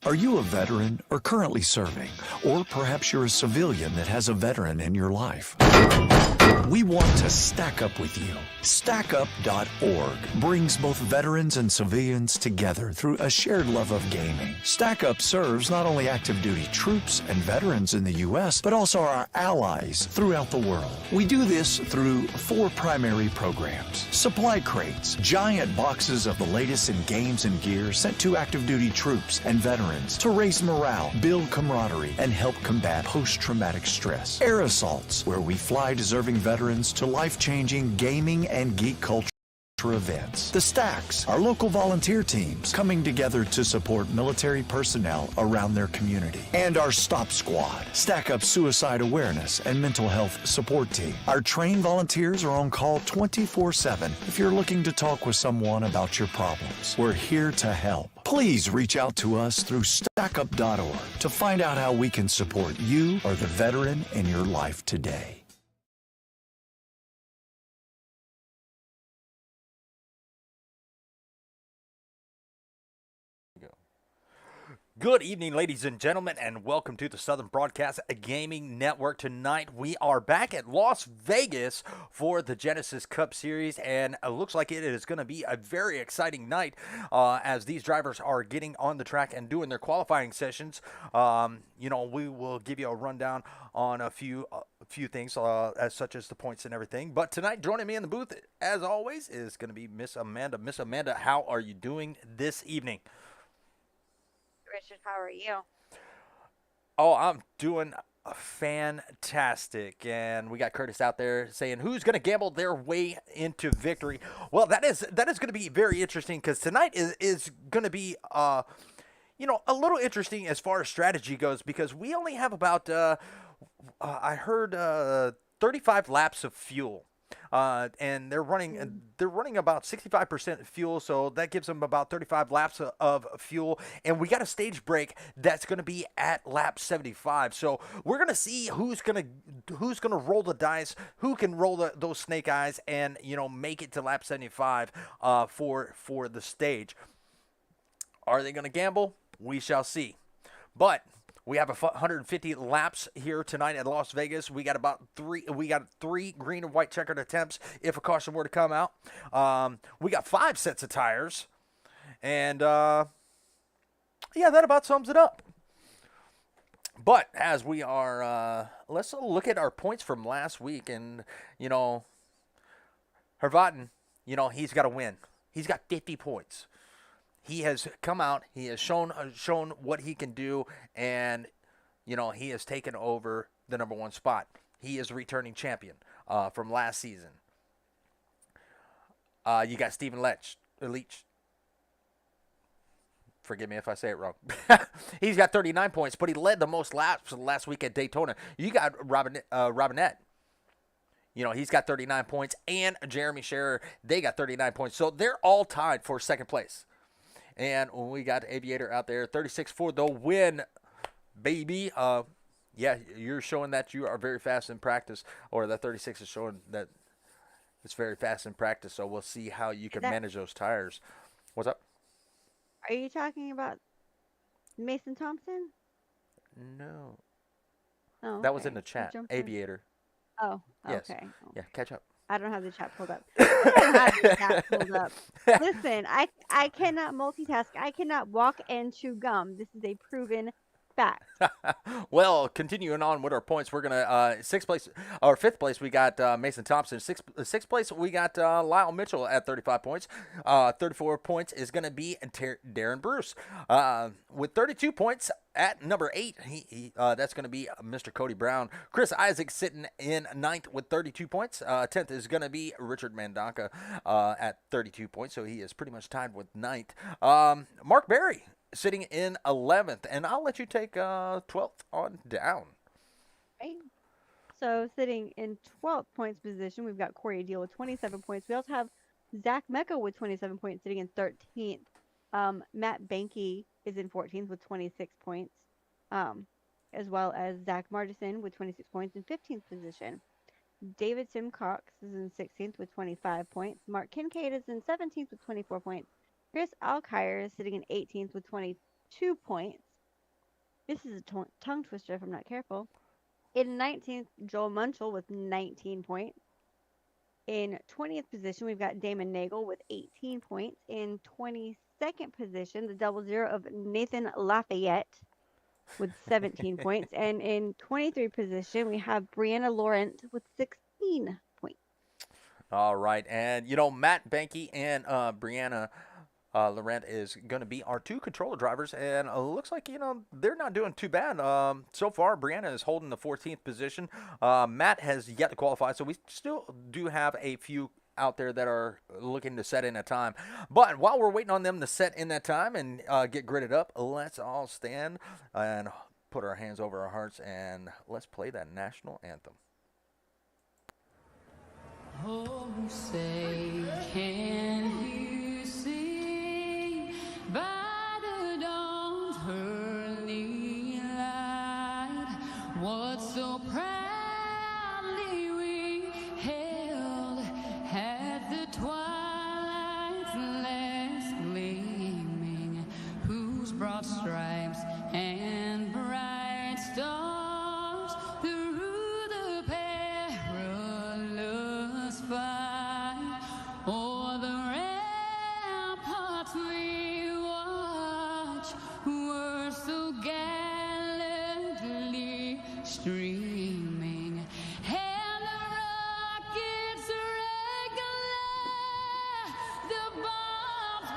Are you a veteran or currently serving? Or perhaps you're a civilian that has a veteran in your life? We want to stack up with you. StackUp.org brings both veterans and civilians together through a shared love of gaming. StackUp serves not only active duty troops and veterans in the U.S., but also our allies throughout the world. We do this through 4 primary programs. Supply crates, giant boxes of the latest in games and gear sent to active duty troops and veterans to raise morale, build camaraderie, and help combat post-traumatic stress. Air assaults, where we fly deserving veterans to life-changing gaming and geek culture events. The Stacks, our local volunteer teams coming together to support military personnel around their community. And our Stop Squad, Stack Up suicide awareness and mental health support team. Our trained volunteers are on call 24/7 if you're looking to talk with someone about your problems. We're here to help. Please reach out to us through StackUp.org to find out how we can support you or the veteran in your life today. Good evening, ladies and gentlemen, and welcome to the Southern Broadcast Gaming Network. Tonight, we are back at Las Vegas for the Genesis Cup Series, and it looks like it is going to be a very exciting night as these drivers are getting on the track and doing their qualifying sessions. We will give you a rundown on a few things, as such as the points and everything. But tonight, joining me in the booth, as always, is going to be Miss Amanda. Miss Amanda, how are you doing this evening? Richard, how are you? Oh, I'm doing fantastic. And we got Curtis out there saying who's going to gamble their way into victory. Well, that is going to be very interesting because tonight is going to be a little interesting as far as strategy goes because we only have about I heard 35 laps of fuel. And they're running about 65% fuel, so that gives them about 35 laps of fuel. And we got a stage break that's going to be at lap 75. So we're going to see who's going to roll the dice, who can roll those snake eyes, and make it to lap 75 for the stage. Are they going to gamble? We shall see. But we have 150 laps here tonight at Las Vegas. We got three green and white checkered attempts if a caution were to come out. We got 5 sets of tires. And, that about sums it up. But as we are, let's look at our points from last week. And, Hervatin, he's got to win. He's got 50 points. He has come out. He has shown what he can do, and he has taken over the number 1 spot. He is a returning champion from last season. You got Stephen Leach. Forgive me if I say it wrong. He's got 39 points, but he led the most laps last week at Daytona. You got Robinette. He's got 39 points, and Jeremy Scherer, they got 39 points. So they're all tied for second place. And we got Aviator out there, 36 for the win, baby. You're showing that you are very fast in practice, or that 36 is showing that it's very fast in practice. So we'll see how you can manage those tires. What's up? Are you talking about Mason Thompson? No. Oh, okay. That was in the chat. Aviator. Oh, yes. Okay. Yeah, catch up. I don't have the chat pulled up. I don't have the chat pulled up. Listen, I cannot multitask. I cannot walk and chew gum. This is a proven fact. Well, continuing on with our points, we're gonna fifth place we got Mason Thompson. Sixth place we got Lyle Mitchell at 35 points. 34 points is gonna be Darren Bruce with 32 points. At number 8, that's going to be Mr. Cody Brown. Chris Isaac sitting in 9th with 32 points. 10th is going to be Richard Mandanka at 32 points, so he is pretty much tied with 9th. Mark Berry sitting in 11th, and I'll let you take 12th on down. Right. So sitting in 12th points position, we've got Corey Deal with 27 points. We also have Zach Mecca with 27 points sitting in 13th. Matt Banky is in 14th with 26 points, as well as Zach Martison with 26 points in 15th position. David Simcox is in 16th with 25 points. Mark Kincaid is in 17th with 24 points. Chris Alkire is sitting in 18th with 22 points. This is a tongue twister if I'm not careful. In 19th, Joel Munchell with 19 points. In 20th position, we've got Damon Nagel with 18 points. In 22nd position, the double zero of Nathan Lafayette with 17 points. And in 23rd position, we have Brianna Laurent with 16 points. All right, and Matt Banky and Brianna Laurent is going to be our two controller drivers, and looks like they're not doing too bad so far. Brianna is holding the 14th position. Matt has yet to qualify, so we still do have a few out there that are looking to set in a time. But while we're waiting on them to set in that time and get gridded up, let's all stand and put our hands over our hearts and let's play that national anthem. Oh, say, can you see by the dawn's early light what so proudly we held at the twilight's last gleaming, whose broad stripes and bright stars through the perilous fight o'er the ramparts we watch were so gallantly streaming, and the rockets regular, the bombs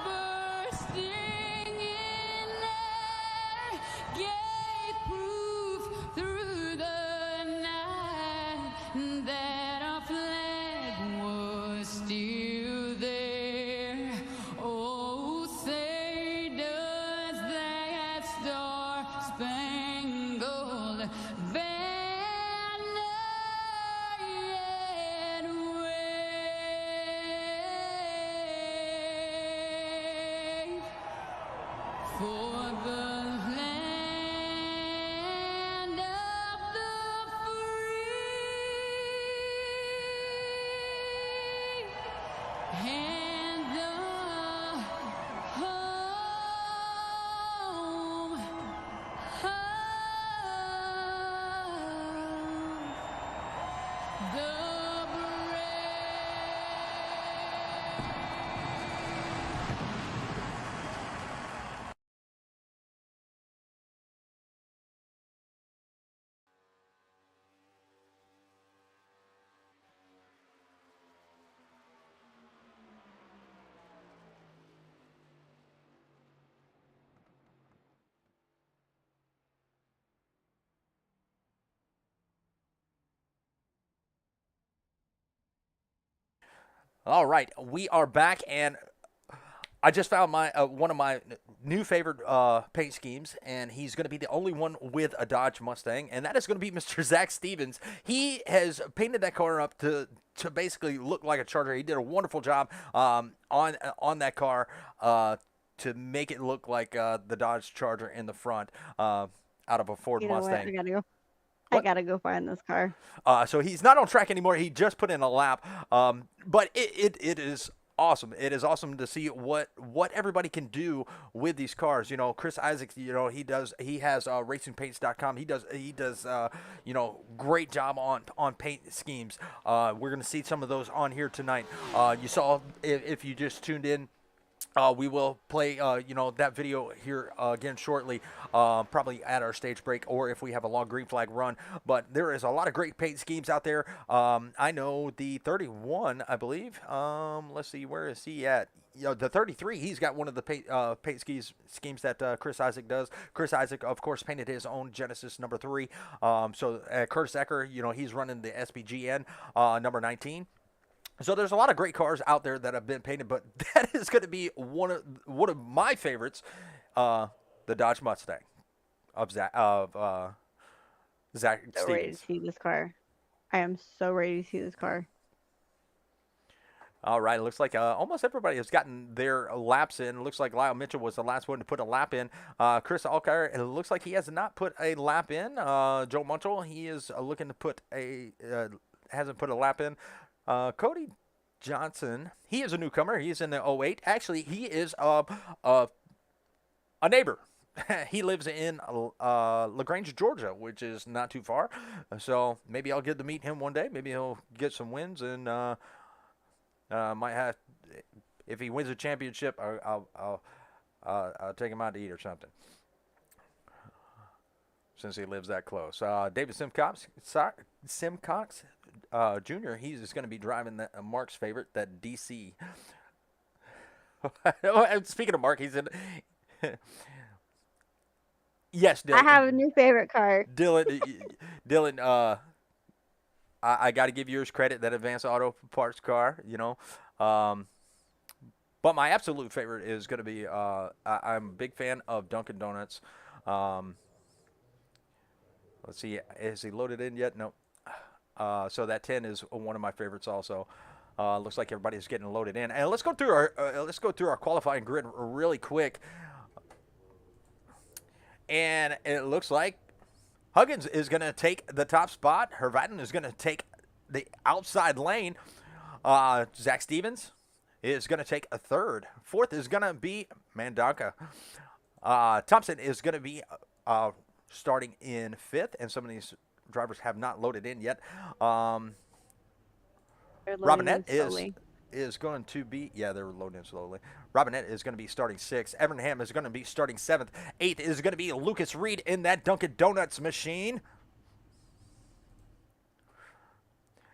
bursting in air, gave proof through the night that our flag was still there. Oh, say does that star-spangled banner yet wave for the land of the free and the home of the brave. All right, we are back, and I just found my one of my new favorite paint schemes, and he's going to be the only one with a Dodge Mustang, and that is going to be Mr. Zach Stevens. He has painted that car up to basically look like a Charger. He did a wonderful job on that car to make it look like the Dodge Charger in the front out of a Ford You know what? Mustang. I gotta go. I What? gotta go find this car. So he's not on track anymore. He just put in a lap. But it is awesome. It is awesome to see what everybody can do with these cars. Chris Isaac, he has racingpaints.com. He does great job on paint schemes. We're going to see some of those on here tonight. You saw if you just tuned in. We will play, that video here again shortly, probably at our stage break or if we have a long green flag run. But there is a lot of great paint schemes out there. I know the 31, I believe. Let's see, where is he at? The 33, he's got one of the paint schemes that Chris Isaac does. Chris Isaac, of course, painted his own Genesis number 3. So Curtis Ecker, he's running the SBGN number 19. So there's a lot of great cars out there that have been painted, but that is going to be one of my favorites, the Dodge Mustang of Zach So ready to Stevens. see this car. I am so ready to see this car. All right, it looks like almost everybody has gotten their laps in. It looks like Lyle Mitchell was the last one to put a lap in. Chris Alkire, it looks like he has not put a lap in. Joe Munchell, he is looking to put hasn't put a lap in. Cody Johnson, he is a newcomer. He's in the 08. Actually, he is a neighbor He lives in LaGrange, Georgia, which is not too far. So maybe I'll get to meet him one day. Maybe he'll get some wins and might have. If he wins a championship, I'll take him out to eat or something. Since he lives that close, David Simcox Jr. He's going to be driving Mark's favorite, that DC. Speaking of Mark, he's in. Yes, Dylan. I have a new favorite car. Dylan. I got to give yours credit. That Advanced Auto Parts car, But my absolute favorite is going to be. I'm a big fan of Dunkin' Donuts. Let's see, is he loaded in yet? No. So that 10 is one of my favorites also. Looks like everybody's getting loaded in. And let's go through our qualifying grid really quick. And it looks like Huggins is going to take the top spot. Hervatin is going to take the outside lane. Zach Stevens is going to take a third. Fourth is going to be Mandanka. Thompson is going to be starting in fifth, and some of these drivers have not loaded in yet. Robinette is going to be, they're loading in slowly. Robinette is going to be starting sixth. Evernham is going to be starting seventh. Eighth is going to be Lucas Reed in that Dunkin' Donuts machine.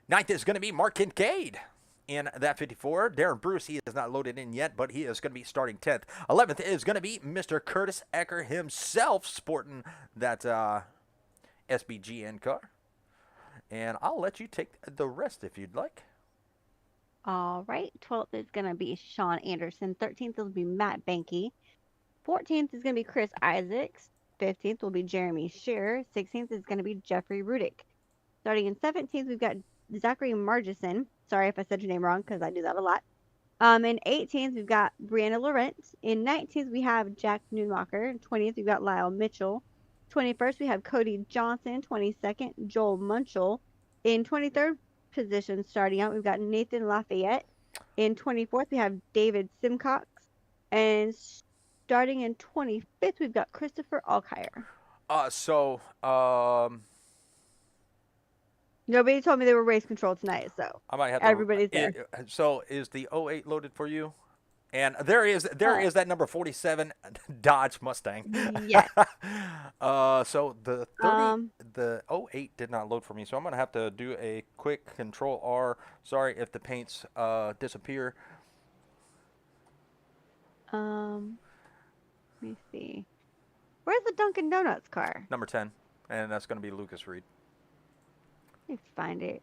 Ninth is going to be Mark Kincaid in that 54. Darren Bruce, he is not loaded in yet, but he is going to be starting 10th. 11th is going to be Mr. Curtis Ecker himself, sporting that SBGN car. And I'll let you take the rest if you'd like. All right. 12th is going to be Sean Anderson. 13th will be Matt Banky. 14th is going to be Chris Isaacs. 15th will be Jeremy Shearer. 16th is going to be Jeffrey Rudick. Starting in 17th, we've got Zachary Margison. Sorry if I said your name wrong because I do that a lot. In 18th, we've got Brianna Lawrence. In 19th, we have Jack Nunemacher. 20th, we've got Lyle Mitchell. 21st, we have Cody Johnson. 22nd, Joel Munchell. In 23rd position, starting out, we've got Nathan Lafayette. In 24th, we have David Simcox. And starting in 25th, we've got Christopher Alkire. Nobody told me they were race control tonight, so I might have everybody's there. So is the 08 loaded for you? And there is that number 47 Dodge Mustang. Yes. So the 08 did not load for me, so I'm gonna have to do a quick Control R. Sorry if the paints disappear. Let me see. Where's the Dunkin' Donuts car? Number 10, and that's gonna be Lucas Reed. Let me find it.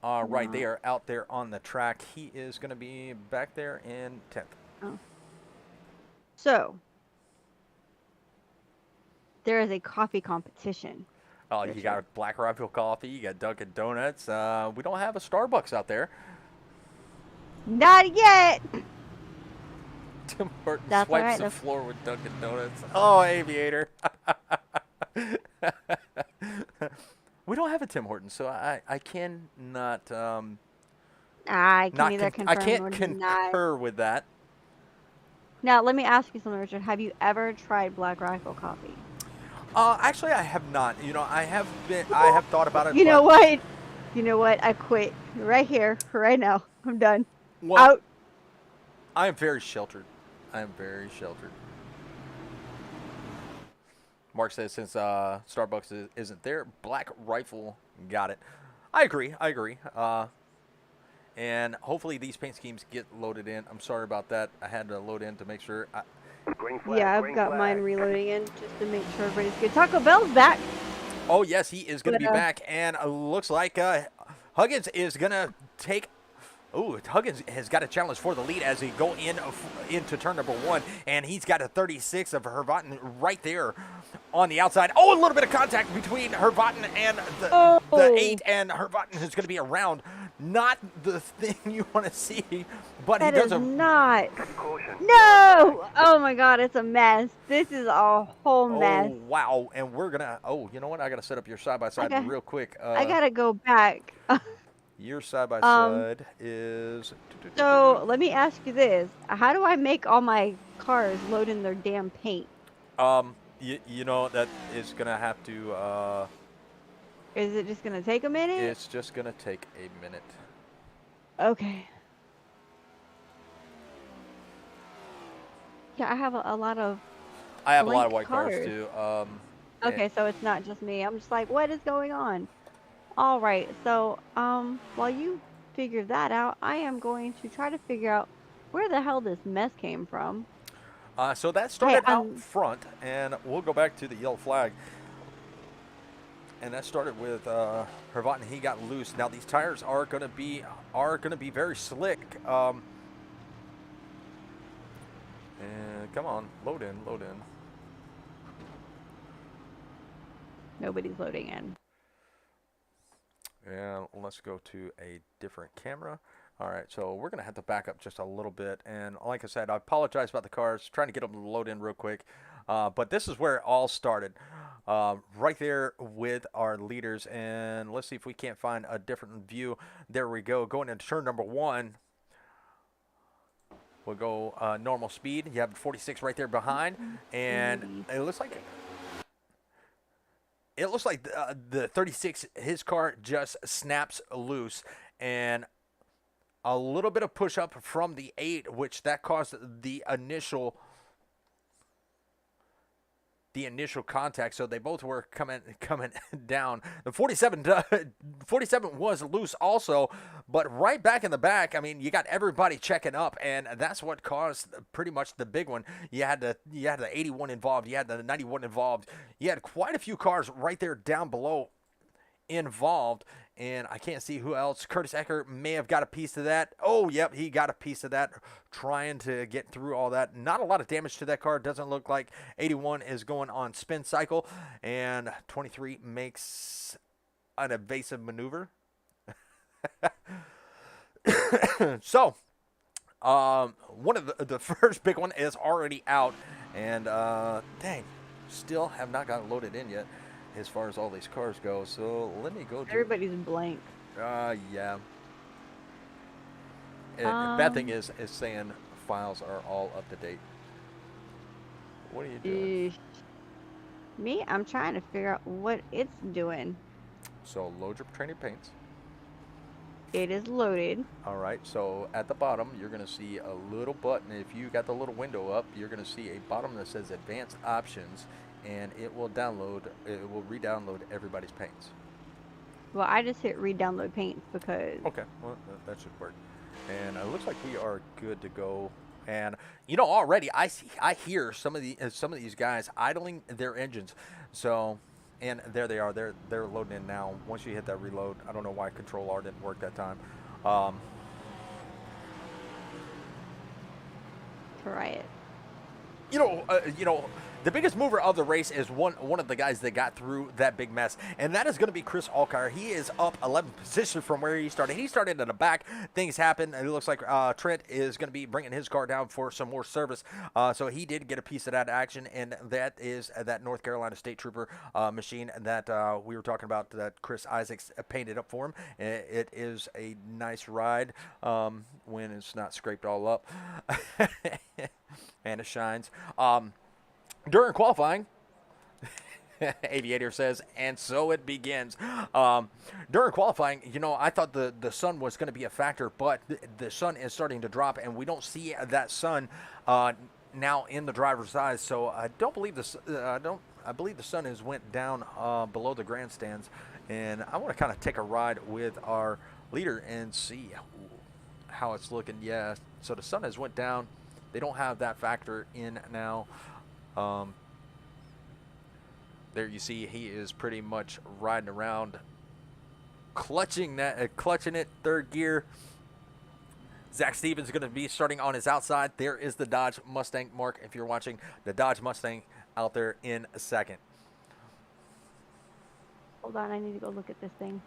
Right, they are out there on the track. He is going to be back there in 10th. Oh. So, there is a coffee competition. Oh, you got Black Rifle Coffee. You got Dunkin' Donuts. We don't have a Starbucks out there. Not yet! Tim Horton That's swipes right, the that's- floor with Dunkin' Donuts. Oh, Aviator. We don't have a Tim Horton, so I cannot. I can not neither con- confirm I can't nor deny. concur with that. Now, let me ask you something, Richard. Have you ever tried Black Rifle coffee? Actually, I have not. I have thought about it. You know what? You know what? I quit. Right here, right now. I'm done. Well, Out. I am very sheltered. I am very sheltered. Mark says since Starbucks isn't there, Black Rifle got it. I agree. And hopefully these paint schemes get loaded in. I'm sorry about that. I had to load in to make sure. Yeah, I've got mine reloading in just to make sure everybody's good. Taco Bell's back. Oh, yes, he is going to be back. And looks like Huggins is going to take. Oh, Huggins has got a challenge for the lead as he go into turn number 1, and he's got a 36 of Hervatin right there on the outside. Oh, a little bit of contact between Hervatin and the 8, and Hervatin is going to be around. Not the thing you want to see, but That he does is not. No! Oh my God, it's a mess. This is a whole mess. Oh, wow. And we're going to. Oh, you know what? I got to set up your side by side real quick. I gotta go back. Your side by Um, side is. so let me ask you this: how do I make all my cars load in their damn paint? You know that is gonna have to. Is it just gonna take a minute? It's just gonna take a minute. Okay. Yeah, I have a lot of I have a lot of blank white cars cars. too. Okay, so it's not just me. I'm just like, what is going on? All right. So, while you figure that out, I am going to try to figure out where the hell this mess came from. So that Hey, started out front, and we'll go back to the yellow flag. And that started with Hervat, and he got loose. Now these tires are gonna be very slick. And come on, load in, load in. nobody's loading in. And let's go to a different camera. All right, so we're gonna have to back up just a little bit. And like I said, I apologize about the cars. Trying to get them to load in real quick. But this is where it all started. Right there with our leaders. And let's see if we can't find a different view. There we go. Going into turn number 1. We'll go normal speed. You have 46 right there behind. And it looks like the 36, his car just snaps loose, and a little bit of push up from the 8, which that caused the initial contact. So they both were coming down. The 47 was loose also, but right back in the back, I mean, you got everybody checking up, and that's what caused pretty much the big one. You had the 81 involved, you had the 91 involved, you had quite a few cars right there down below involved, and I can't see who else. Curtis Ecker may have got a piece of that. Oh, yep, he got a piece of that, trying to get through all that. Not a lot of damage to that car. Doesn't look like. 81 is going on spin cycle, and 23 makes an evasive maneuver. So, one of the first big one is already out, and dang, still have not gotten loaded in yet as far as all these cars go. So let me go to Everybody's blank. yeah. Bad thing is saying files are all up to date. What are you doing? Me, I'm trying to figure out what it's doing. So load your training paints. It is loaded. All right, so at the bottom, you're going to see a little button. If you got the little window up, you're going to see a bottom that says Advanced Options, and it will re-download everybody's paints. Well, I just hit re-download paints because. Okay, well, that should work. And it looks like we are good to go. And you know, already I hear some of these guys idling their engines. So, and there they are. They're loading in now. Once you hit that reload, I don't know why Control R didn't work that time. Try it. You know, the biggest mover of the race is one of the guys that got through that big mess, and that is going to be Chris Alcar. He is up 11 positions from where he started. He started in the back. Things happen, and it looks like Trent is going to be bringing his car down for some more service. So he did get a piece of that action, and that is that North Carolina State Trooper machine that we were talking about that Chris Isaacs painted up for him. It is a nice ride when it's not scraped all up. And it shines. During qualifying, Aviator says, and so it begins. During qualifying, you know, I thought the sun was going to be a factor, but the sun is starting to drop, and we don't see that sun now in the driver's eyes. So I don't believe this. I believe the sun has went down below the grandstands, and I want to kind of take a ride with our leader and see how it's looking. Yeah, so the sun has went down. They don't have that factor in now. There you see he is pretty much riding around, clutching it, third gear. Zach Stevens is going to be starting on his outside. There is the Dodge Mustang. Mark, if you're watching, the Dodge Mustang out there in a second. Hold on, I need to go look at this thing.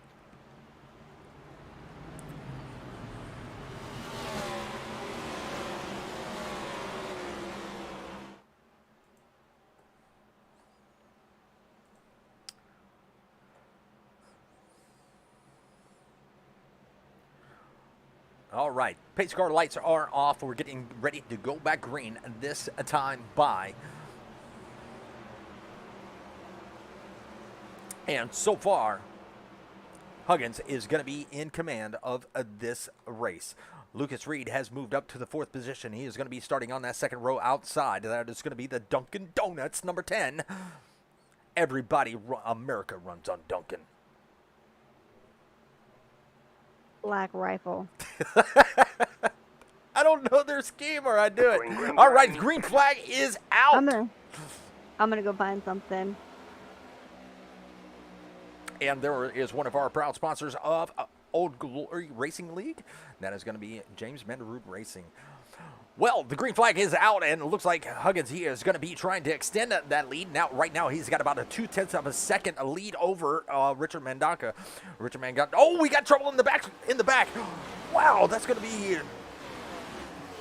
All right, pace car lights are off. We're getting ready to go back green this time by. And so far, Huggins is going to be in command of this race. Lucas Reed has moved up to the 4th position. He is going to be starting on that 2nd row outside. That is going to be the Dunkin' Donuts, number 10. Everybody, America runs on Dunkin'. Black Rifle. I don't know their scheme, or I do it. All right, green flag is out. I'm gonna go find something. And there is one of our proud sponsors of Old Glory Racing League. That is going to be James Mandaroot Racing. Well, the green flag is out, and it looks like Huggins, he is going to be trying to extend that lead. Now, right now, he's got about a 0.2 of a second lead over Richard Mandaka. Richard Mandaka. Oh, we got trouble in the back. Wow, that's going to be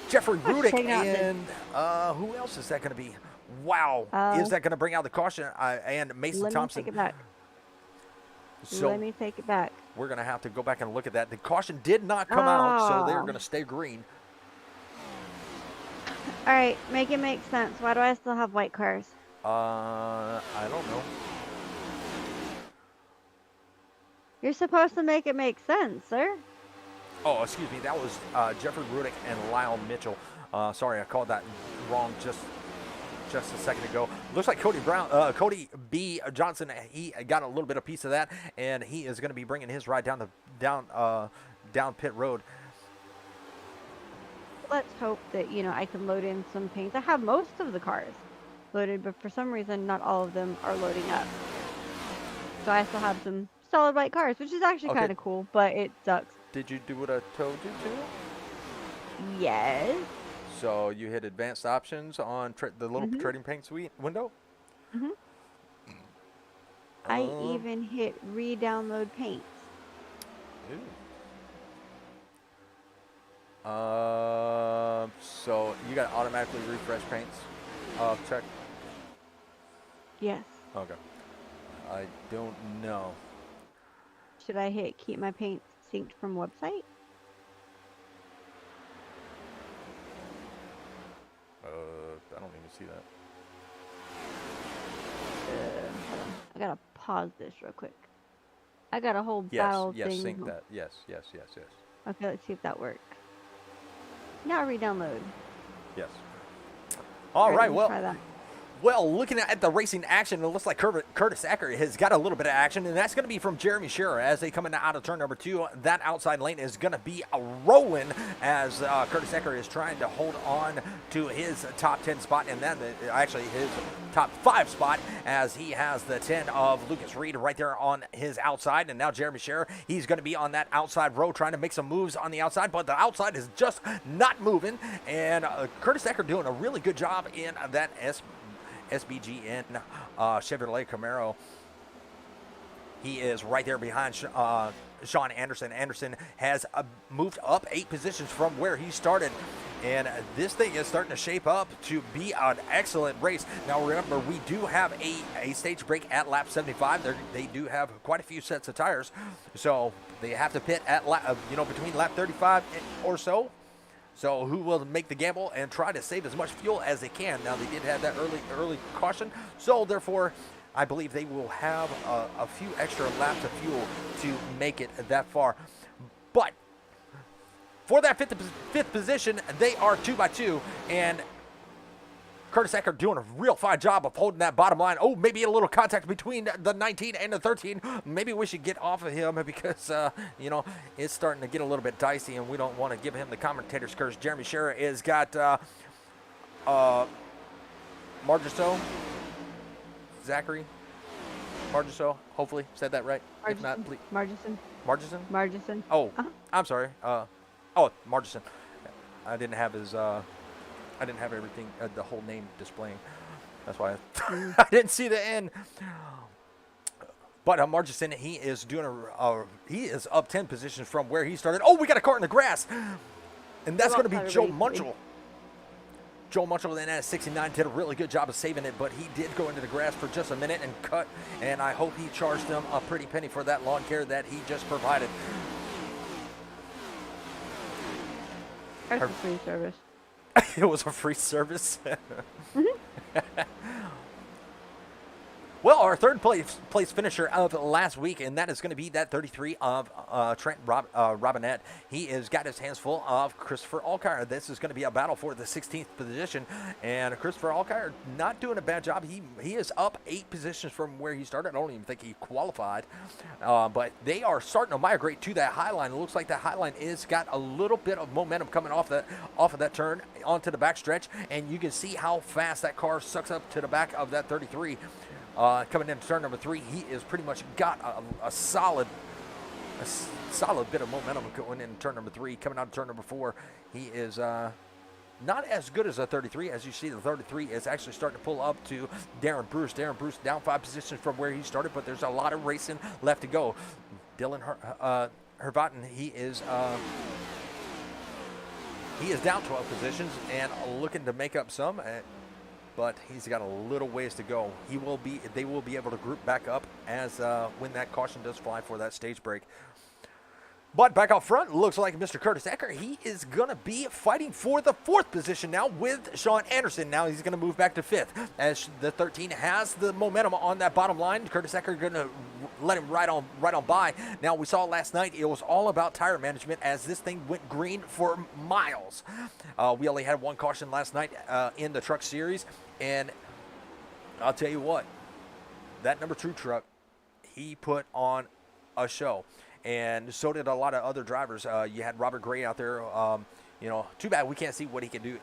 Jeffrey Rudick, and who else is that going to be? Wow, is that going to bring out the caution? And Mason Thompson. Let me take it back. So let me take it back. We're going to have to go back and look at that. The caution did not come out, so they're going to stay green. All right, make it make sense. Why do I still have white cars? I don't know. You're supposed to make it make sense, sir. Oh, excuse me. That was Jeffrey Rudick and Lyle Mitchell. Sorry, I called that wrong just a second ago. Looks like Cody B. Johnson, he got a little bit of piece of that, and he is going to be bringing his ride down pit road. Let's hope that, I can load in some paints. I have most of the cars loaded, but for some reason, not all of them are loading up. So I still have some solid white cars, which is actually kind of cool, but it sucks. Did you do what I told you to? Yes. So you hit advanced options on the little trading paint suite window? Mm-hmm. I even hit re-download paints. So you got to automatically refresh paints. Check. Yes. Okay. I don't know. Should I hit keep my paints synced from website? I don't even see that. Hold on. I gotta pause this real quick. I got a whole Yes, battle yes, thing. sync that. Yes. Okay, let's see if that works. Now re-download. Yes. All right, let's well. try that. Well, looking at the racing action, it looks like Curtis Acker has got a little bit of action, and that's going to be from Jeremy Scherer as they come in out of turn number 2. That outside lane is going to be a rolling as Curtis Acker is trying to hold on to his top 10 spot, and then actually his top 5 spot as he has the 10 of Lucas Reed right there on his outside. And now Jeremy Scherer, he's going to be on that outside row trying to make some moves on the outside, but the outside is just not moving, and Curtis Acker doing a really good job in that SBGN Chevrolet Camaro. He is right there behind Sean Anderson. Anderson has moved up 8 positions from where he started, and this thing is starting to shape up to be an excellent race. Now remember, we do have a stage break at lap 75. They do have quite a few sets of tires, so they have to pit at between lap 35 or so. So who will make the gamble and try to save as much fuel as they can? Now, they did have that early caution, so therefore, I believe they will have a few extra laps of fuel to make it that far. But for that fifth position, they are 2 by 2, and Curtis Acker doing a real fine job of holding that bottom line. Oh, maybe a little contact between the 19 and the 13. Maybe we should get off of him because, it's starting to get a little bit dicey, and we don't want to give him the commentator's curse. Jeremy Scherer has got Margiso, Zachary Margiso, hopefully said that right. If not, please. Margison? Oh, I'm sorry. Margison. I didn't have his... I didn't have everything, the whole name displaying. That's why I didn't see the end. But Margison, he is doing he is up 10 positions from where he started. Oh, we got a car in the grass, and that's going to be Joe Munchell. Joe Munchell then at 69 did a really good job of saving it, but he did go into the grass for just a minute and cut. And I hope he charged them a pretty penny for that lawn care that he just provided. That's a free service. It was a free service. Mhm. Well, our third place finisher of last week, and that is going to be that 33 of Trent Robinette. He has got his hands full of Christopher Alkire. This is going to be a battle for the 16th position, and Christopher Alkire not doing a bad job. He is up 8 positions from where he started. I don't even think he qualified, but they are starting to migrate to that high line. It looks like that high line is got a little bit of momentum coming off of that turn onto the back stretch, and you can see how fast that car sucks up to the back of that 33. Coming into turn number 3, he is pretty much got a solid bit of momentum going in turn number 3. Coming out of turn number 4, he is not as good as a 33. As you see, the 33 is actually starting to pull up to Darren Bruce. Darren Bruce down 5 positions from where he started, but there's a lot of racing left to go. Dylan Hervatten, he is down 12 positions and looking to make up some. But he's got a little ways to go. They will be able to group back up as when that caution does fly for that stage break. But back out front, looks like Mr. Curtis Ecker, he is going to be fighting for the 4th position now with Sean Anderson. Now he's going to move back to 5th as the 13 has the momentum on that bottom line. Curtis Ecker going to let him right on by. Now we saw last night it was all about tire management as this thing went green for miles. We only had 1 caution last night in the truck series, and I'll tell you what, that number 2 truck, he put on a show. And so did a lot of other drivers. You had Robert Gray out there. Too bad we can't see what he can do,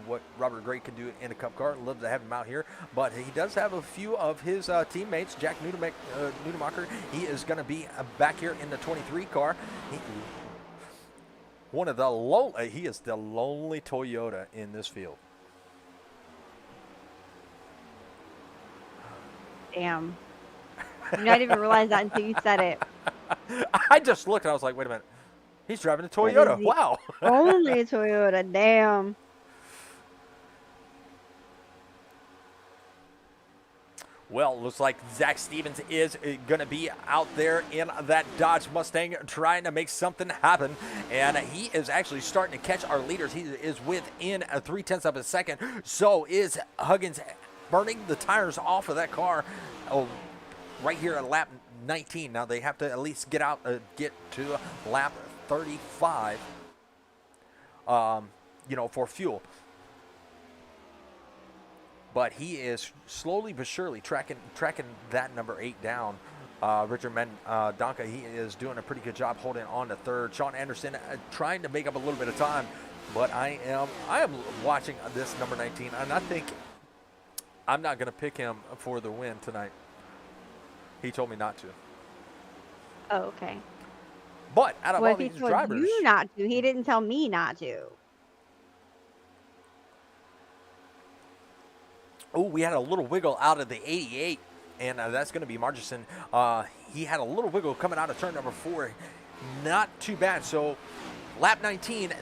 what Robert Gray can do in a Cup car. Love to have him out here. But he does have a few of his teammates. Jack Nudemacher, he is going to be back here in the 23 car. He is the lonely Toyota in this field. Damn. I didn't even realize that until you said it. I just looked and I was like, wait a minute. He's driving a Toyota. Wow. Only a Toyota. Damn. Well, looks like Zach Stevens is going to be out there in that Dodge Mustang trying to make something happen. And he is actually starting to catch our leaders. He is within 0.3 of a second. So is Huggins burning the tires off of that car right here at lap 19. Now they have to at least get to lap 35 for fuel. But he is slowly but surely tracking that number 8 down. Richard Donka, he is doing a pretty good job holding on to 3rd. Sean Anderson trying to make up a little bit of time, but I am watching this number 19, and I think I'm not going to pick him for the win tonight. He told me not to. Oh, okay. But out of Well, all if he these told drivers, you not to, he didn't tell me not to. oh, we had a little wiggle out of the 88, and that's going to be Margison. He had a little wiggle coming out of turn number 4. Not too bad. So lap 19,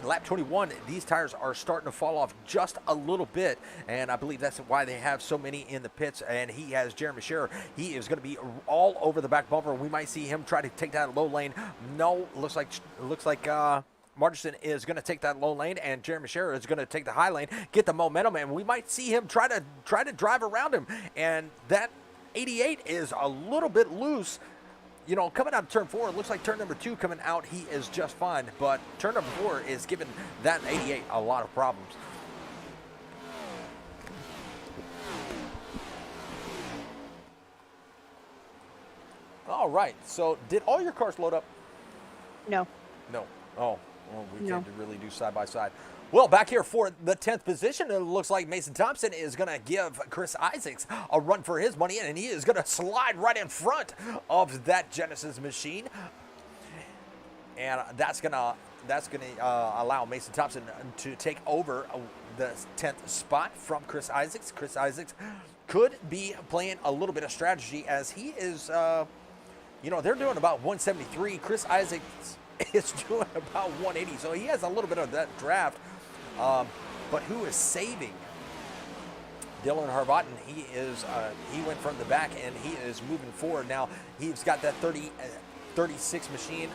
lap 21, these tires are starting to fall off just a little bit, and I believe that's why they have so many in the pits. And he has Jeremy Scherer. He is going to be all over the back bumper. We might see him try to take that low lane. No, looks like Margison is going to take that low lane, and Jeremy Scherer is going to take the high lane, get the momentum, and we might see him try to drive around him. And that 88 is a little bit loose. Coming out of turn 4, it looks like turn number 2 coming out, he is just fine. But turn number 4 is giving that 88 a lot of problems. All right. So did all your cars load up? No. No. Oh, well, we No. can't really do side by side. Well, back here for the 10th position, it looks like Mason Thompson is going to give Chris Isaacs a run for his money, and he is going to slide right in front of that Genesis machine. And that's going to allow Mason Thompson to take over the 10th spot from Chris Isaacs. Chris Isaacs could be playing a little bit of strategy as he is, they're doing about 173. Chris Isaacs is doing about 180, so he has a little bit of that draft. But who is saving? Dylan Harvatten, he went from the back and he is moving forward now. He's got that 36 machine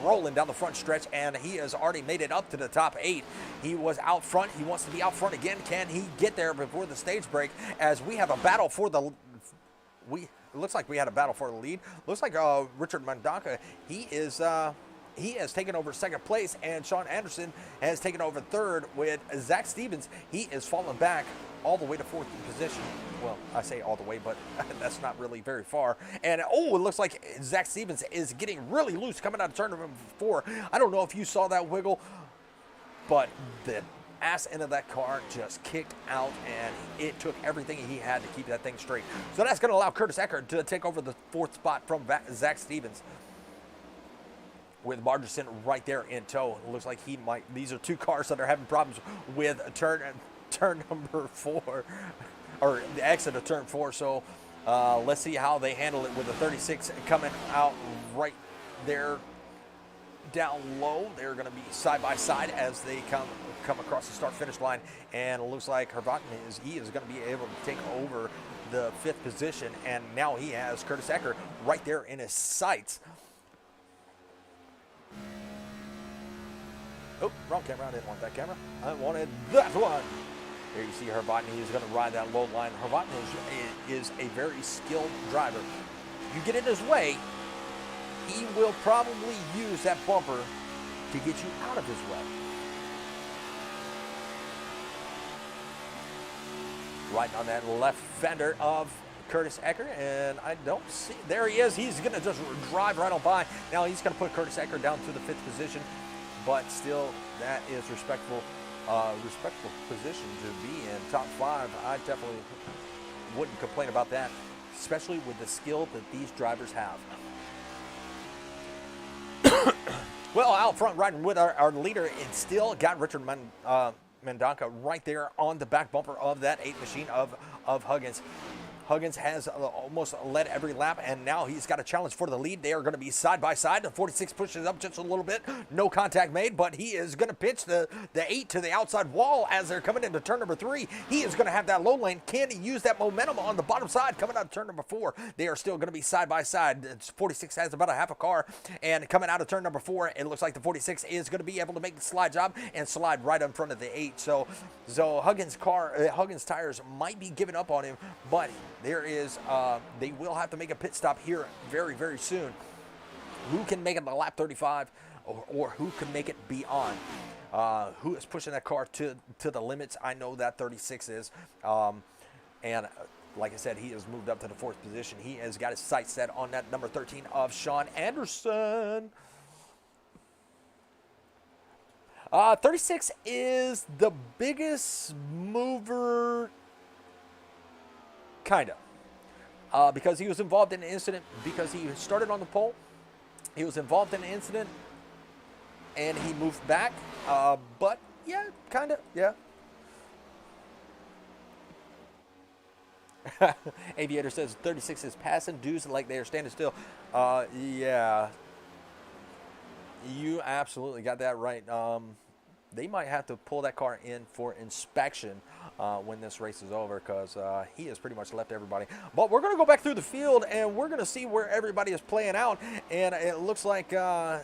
rolling down the front stretch, and he has already made it up to the top 8. He was out front. He wants to be out front again. Can he get there before the stage break? As we have a battle for the it looks like we had a battle for the lead. Looks like Richard Mendonca, he has taken over second place, and Sean Anderson has taken over third with Zach Stevens. He is falling back all the way to fourth position. Well, I say all the way, but that's not really very far. And oh, it looks like Zach Stevens is getting really loose coming out of turn number 4. I don't know if you saw that wiggle, but the ass end of that car just kicked out, and it took everything he had to keep that thing straight. So that's going to allow Curtis Eckert to take over the 4th spot from Zach Stevens, with Margerson right there in tow. It looks like he might. These are 2 cars that are having problems with turn number 4, or the exit of turn 4. So let's see how they handle it with the 36 coming out right there down low. They're going to be side by side as they come across the start-finish line, and it looks like Hervatin is going to be able to take over the 5th position, and now he has Curtis Eckert right there in his sights. Oh, wrong camera. I didn't want that camera. I wanted that one. Here you see Hervatin. He's going to ride that low line. Hervatin is a very skilled driver. You get in his way, he will probably use that bumper to get you out of his way. Right on that left fender of Curtis Eckert, and I don't see. There he is. He's going to just drive right on by. Now he's going to put Curtis Eckert down to the 5th position. But still, that is respectful position to be in. Top 5, I definitely wouldn't complain about that, especially with the skill that these drivers have. Well, out front riding with our leader, it still got Richard Mendonca right there on the back bumper of that 8 machine of Huggins. Huggins has almost led every lap, and now he's got a challenge for the lead. They are going to be side by side. The 46 pushes up just a little bit. No contact made, but he is going to pitch the 8 to the outside wall as they're coming into turn number 3. He is going to have that low lane. Can he use that momentum on the bottom side coming out of turn number 4? They are still going to be side by side. 46 has about a half a car, and coming out of turn number 4, it looks like the 46 is going to be able to make the slide job and slide right in front of the 8. So Huggins' tires might be giving up on him, but there is, they will have to make a pit stop here very, very soon. Who can make it to lap 35, or who can make it beyond? Who is pushing that car to the limits? I know that 36 is. And like I said, he has moved up to the 4th position. He has got his sights set on that number 13 of Sean Anderson. 36 is the biggest mover, kind of, because he was involved in an incident, because he started on the pole. He was involved in an incident, and he moved back, but yeah, kind of, yeah. Aviator says 36 is passing dudes like they are standing still. Yeah, you absolutely got that right. They might have to pull that car in for inspection when this race is over, because he has pretty much left everybody. But we're going to go back through the field, and we're going to see where everybody is playing out. And it looks like oh,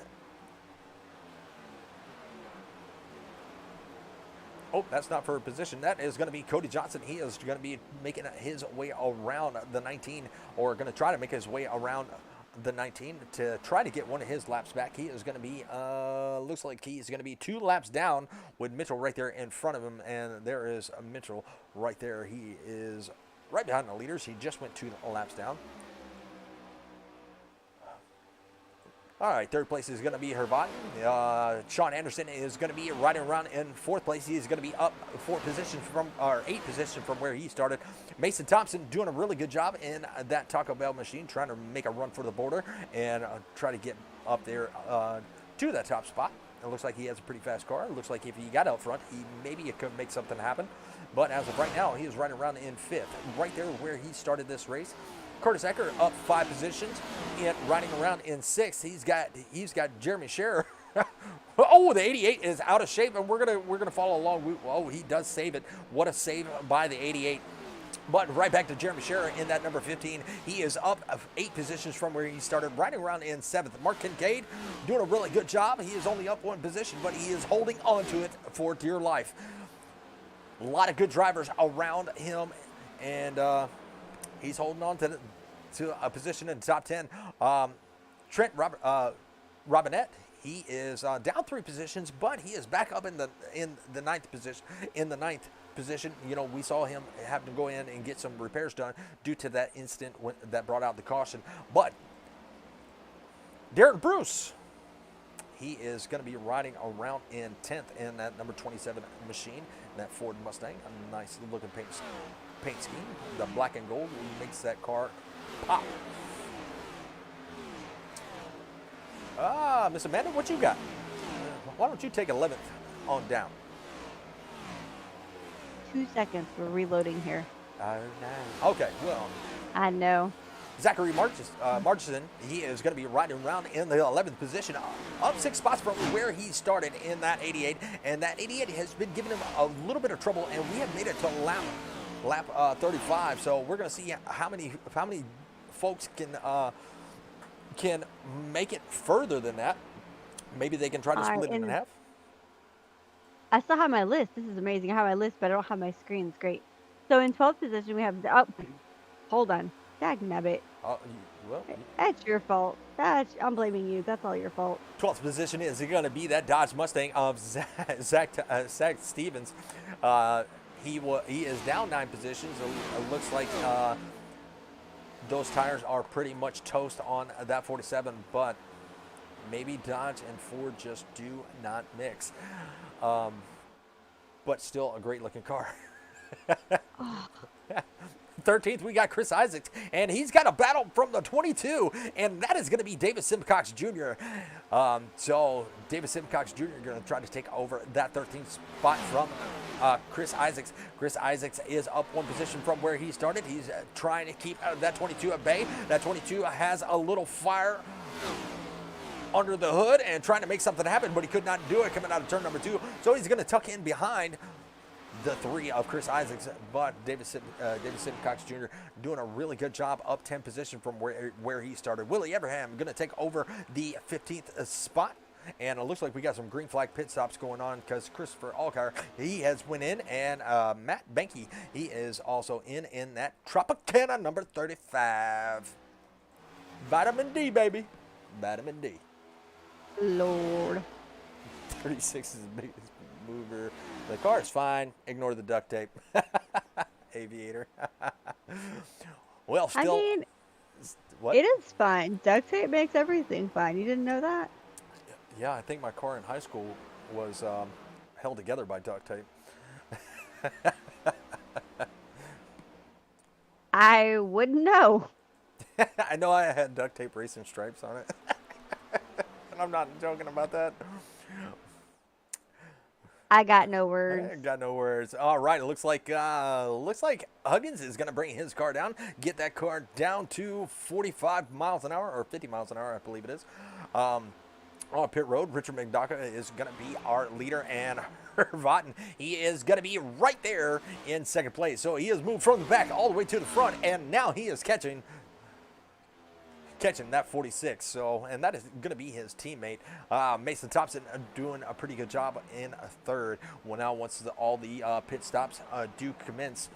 that's not for a position. That is going to be Cody Johnson. He is going to be making his way around the 19, or going to try to make his way around the 19 to try to get one of his laps back. He is going to be, looks like he's going to be 2 laps down with Mitchell right there in front of him. And there is Mitchell right there. He is right behind the leaders. He just went 2 laps down. All right, 3rd place is going to be Hervatin. Sean Anderson is going to be riding around in 4th place. He is going to be up 4 positions from, or 8 positions from where he started. Mason Thompson doing a really good job in that Taco Bell machine, trying to make a run for the border and try to get up there to that top spot. It looks like he has a pretty fast car. It looks like if he got out front, maybe it could make something happen. But as of right now, he is riding around in 5th, right there where he started this race. Curtis Eckert up 5 positions and riding around in 6th. He's got Jeremy Scherer. Oh, the 88 is out of shape, and we're gonna follow along. Oh, he does save it. What a save by the 88. But right back to Jeremy Scherer in that number 15. He is up 8 positions from where he started, riding around in 7th. Mark Kincaid doing a really good job. He is only up 1 position, but he is holding on to it for dear life. A lot of good drivers around him, and he's holding on to a position in the top 10. Trent Robinette, he is down 3 positions, but he is back up in the 9th position. In the 9th position, you know, we saw him having to go in and get some repairs done due to that incident that brought out the caution. But Darren Bruce, he is going to be riding around in 10th in that number 27 machine, that Ford Mustang. A nice looking paint scheme. The black and gold makes that car pop. Miss Amanda, what you got? Why don't you take 11th on down? 2 seconds. We're reloading here. Okay, well, I know. Zachary Marchison, he is going to be riding around in the 11th position, up 6 spots from where he started in that 88. And that 88 has been giving him a little bit of trouble, and we have made it to lap 35. So we're going to see how many folks can make it further than that. Maybe they can try to split it in half. I still have my list. This is amazing. I have my list, but I don't have my screen. It's great. So in 12th position, we have hold on. Dagnabbit. That's your fault. I'm blaming you. That's all your fault. 12th position is going to be that Dodge Mustang of Zach Stevens. He is down 9 positions. It looks like those tires are pretty much toast on that 47, but maybe Dodge and Ford just do not mix. But still a great looking car. 13th, we got Chris Isaacs, and he's got a battle from the 22, and that is going to be David Simcox Jr. So David Simcox Jr. is going to try to take over that 13th spot from Chris Isaacs. Chris Isaacs is up 1 position from where he started. He's trying to keep that 22 at bay. That 22 has a little fire under the hood and trying to make something happen, but he could not do it coming out of turn number 2. So he's going to tuck in behind the 3 of Chris Isaacs, but David Simcox Jr. doing a really good job, up 10 position from where he started. Willie Everham going to take over the 15th spot, and it looks like we got some green flag pit stops going on because Christopher Allgaier, he has went in, and Matt Benke, he is also in that Tropicana number 35. Vitamin D, baby. Vitamin D. Lord. 36 is the biggest mover. The car is fine. Ignore the duct tape. Aviator. Well, still. I mean, what? it is fine. Duct tape makes everything fine. You didn't know that? Yeah, I think my car in high school was held together by duct tape. I wouldn't know. I know I had duct tape racing stripes on it. And I'm not joking about that. I got no words. I got no words. All right, it looks like Huggins is going to bring his car down, get that car down to 45 miles an hour, or 50 miles an hour, I believe it is. On pit road, Richard McDonough is going to be our leader, and Herb Otten, he is going to be right there in 2nd place. So he has moved from the back all the way to the front, and now he is catching that 46. So, and that is going to be his teammate. Mason Thompson doing a pretty good job in 3rd. Well, now once all the pit stops do commence.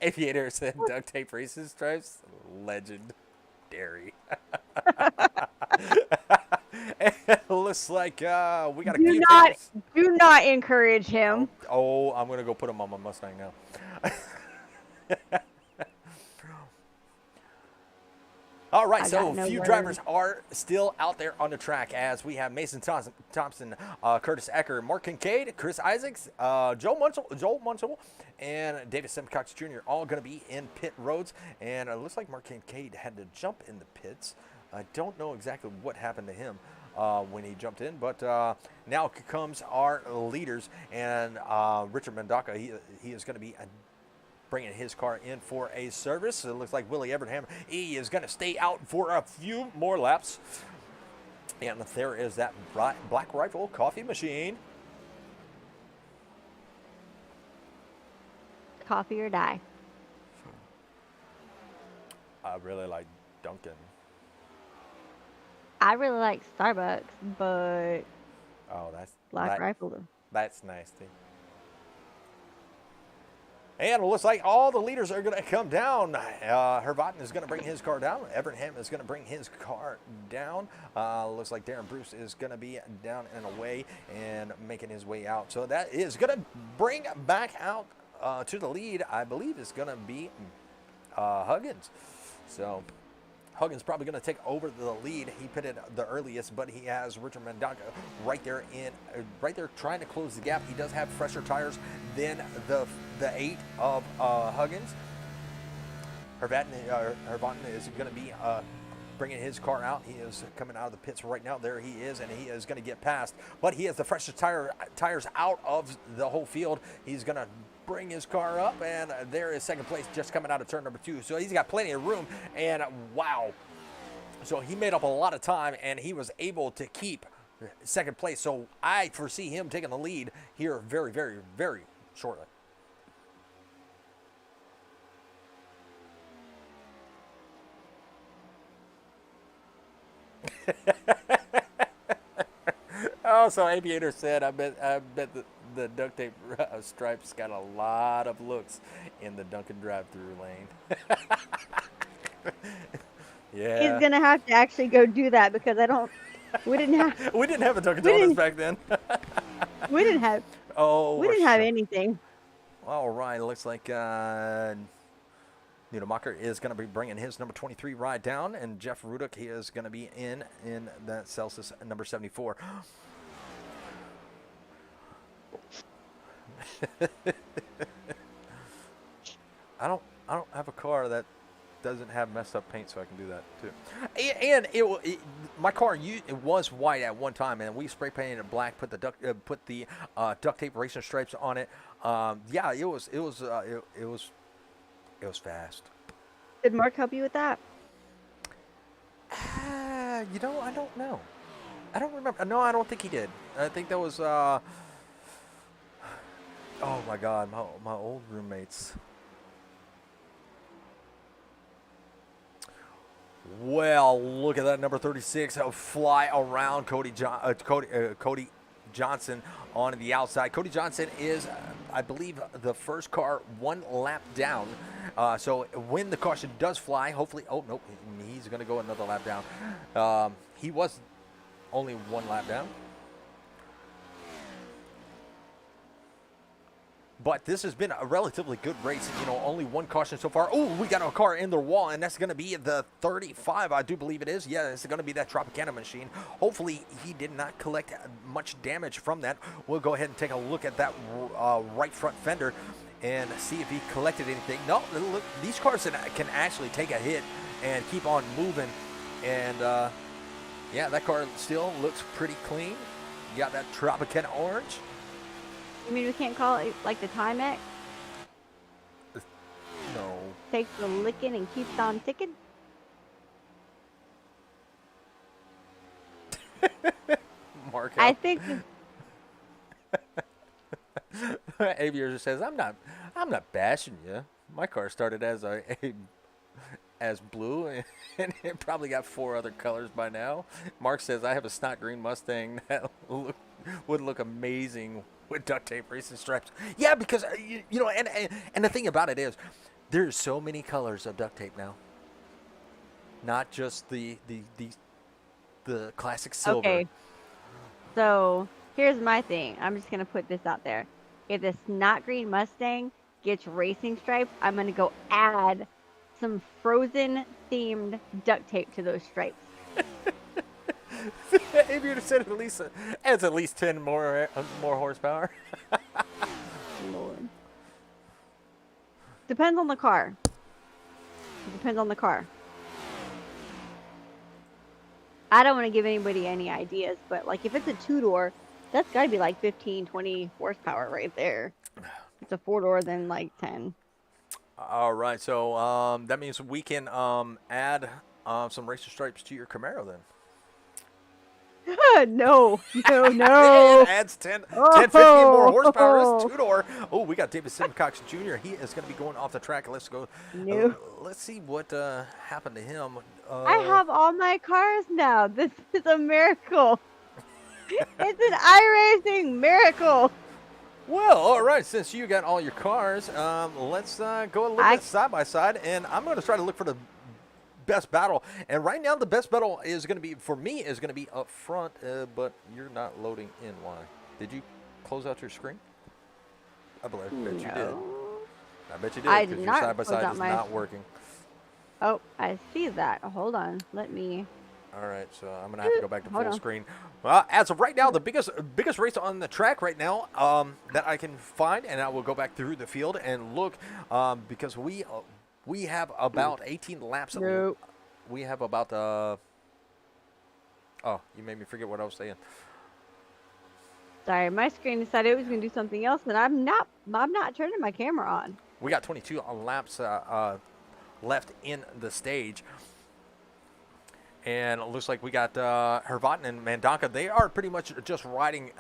Aviator said duct tape racing stripes. Legendary. It looks like we got a few things. Do not encourage him. Oh, I'm going to go put him on my Mustang now. All right, so a few drivers are still out there on the track as we have Mason Thompson, Curtis Ecker, Mark Kincaid, Chris Isaacs, Joel Munsell, and David Simcox Jr. all going to be in pit roads. And it looks like Mark Kincaid had to jump in the pits. I don't know exactly what happened to him when he jumped in, but now comes our leaders, and Richard Mendoca, he is going to be bringing his car in for a service. It looks like Willie Everham, he is going to stay out for a few more laps. And there is that Black Rifle coffee machine. coffee or die. I really like Dunkin'. I really like Starbucks, but Oh, Black Rifle. that's nasty. And it looks like all the leaders are going to come down. Hervatin is going to bring his car down. Evernham is going to bring his car down. Looks like Darren Bruce is going to be down and away and making his way out. So that is going to bring back out to the lead, I believe, is going to be Huggins. So Huggins probably going to take over the lead. He pitted the earliest, but he has Richard Mendoza right there trying to close the gap. He does have fresher tires than the 8 of Huggins. Hervatin is going to be bringing his car out. He is coming out of the pits right now. There he is, and he is going to get past. But he has the freshest tires out of the whole field. He's going to bring his car up, and there is second place just coming out of turn number 2. So he's got plenty of room, and wow. So he made up a lot of time, and he was able to keep second place. So I foresee him taking the lead here very, very, very shortly. Oh, so Aviator said, I bet the duct tape stripes got a lot of looks in the Dunkin' drive-through lane. Yeah. He's gonna have to actually go do that because we didn't have We didn't have a Dunkin' Donuts back then. we didn't have anything. All right, looks like Nudemacher is going to be bringing his number 23 ride down, and Jeff Rudick, he is going to be in that Celsius number 74. I don't have a car that doesn't have messed up paint, so I can do that too. And my car it was white at one time, and we spray painted it black, put the duct tape racing stripes on it. Yeah, it was fast. Did Mark help you with that? I don't know. I don't remember. No, I don't think he did. I think that was. Oh my God, my old roommates. Well, look at that number 36. Fly around Cody Johnson on the outside. Cody Johnson is, I believe, the first car one lap down. So when the caution does fly, hopefully, oh, nope, he's going to go another lap down. He was only one lap down. But this has been a relatively good race. Only one caution so far. Oh, we got a car in their wall, and that's going to be the 35, I do believe it is. Yeah, it's going to be that Tropicana machine. Hopefully, he did not collect much damage from that. We'll go ahead and take a look at that right front fender and see if he collected anything. No, look, these cars can actually take a hit and keep on moving. And, yeah, that car still looks pretty clean. You got that Tropicana orange. You mean we can't call it like the Timex? No. Takes the licking and keeps on ticking? Mark. I think Aviator says, I'm not bashing you. My car started as blue, and it probably got 4 other colors by now. Mark says, I have a snot green Mustang that would look amazing with duct tape racing stripes. Yeah, because and the thing about it is, there's so many colors of duct tape now. Not just the classic silver. Okay. So here's my thing. I'm just gonna put this out there. If the snot green Mustang gets racing stripes, I'm gonna go add some Frozen themed duct tape to those stripes. Aviator said adds at least 10 more horsepower. Lord. Depends on the car. Depends on the car. I don't want to give anybody any ideas, but like if it's a 2-door, that's got to be like 15, 20 horsepower right there. If it's a 4-door, then like 10. All right, so that means we can add some racer stripes to your Camaro then. No, no, It no. adds 10, 15 more horsepower. It's Oh. two-door. Oh, we got David Simcox Jr. He is going to be going off the track. Let's go. No. Let's see what happened to him. I have all my cars now. This is a miracle. It's an iRacing miracle. Well, all right. Since you got all your cars, let's go a little bit side by side, and I'm going to try to look for the best battle. And right now, the best battle is going to be for me is going to be up front. But you're not loading in. Why? Did you close out your screen? I bet you did. I bet you did. I Because did your not side by close side out is my- not working. Oh, I see that. Hold on. Let me. All right, so I'm gonna have to go back to Hold full on. screen. Well, as of right now, the biggest race on the track right now that I can find, and I will go back through the field and look because we have about 18 laps. Nope. We have about oh, you made me forget what I was saying. Sorry, my screen decided it was going to do something else, and I'm not turning my camera on. We got 22 laps left in the stage. And it looks like we got Hervatin and Mandanka. They are pretty much just riding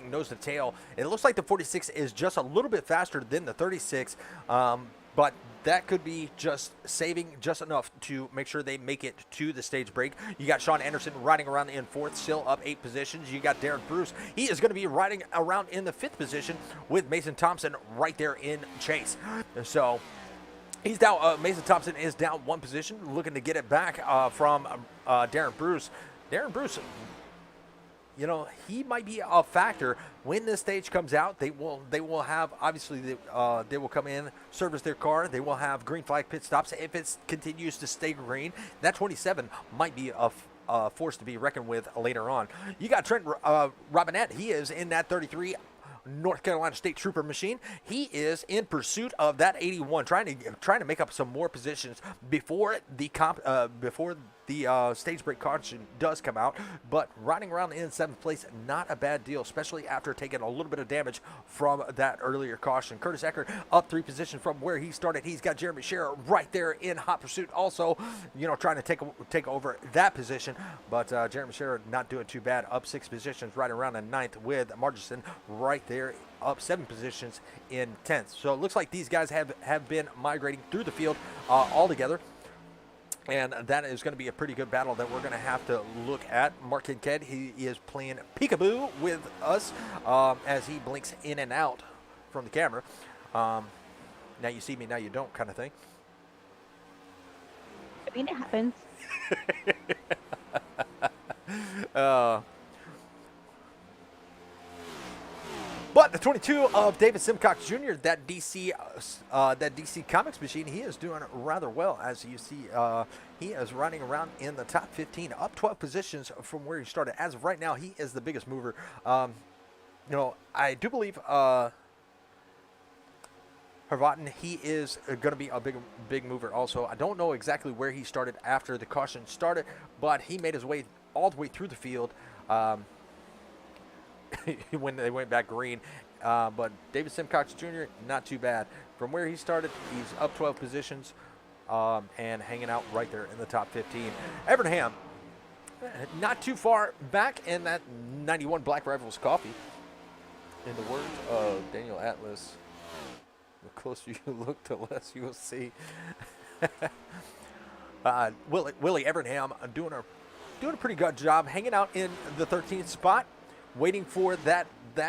nose to tail. It looks like the 46 is just a little bit faster than the 36, but that could be just saving just enough to make sure they make it to the stage break. You got Sean Anderson riding around in fourth, still up 8 positions. You got Darren Bruce. He is going to be riding around in the 5th position with Mason Thompson right there in chase. So he's down. Mason Thompson is down 1 position, looking to get it back from Darren Bruce. Darren Bruce, you know, he might be a factor when this stage comes out. They will have obviously they will come in, service their car. They will have green flag pit stops. If it continues to stay green, that 27 might be a force to be reckoned with later on. You got Trent Robinette. He is in that 33. North Carolina State Trooper machine. He is in pursuit of that 81, trying to make up some more positions before the stage break caution does come out. But riding around in 7th place, not a bad deal, especially after taking a little bit of damage from that earlier caution. Curtis Eckert up 3 positions from where he started. He's got Jeremy Scherer right there in hot pursuit, also, you know, trying to take over that position. But Jeremy Scherer not doing too bad, up 6 positions, right around in 9th with Margison right there up 7 positions in 10th. So it looks like these guys have been migrating through the field all together. And that is going to be a pretty good battle that we're going to have to look at. Mark Kincaid, he is playing peekaboo with us as he blinks in and out from the camera. Now you see me, now you don't kind of thing. I mean, it happens. But the 22 of David Simcox Jr., that DC Comics machine, he is doing rather well. As you see, he is running around in the top 15, up 12 positions from where he started. As of right now, he is the biggest mover. You know, I do believe Hervatin, he is going to be a big mover also. I don't know exactly where he started after the caution started, but he made his way all the way through the field. When they went back green. But David Simcox Jr., not too bad. From where he started, he's up 12 positions and hanging out right there in the top 15. Evernham, not too far back in that 91 Black Rifles coffee. In the words of Daniel Atlas, the closer you look, the less you will see. Willie Evernham doing a pretty good job, hanging out in the 13th spot. Waiting for that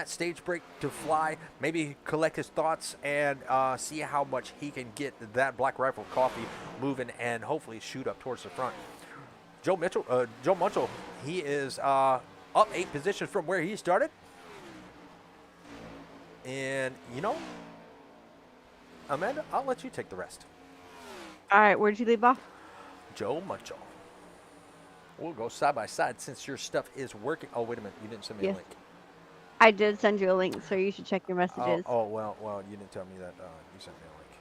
stage break to fly, maybe collect his thoughts and see how much he can get that Black Rifle coffee moving and hopefully shoot up towards the front. Joe Munchel, he is up 8 positions from where he started. And, you know, Amanda, I'll let you take the rest. All right, where'd you leave off? Joe Munchel. We'll go side by side since your stuff is working. Oh, wait a minute. You didn't send me a link. I did send you a link, so you should check your messages. Well, you didn't tell me that you sent me a link.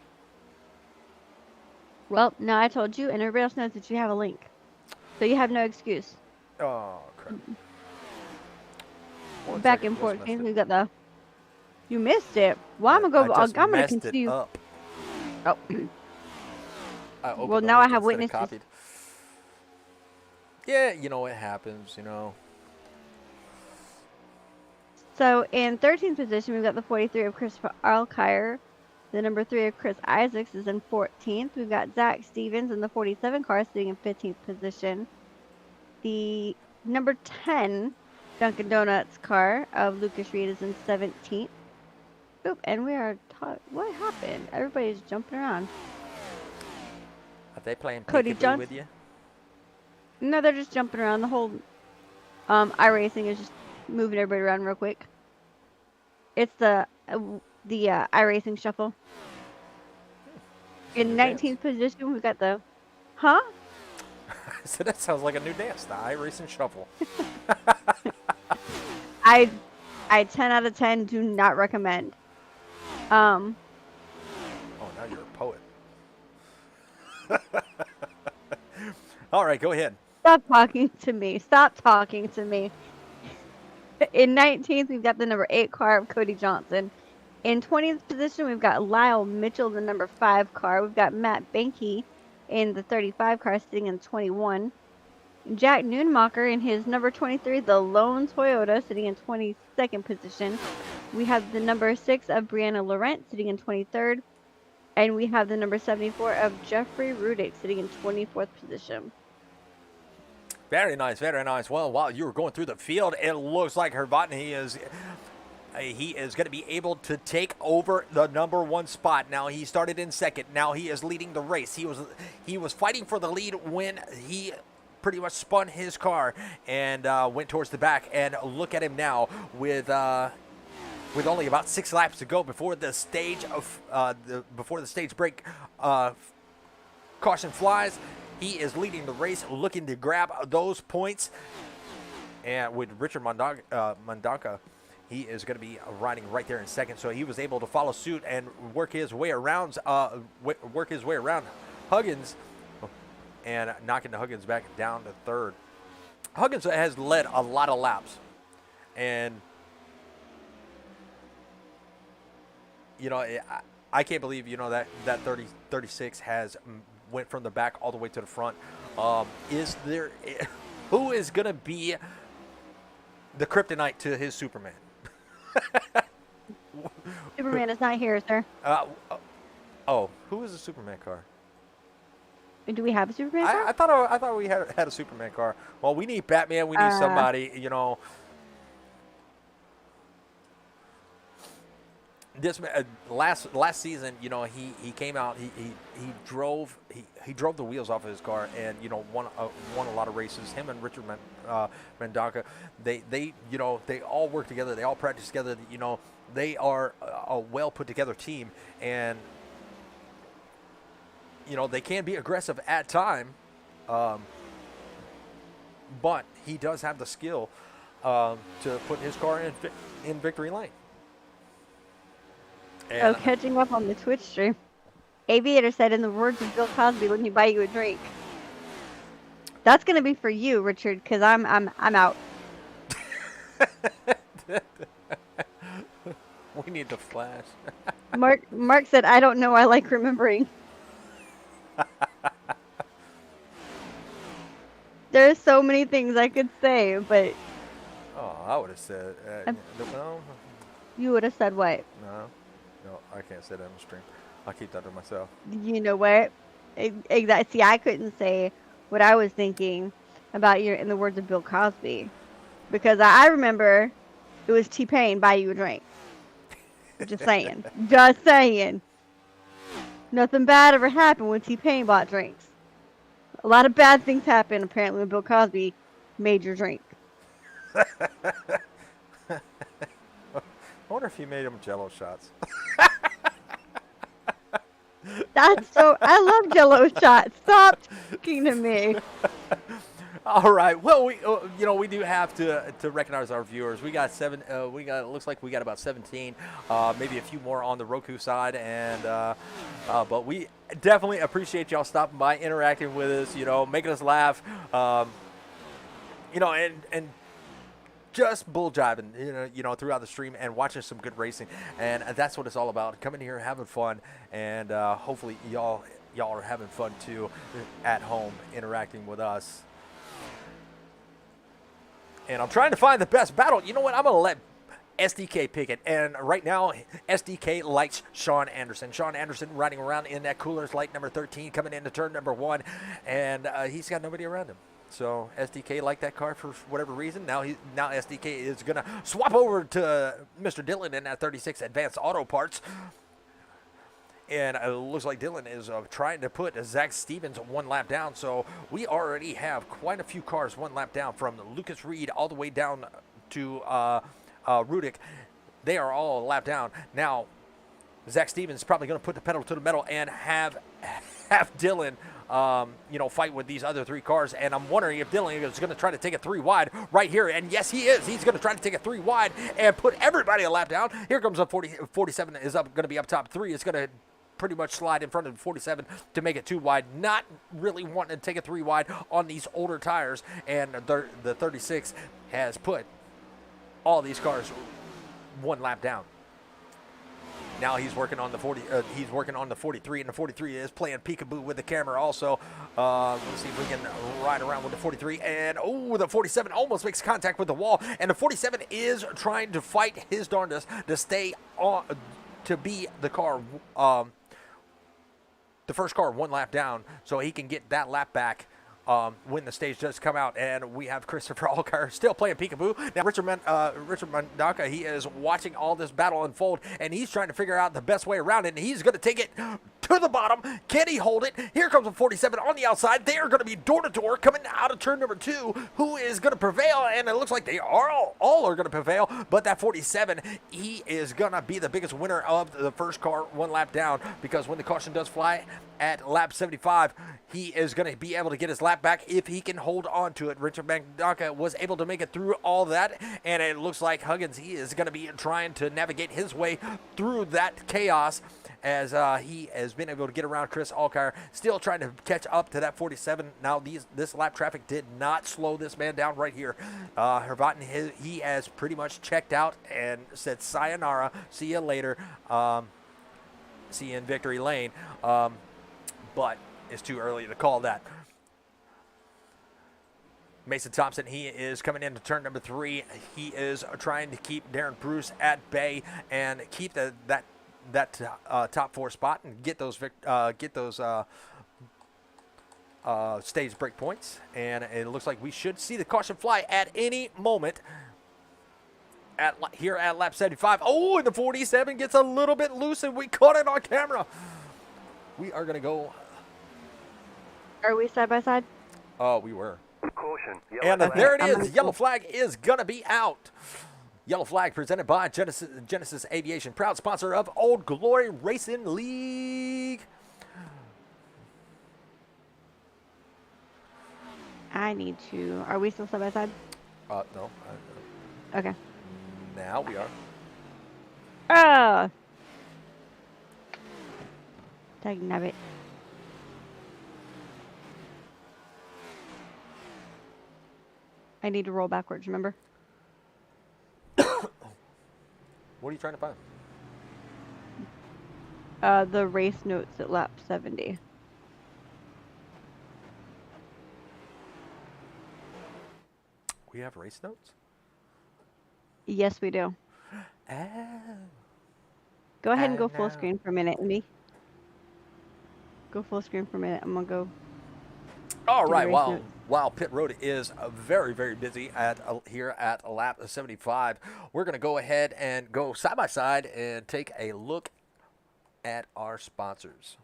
Well, now I told you, and everybody else knows that you have a link. So you have no excuse. Oh, crap. One Back second, and forth. just messed We it. got the... You missed it. Well, I'm going to go... I just I'm going to messed it continue... up. Oh. I opened Well, the now I link have instead of witnesses. copied. Yeah, you know, it happens, you know. So in 13th position, we've got the 43 of Christopher Alkire. The number 3 of Chris Isaacs is in 14th. We've got Zach Stevens in the 47 car sitting in 15th position. The number 10 Dunkin' Donuts car of Lucas Reed is in 17th. Oop, and we are what happened? Everybody's jumping around. Are they playing Cody peekaboo Johnson. with you? No, they're just jumping around. The whole iRacing is just moving everybody around real quick. It's the iRacing shuffle. In 19th position, we've got the, huh? So that sounds like a new dance, the iRacing Shuffle. I 10 out of 10 do not recommend. Oh, now you're a poet. All right, go ahead. Stop talking to me. Stop talking to me. In 19th, we've got the number 8 car of Cody Johnson. In 20th position, we've got Lyle Mitchell, the number 5 car. We've got Matt Banky in the 35 car sitting in 21. Jack Noonmacher in his number 23, the lone Toyota, sitting in 22nd position. We have the number 6 of Brianna Laurent sitting in 23rd. And we have the number 74 of Jeffrey Rudick sitting in 24th position. Very nice, very nice. Well, while you were going through the field, it looks like Hervatny is going to be able to take over the number 1 spot. Now he started in second. Now he is leading the race. He was fighting for the lead when he pretty much spun his car and went towards the back. And look at him now with only about 6 laps to go before the stage break. Caution flies. He is leading the race, looking to grab those points. And with Richard Mandaka, he is going to be riding right there in second. So he was able to follow suit and work his way around Huggins, and knocking the Huggins back down to third. Huggins has led a lot of laps, and I can't believe that 36 has went from the back all the way to the front. Who is going to be the kryptonite to his Superman? Superman is not here, sir. Who is the Superman car? Do we have a Superman car? I thought we had a Superman car. Well, we need Batman. We need somebody. This last season, he came out. He drove the wheels off of his car and won a lot of races. Him and Richard Mandaka, they all work together. They all practice together. They are a well put together team, and they can be aggressive at time, but he does have the skill to put his car in victory lane. And catching up on the Twitch stream. Aviator said, in the words of Bill Cosby, let me buy you a drink. That's gonna be for you, Richard, because I'm out. We need the flash. Mark said, I don't know, I like remembering. There's so many things I could say, but I would have said no. You would have said what? No, I can't say that on the stream. I'll keep that to myself. You know what? Exactly. See, I couldn't say what I was thinking about you in the words of Bill Cosby, because I remember it was T-Pain buy you a drink. Just saying. Just saying. Nothing bad ever happened when T-Pain bought drinks. A lot of bad things happened apparently when Bill Cosby made your drink. I wonder if he made them Jello shots. That's so. I love Jello shots. Stop talking to me. All right. Well, we do have to recognize our viewers. We got seven. It looks like we got about 17, maybe a few more on the Roku side, and but we definitely appreciate y'all stopping by, interacting with us. Making us laugh. And just bull jiving, throughout the stream and watching some good racing, and that's what it's all about. Coming here, having fun, and hopefully y'all are having fun too at home, interacting with us. And I'm trying to find the best battle. You know what? I'm gonna let SDK Pickett. And right now, SDK likes Sean Anderson. Sean Anderson riding around in that Coolers Light number 13, coming into turn number 1, and he's got nobody around him. So SDK liked that car for whatever reason. Now SDK is going to swap over to Mr. Dillon in that 36 Advanced Auto Parts. And it looks like Dillon is trying to put Zach Stevens 1 lap down. So we already have quite a few cars 1 lap down, from Lucas Reed all the way down to Rudick. They are all a lap down. Now, Zach Stevens is probably going to put the pedal to the metal and have Dillon fight with these other 3 cars. And I'm wondering if Dillon is going to try to take it 3 wide right here. And yes, he is. He's going to try to take it 3 wide and put everybody a lap down. Here comes a 47 is going to be up top. 3 is going to pretty much slide in front of the 47 to make it 2 wide. Not really wanting to take it 3 wide on these older tires. And the 36 has put all these cars 1 lap down. Now he's working on the 40. He's working on the 43, and the 43 is playing peekaboo with the camera. Also, let's see if we can ride around with the 43. And the 47 almost makes contact with the wall, and the 47 is trying to fight his darndest to stay on, to be the car, the first car 1 lap down, so he can get that lap back. When the stage does come out. And we have Christopher Allgaier still playing peekaboo. Now Richard Mandaka, he is watching all this battle unfold, and he's trying to figure out the best way around it, and he's going to take it to the bottom. Can he hold it? Here comes a 47 on the outside. They are going to be door to door coming out of turn number 2. Who is going to prevail? And it looks like they are all are going to prevail, but that 47, he is going to be the biggest winner of the first car 1 lap down, because when the caution does fly at lap 75, he is going to be able to get his lap back if he can hold on to it. Richard Mandaka was able to make it through all that, and it looks like Huggins, he is going to be trying to navigate his way through that chaos, as he has been able to get around Chris Allgaier, still trying to catch up to that 47. Now this lap traffic did not slow this man down right here. Hervatin, he has pretty much checked out and said sayonara, see you later, see you in victory lane, but it's too early to call that. Mason Thompson, he is coming into turn number 3. He is trying to keep Darren Bruce at bay and keep that top 4 spot and get those stage break points. And it looks like we should see the caution fly at any moment. Here at lap 75. And the 47 gets a little bit loose, and we caught it on camera. We are going to go. Are we side by side? Oh, we were. Caution. And there it is. Yellow flag is going to be out. Yellow flag presented by Genesis Aviation, proud sponsor of Old Glory Racing League. I need to. Are we still side by side? No. Okay. Now we are. Oh! Dagnabbit. I need to roll backwards, remember? What are you trying to find? The race notes at lap 70. We have race notes? Yes, we do. Oh. Go ahead and go I full know. screen for a minute, Amy. Go full screen for a minute. I'm gonna go. All do right. race While notes. pit road is very, very busy here at lap 75, we're going to go ahead and go side by side and take a look at our sponsors.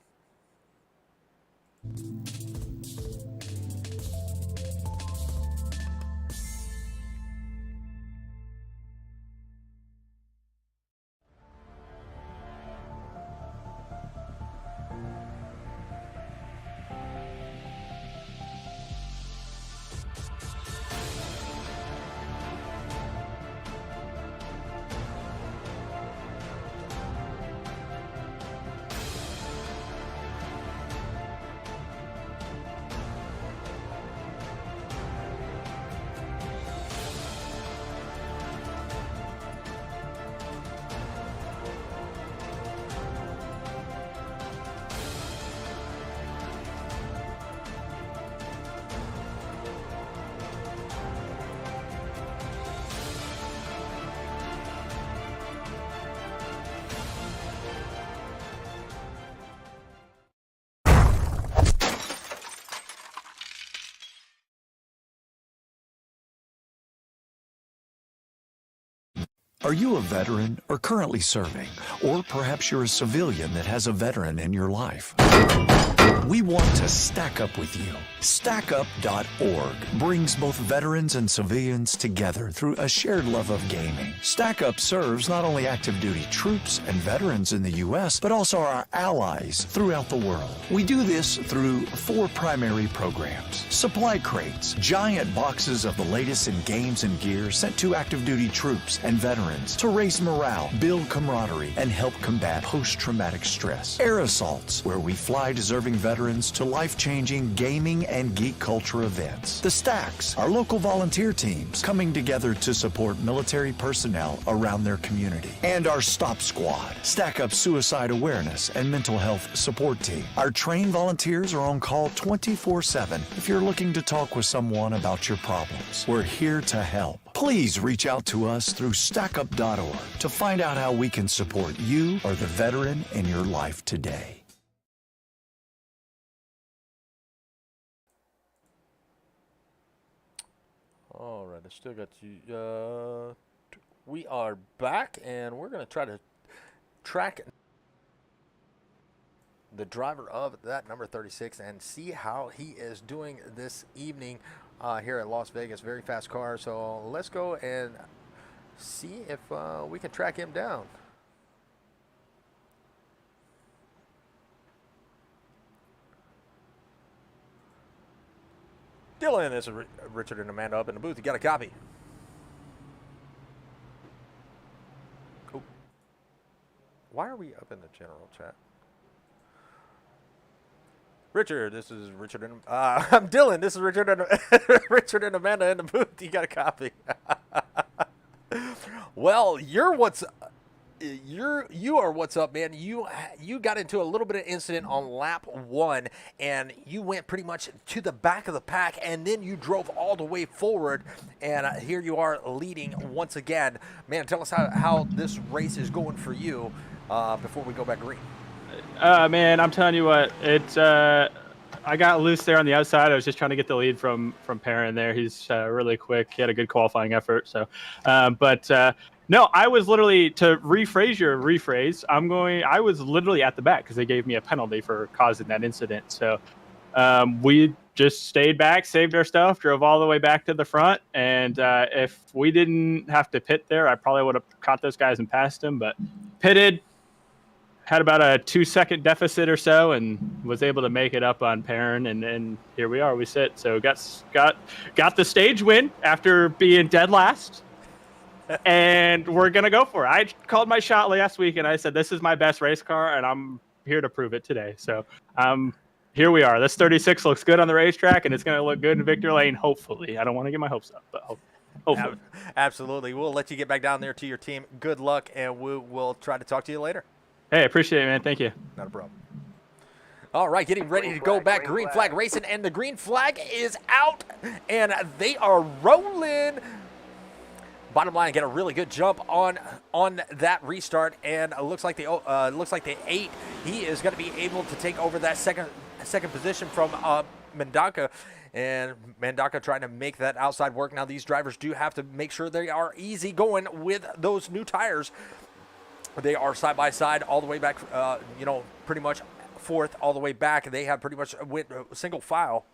Are you a veteran or currently serving? Or perhaps you're a civilian that has a veteran in your life? We want to stack up with you. StackUp.org brings both veterans and civilians together through a shared love of gaming. StackUp serves not only active duty troops and veterans in the U.S., but also our allies throughout the world. We do this through 4 primary programs. Supply crates, giant boxes of the latest in games and gear sent to active duty troops and veterans to raise morale, build camaraderie, and help combat post-traumatic stress. Air assaults, where we fly deserving veterans to life-changing gaming and geek culture events. The Stacks, our local volunteer teams coming together to support military personnel around their community. And our Stop Squad, Stack Up suicide awareness and mental health support team. Our trained volunteers are on call 24/7 if you're looking to talk with someone about your problems. We're here to help. Please reach out to us through StackUp.org to find out how we can support you or the veteran in your life today. All right, I still got you. We are back, and we're going to try to track the driver of that number 36 and see how he is doing this evening here at Las Vegas. Very fast car, so let's go and see if we can track him down. Dylan, this is Richard and Amanda up in the booth. You got a copy? Cool. Why are we up in the general chat? Richard, this is Richard and I'm Dylan. This is Richard and Richard and Amanda in the booth. You got a copy? Well, you are what's up, man. You got into a little bit of incident on lap 1, and you went pretty much to the back of the pack, and then you drove all the way forward, and here you are leading once again. Man, tell us how this race is going for you before we go back green. Man, I'm telling you what, it's I got loose there on the outside. I was just trying to get the lead from Perrin there. He's really quick. He had a good qualifying effort. So, no, I was literally, to rephrase your rephrase, I was literally at the back because they gave me a penalty for causing that incident. So we just stayed back, saved our stuff, drove all the way back to the front. And if we didn't have to pit there, I probably would have caught those guys and passed them. But pitted, had about a 2-second deficit or so, and was able to make it up on Perrin, and here we are. We sit. So got the stage win after being dead last. And we're going to go for it. I called my shot last week, and I said, this is my best race car, and I'm here to prove it today. So here we are. This 36 looks good on the racetrack, and it's going to look good in Victory Lane, hopefully. I don't want to get my hopes up, but hopefully. Absolutely. We'll let you get back down there to your team. Good luck, and we'll try to talk to you later. Hey, appreciate it, man. Thank you. Not a problem. All right, getting ready to go back. Green flag racing, and the green flag is out, and they are rolling. Bottom line, get a really good jump on that restart, and it looks like the 8. He is going to be able to take over that second position from Mendonca, and Mendonca trying to make that outside work. Now these drivers do have to make sure they are easy going with those new tires. They are side by side all the way back, pretty much fourth all the way back. They have pretty much went single file,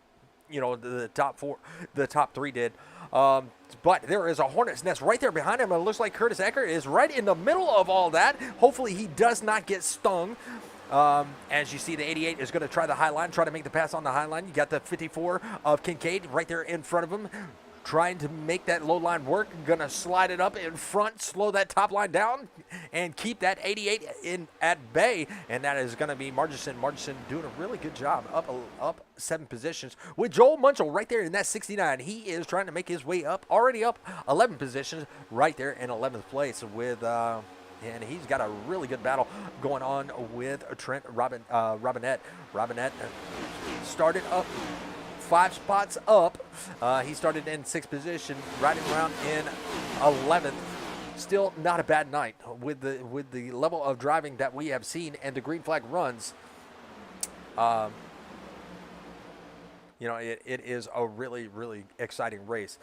the top 3 did. But there is a hornet's nest right there behind him. It looks like Curtis Eckert is right in the middle of all that. Hopefully he does not get stung. As you see, the 88 is going to try the high line, try to make the pass on the high line. You got the 54 of Kincaid right there in front of him, trying to make that low line work. Going to slide it up in front, slow that top line down, and keep that 88 in at bay. And that is going to be Margison. Margison doing a really good job, up 7 positions with Joel Munchel right there in that 69. He is trying to make his way up, already up 11 positions, right there in 11th place with. And he's got a really good battle going on with Trent Robinette. Robinette started up 5 spots up. He started in 6th position, riding around in 11th. Still not a bad night with the level of driving that we have seen and the green flag runs. It is a really, really exciting race.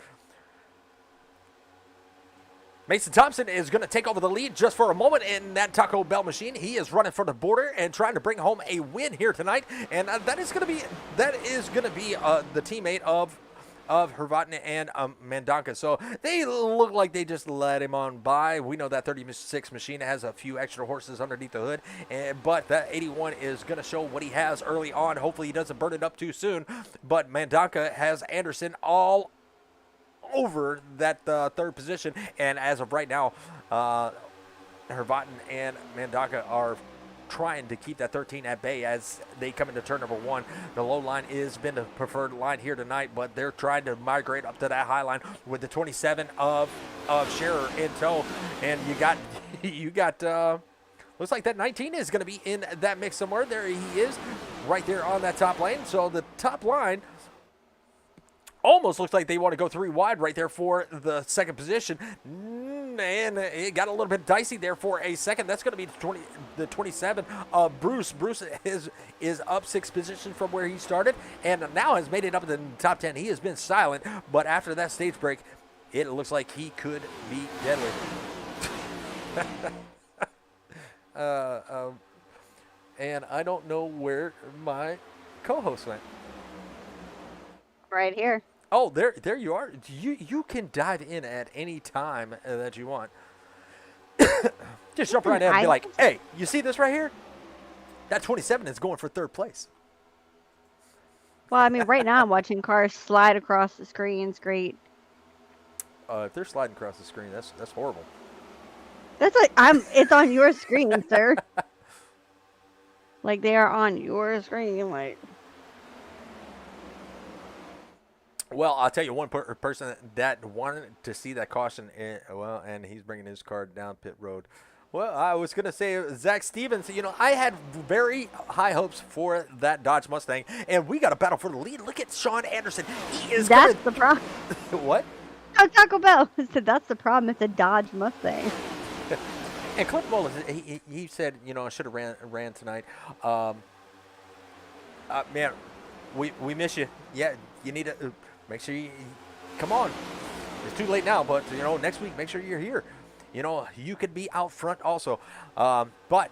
Mason Thompson is going to take over the lead just for a moment in that Taco Bell machine. He is running for the border and trying to bring home a win here tonight, and that is going to be the teammate of Hervatin and Mendonca. So they look like they just let him on by. We know that 36 machine has a few extra horses underneath the hood, but that 81 is going to show what he has early on. Hopefully he doesn't burn it up too soon, but Mendonca has Anderson all over that third position, and as of right now, Hervatin and Mendonca are trying to keep that 13 at bay as they come into turn number 1. The low line has been the preferred line here tonight, but they're trying to migrate up to that high line with the 27 of Scherer in tow, and you got looks like that 19 is going to be in that mix somewhere. There he is, right there on that top lane. So the top line almost looks like they want to go 3 wide right there for the second position. And it got a little bit dicey there for a second. That's going to be the 27 of Bruce. Bruce is up 6 positions from where he started and now has made it up in the top 10. He has been silent, but after that stage break, it looks like he could be deadly. And I don't know where my co-host went. Right here. Oh, there you are. You can dive in at any time that you want. Just jump right in and be like, hey, you see this right here? That 27 is going for 3rd place. Well, I mean, right now I'm watching cars slide across the screen. It's great. If they're sliding across the screen, that's horrible. That's like it's on your screen, sir. Like they are on your screen, like. Well, I'll tell you one person that wanted to see that caution, and he's bringing his car down pit road. Well, I was going to say Zach Stevens. You know, I had very high hopes for that Dodge Mustang, and we got a battle for the lead. Look at Sean Anderson. He is That's the problem. What? Oh, Taco Bell said that's the problem. It's a Dodge Mustang. And Cliff Mullins, he said, you know, I should have ran tonight. Man, we miss you. Yeah, you need to make sure you come on. It's too late now, but you know, next week make sure you're here. You know, you could be out front also. But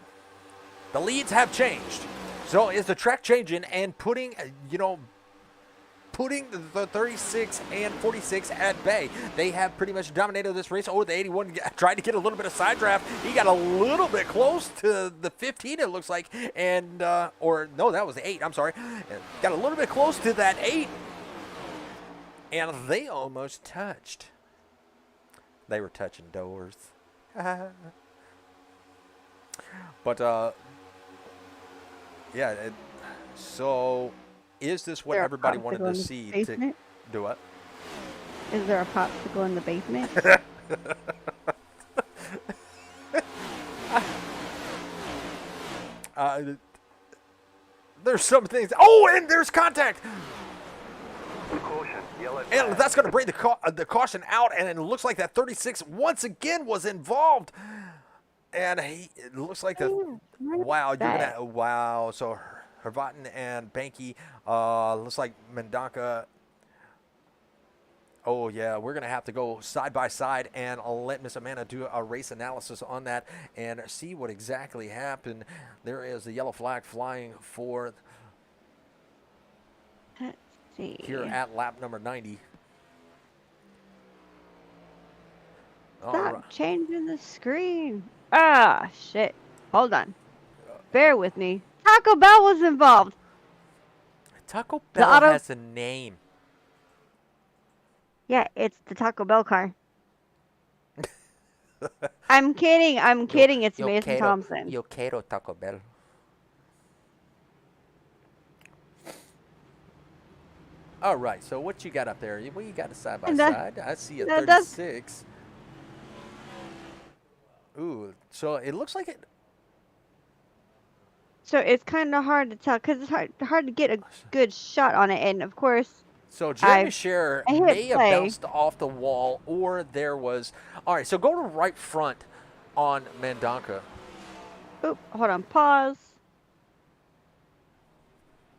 the leads have changed. So is the track changing and putting the 36 and 46 at bay. They have pretty much dominated this race. Oh, the 81 tried to get a little bit of side draft. He got a little bit close to the 15, it looks like. And, or no, that was the 8. I'm sorry. Got a little bit close to that 8. And they almost touched. They were touching doors. But, yeah, so is this what everybody wanted to see? To do what? Is there a popsicle in the basement? There's some things. Oh, and there's contact. And that's going to bring the caution out, and it looks like that 36 once again was involved. And it looks like the wow. So Hervatin and Banky, looks like Mendonca. Oh yeah, we're gonna have to go side by side, and I'll let Miss Amanda do a race analysis on that and see what exactly happened. There is the yellow flag flying for. Let's see. Here at lap number 90. Stop changing the screen. Ah, shit. Hold on. Bear with me. Taco Bell was involved. Taco Bell has a name. Yeah, it's the Taco Bell car. I'm kidding. It's Mason Thompson. Yo quiero Taco Bell. All right, so what you got up there? Well, you got a side by side. I see a 36. Ooh, so it looks like it. So it's kind of hard to tell because it's hard to get a good shot on it, and of course. So Jeremy Scherer may have bounced off the wall, or there was. All right, so go to right front on Mendonca. Oop, hold on, pause.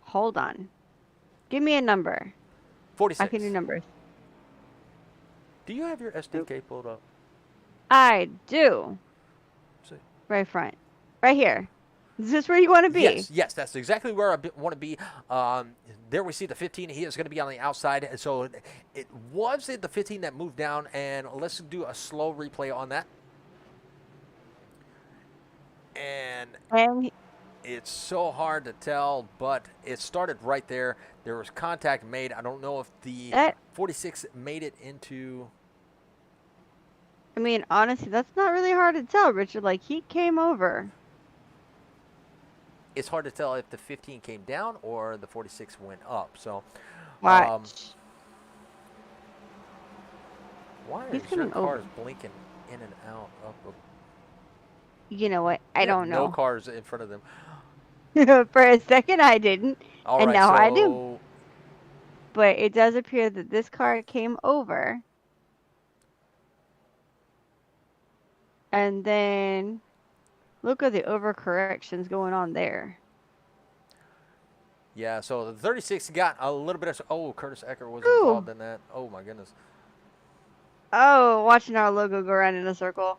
Hold on. Give me a number. 46. I can do numbers. Do you have your SDK pulled up? I do. See. Right front. Right here. Is this where you want to be? Yes, that's exactly where I want to be. There we see the 15. He is going to be on the outside. So it was the 15 that moved down, and let's do a slow replay on that. And And it's so hard to tell, but it started right there. There was contact made. I don't know if the that, 46 made it into. I mean, honestly, that's not really hard to tell, Richard. Like, he came over. It's hard to tell if the 15 came down or the 46 went up. So, Watch. why He's is your coming over. cars blinking in and out? You know what? I They have don't no know. cars in front of them. For a second, I didn't. All And right, now so I do. But it does appear that this car came over. And then look at the overcorrections going on there. yeah, so the 36 got a little bit of. Oh, Curtis Ecker was Ooh. involved in that. Oh my goodness. Oh, watching our logo go around in a circle.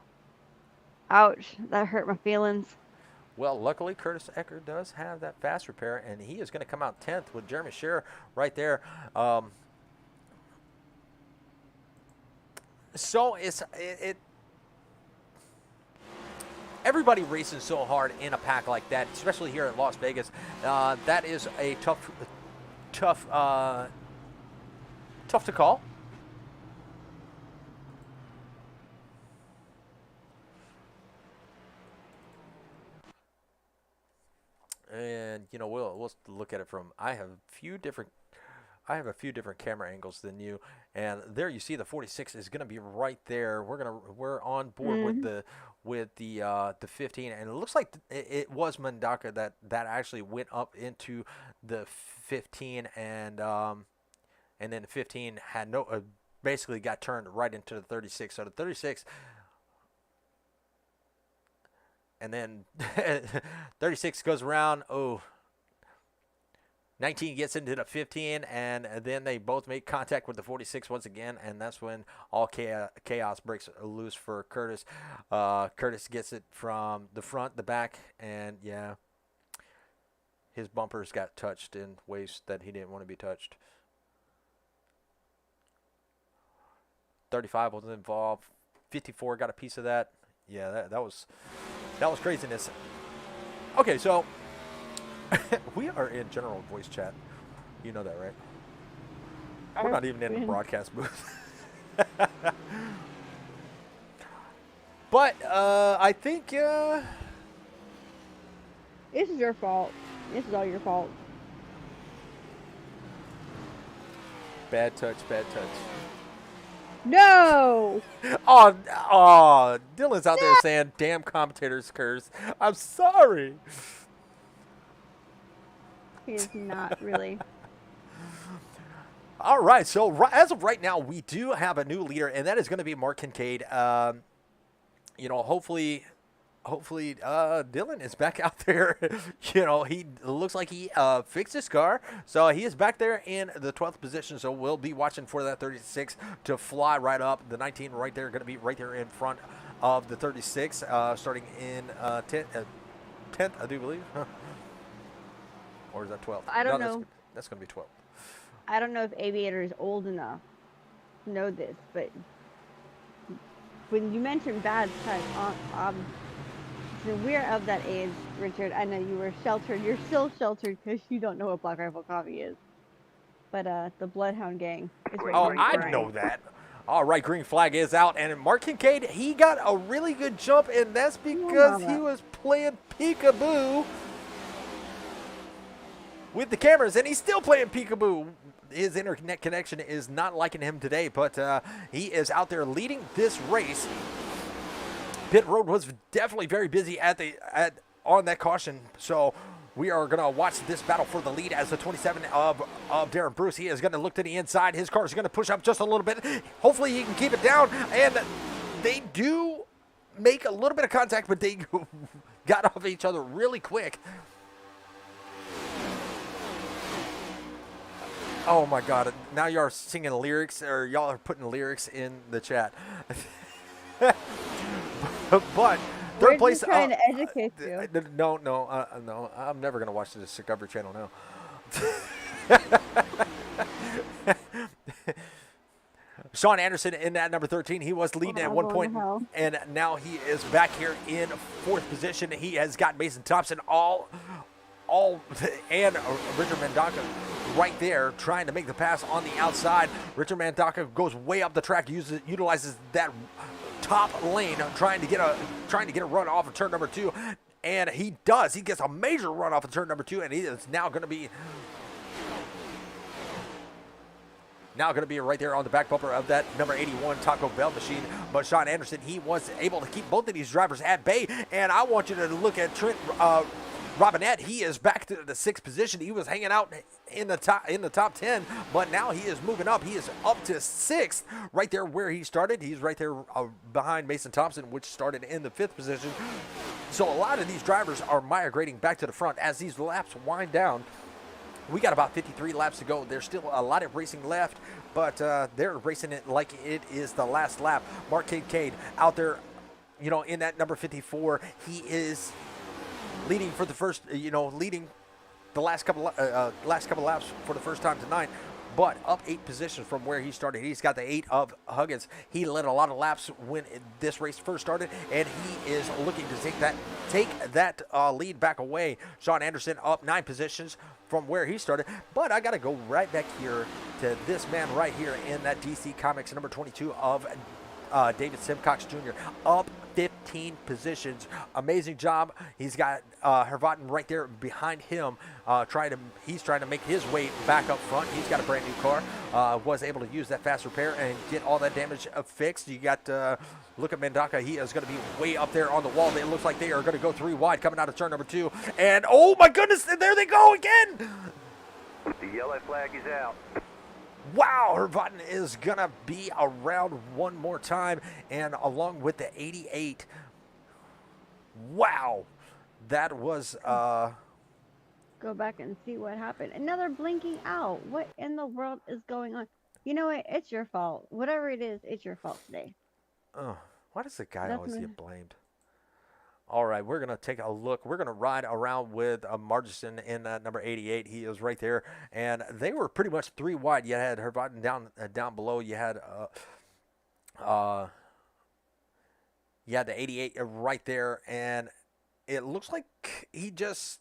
Ouch, that hurt my feelings. Well, luckily Curtis Ecker does have that fast repair, and he is going to come out 10th with Jeremy Scherer right there. So it everybody racing so hard in a pack like that, especially here at Las Vegas. That is a tough to call. And you know we'll look at it from. I have a few different camera angles than you, and there you see the 46 is going to be right there. We're on board with the 15, and it looks like it was Mandaka that actually went up into the 15, and then the 15 had basically got turned right into the 36. So the 36. And then 36 goes around. 19 gets into the 15, and then they both make contact with the 46 once again, and that's when all chaos breaks loose for Curtis. Curtis gets it from the front, the back, and yeah, his bumpers got touched in ways that he didn't want to be touched. 35 was involved. 54 got a piece of that. Yeah, that was craziness. Okay, so we are in general voice chat. You know that, right? We're not even in the broadcast booth. But I think This is your fault. This is all your fault. bad touch. No! Oh, Dylan's out there saying, "Damn commentators curse." I'm sorry. He is not really. All right, so as of right now, we do have a new leader, and that is going to be Mark Kincaid. Hopefully, Dylan is back out there. He looks like he fixed his car, so he is back there in the 12th position. So we'll be watching for that 36 to fly right up. The 19 right there, going to be right there in front of the 36, starting in 10th, I do believe. Or is that 12th? I don't know. That's going to be 12th. I don't know if Aviator is old enough to know this, but when you mentioned bad touch, so we're of that age, Richard. I know you were sheltered. You're still sheltered because you don't know what Black Rifle Coffee is. But the Bloodhound Gang is right Oh, here. I know that. All right, green flag is out, and Mark Kincaid, he got a really good jump, and that's because he was playing peekaboo with the cameras, and he's still playing peekaboo. His internet connection is not liking him today, but he is out there leading this race. Pit road was definitely very busy on that caution, so we are going to watch this battle for the lead as the 27 of Darren Bruce. He is going to look to the inside. His car is going to push up just a little bit. Hopefully he can keep it down, and they do make a little bit of contact, but they got off each other really quick. Oh my God, now y'all are singing lyrics, or y'all are putting lyrics in the chat. But We're third place. just trying to educate you. No. I'm never gonna watch the Discovery Channel now. Sean Anderson in that number 13. He was leading at one point, and now he is back here in fourth position. He has got Mason Thompson and Richard Mandaka right there trying to make the pass on the outside. Richard Mandaka goes way up the track, utilizes that top lane, trying to get a run off of turn number 2, and he does. He gets a major run off of turn number 2, and he is now going to be right there on the back bumper of that number 81 Taco Bell machine. But Sean Anderson, he was able to keep both of these drivers at bay. And I want you to look at Trent Robinette. He is back to the 6th position. He was hanging out in the top 10, but now he is moving up. He is up to 6th, right there where he started. He's right there behind Mason Thompson, which started in the 5th position. So a lot of these drivers are migrating back to the front as these laps wind down. We got about 53 laps to go. There's still a lot of racing left, but they're racing it like it is the last lap. Mark Kincaid out there, in that number 54. He is leading for the first, leading the last couple laps for the first time tonight. But up 8 positions from where he started. He's got the 8 of Huggins. He led a lot of laps when this race first started, and he is looking to take that lead back away. Sean Anderson up 9 positions from where he started. But I got to go right back here to this man right here in that DC Comics number 22 of David Simcox Jr. up 15 positions. Amazing job. He's got Hervatin right there behind him. He's trying to make his way back up front. He's got a brand new car. Was able to use that fast repair and get all that damage fixed. You got look at Mandaka. He is going to be way up there on the wall. It looks like they are going to go 3 wide coming out of turn number 2. And oh my goodness, there they go again. The yellow flag is out. Wow, Hervatin is going to be around one more time, and along with the 88. Wow, that was... Go back and see what happened. Another blinking out. What in the world is going on? You know what? It's your fault. Whatever it is, it's your fault today. Oh, why does the guy always get blamed? All right, we're going to take a look. We're going to ride around with Margison in number 88. He is right there, and they were pretty much 3 wide. You had Hervatin down below. You had the 88 right there, and it looks like he just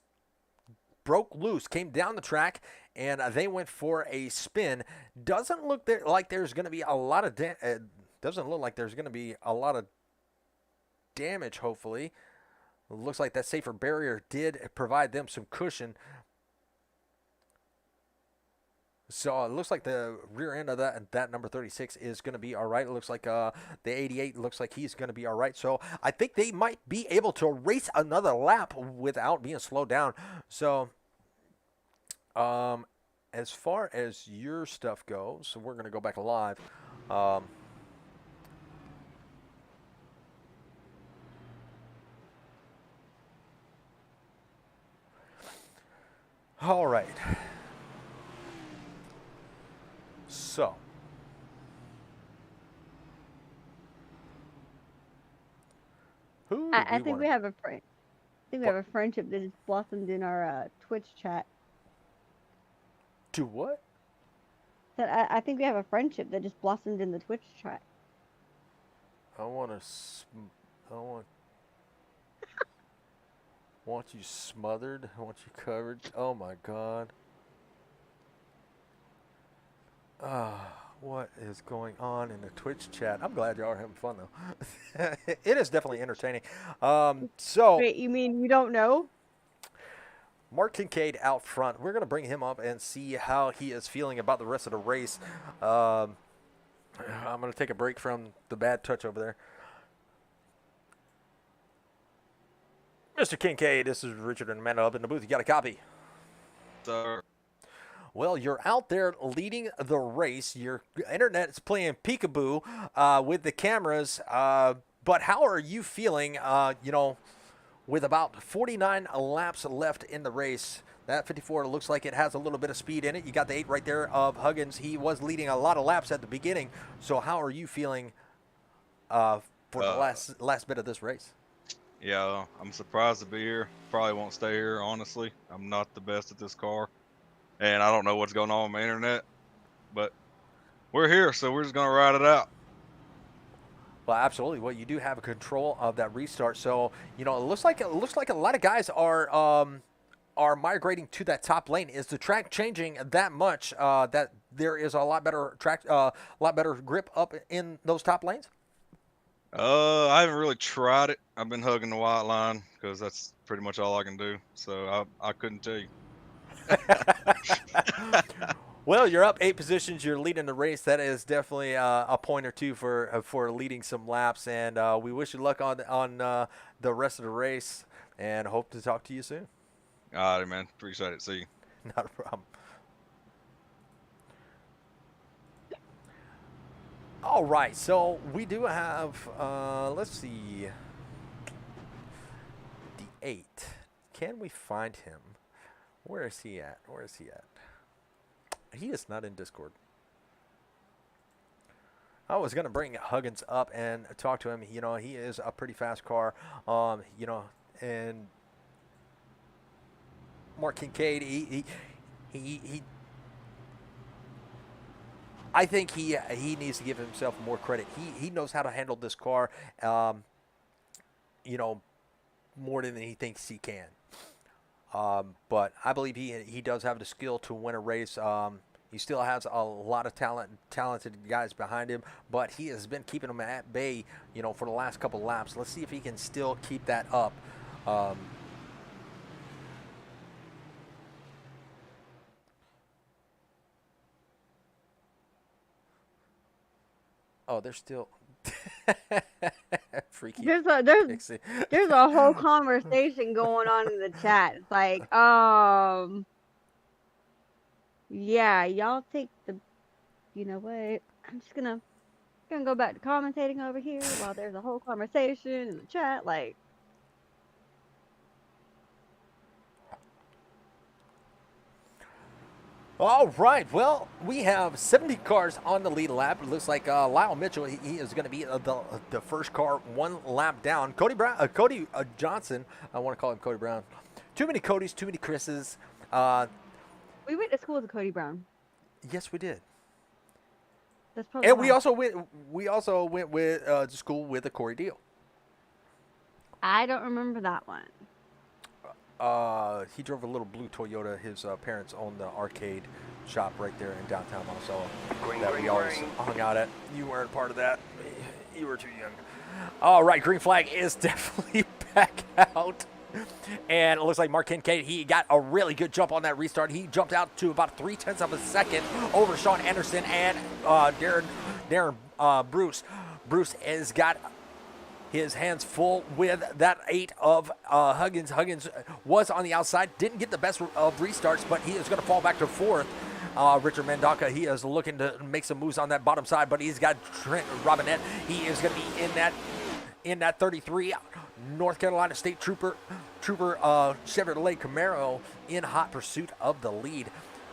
broke loose, came down the track, and they went for a spin. Doesn't look like there's going to be a lot of damage, hopefully. Looks like that safer barrier did provide them some cushion. So it looks like the rear end of that number 36 is going to be all right. It looks like the 88 looks like he's going to be all right. So I think they might be able to race another lap without being slowed down. So as far as your stuff goes, so we're going to go back live. All right. So. I think we have a friend. I think we have a friendship that has blossomed in our Twitch chat. To what? That I think we have a friendship that just blossomed in the Twitch chat. I want you smothered. I want you covered. Oh my God. What is going on in the Twitch chat? I'm glad y'all are having fun though. It is definitely entertaining. So. Wait, you mean you don't know? Mark Kincaid out front. We're going to bring him up and see how he is feeling about the rest of the race. I'm going to take a break from the bad touch over there. Mr. Kincaid, this is Richard and Amanda up in the booth. You got a copy? Sir. Well, you're out there leading the race. Your internet's playing peekaboo with the cameras. But how are you feeling, with about 49 laps left in the race? That 54 looks like it has a little bit of speed in it. You got the 8 right there of Huggins. He was leading a lot of laps at the beginning. So how are you feeling for the last bit of this race. Yeah, I'm surprised to be here. Probably won't stay here, honestly. I'm not the best at this car, and I don't know what's going on with my internet, but we're here, so we're just gonna ride it out. Well, absolutely. Well, you do have control of that restart, so it looks like a lot of guys are migrating to that top lane. Is the track changing that much that there is a lot better grip up in those top lanes? I haven't really tried it. I've been hugging the white line because that's pretty much all I can do. So I couldn't tell you. Well, you're up 8 positions. You're leading the race. That is definitely a point or two for leading some laps. And we wish you luck on the rest of the race, and hope to talk to you soon. All right, man. Appreciate it. See you. Not a problem. All right, so we do have, let's see, D8. Can we find him? Where is he at? He is not in Discord. I was going to bring Huggins up and talk to him. He is a pretty fast car, and Mark Kincaid, he I think he needs to give himself more credit. He knows how to handle this car, more than he thinks he can. But I believe he does have the skill to win a race. He still has a lot of talented guys behind him, but he has been keeping them at bay, for the last couple laps. Let's see if he can still keep that up. Oh, they're still freaky. There's a whole conversation going on in the chat. It's like, yeah, y'all take the, you know what? I'm just gonna go back to commentating over here while there's a whole conversation in the chat. Like, all right, well, we have 70 cars on the lead lap. It looks like Lyle Mitchell, he is going to be the first car 1 lap down. Cody Johnson, I want to call him Cody Brown. Too many Codys, too many Chris's. we went to school with Cody Brown. Yes, we did. That's probably And why. we also went with to school with a Corey Deal. I don't remember that one. He drove a little blue Toyota. His parents owned the arcade shop right there in downtown Monticello that we always hung out at. You weren't part of that. You were too young. All right, green flag is definitely back out. And it looks like Mark Kincaid, he got a really good jump on that restart. He jumped out to about 0.3 of a second over Sean Anderson and Darren Bruce. Bruce has got his hands full with that 8 of Huggins. Huggins was on the outside, didn't get the best of restarts, but he is going to fall back to 4th. Richard Mendoca, he is looking to make some moves on that bottom side, but he's got Trent Robinette. He is going to be in that 33 North Carolina State Trooper Chevrolet Camaro in hot pursuit of the lead.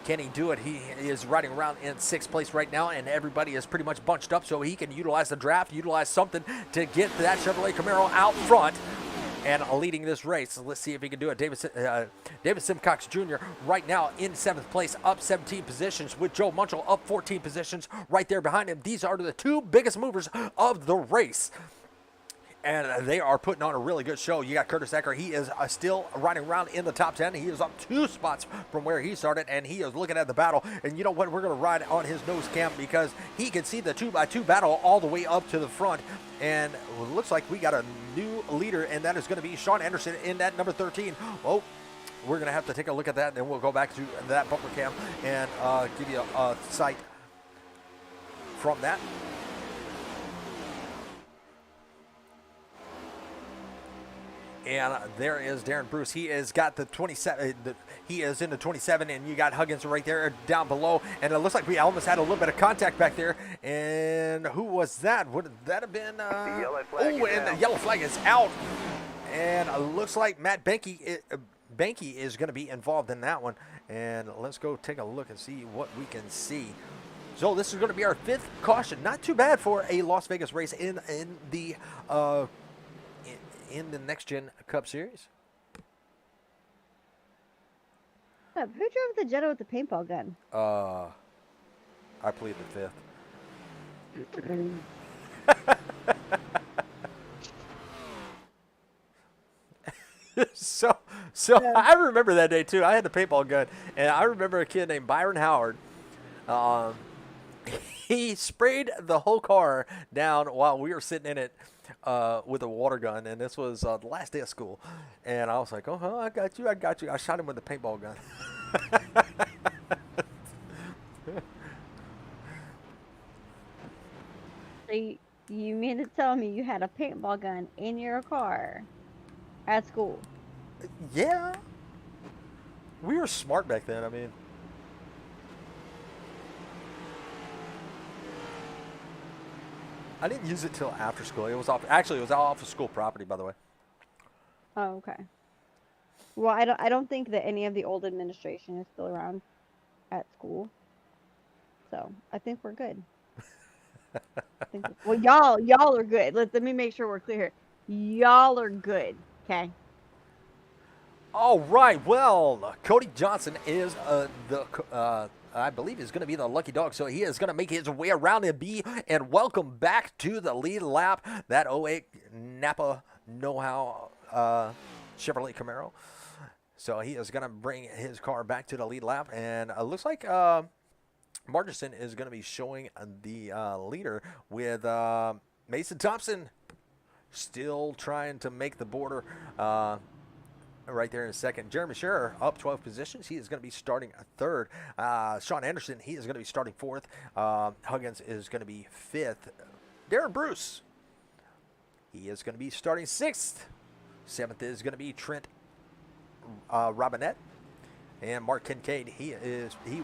Can he do it? He is riding around in 6th place right now, and everybody is pretty much bunched up, so he can utilize the draft, utilize something to get that Chevrolet Camaro out front and leading this race. Let's see if he can do it. David Simcox Jr. right now in 7th place, up 17 positions, with Joe Munchell up 14 positions right there behind him. These are the 2 biggest movers of the race, and they are putting on a really good show. You got Curtis Ecker. He is still riding around in the top 10. He is up 2 spots from where he started, and he is looking at the battle. And you know what? We're going to ride on his nose cam because he can see the 2x2 battle all the way up to the front. And it looks like we got a new leader, and that is going to be Sean Anderson in that number 13. Oh, we're going to have to take a look at that, and then we'll go back to that bumper cam and give you a sight from that. And there is Darren Bruce. He has got the 27. He is in the 27, and you got Huggins right there down below. And it looks like we almost had a little bit of contact back there. And who was that? Would that have been? The yellow flag is and out. the yellow flag is out. And it looks like Matt Banky is going to be involved in that one. And let's go take a look and see what we can see. So this is going to be our 5th caution. Not too bad for a Las Vegas race in the in the Next Gen Cup Series. Who drove the Jetta with the paintball gun? I plead the 5th. so Yeah. I remember that day too. I had the paintball gun, and I remember a kid named Byron Howard. He sprayed the whole car down while we were sitting in it with a water gun, and this was the last day of school. And I was like, "Oh, I got you! I got you!" I shot him with the paintball gun. So you mean to tell me you had a paintball gun in your car at school? Yeah, we were smart back then. I mean, I didn't use it till after school. It was off. Actually, it was off of school property, by the way. Oh, okay. Well, I don't think that any of the old administration is still around at school. So I think we're good. Well, y'all are good. Let me make sure we're clear here. Y'all are good. Okay. All right. Well, Cody Johnson is I believe is going to be the lucky dog. So he is going to make his way around and welcome back to the lead lap. That 08 Napa Know-How Chevrolet Camaro. So he is going to bring his car back to the lead lap, and it looks like Margerson is going to be showing the leader with Mason Thompson still trying to make the border right there in a second. Jeremy Scherer up 12 positions. He is going to be starting 3rd. Sean Anderson, he is going to be starting 4th. Huggins is going to be 5th. Darren Bruce, he is going to be starting 6th. 7th is going to be Trent Robinette. And Mark Kincaid, he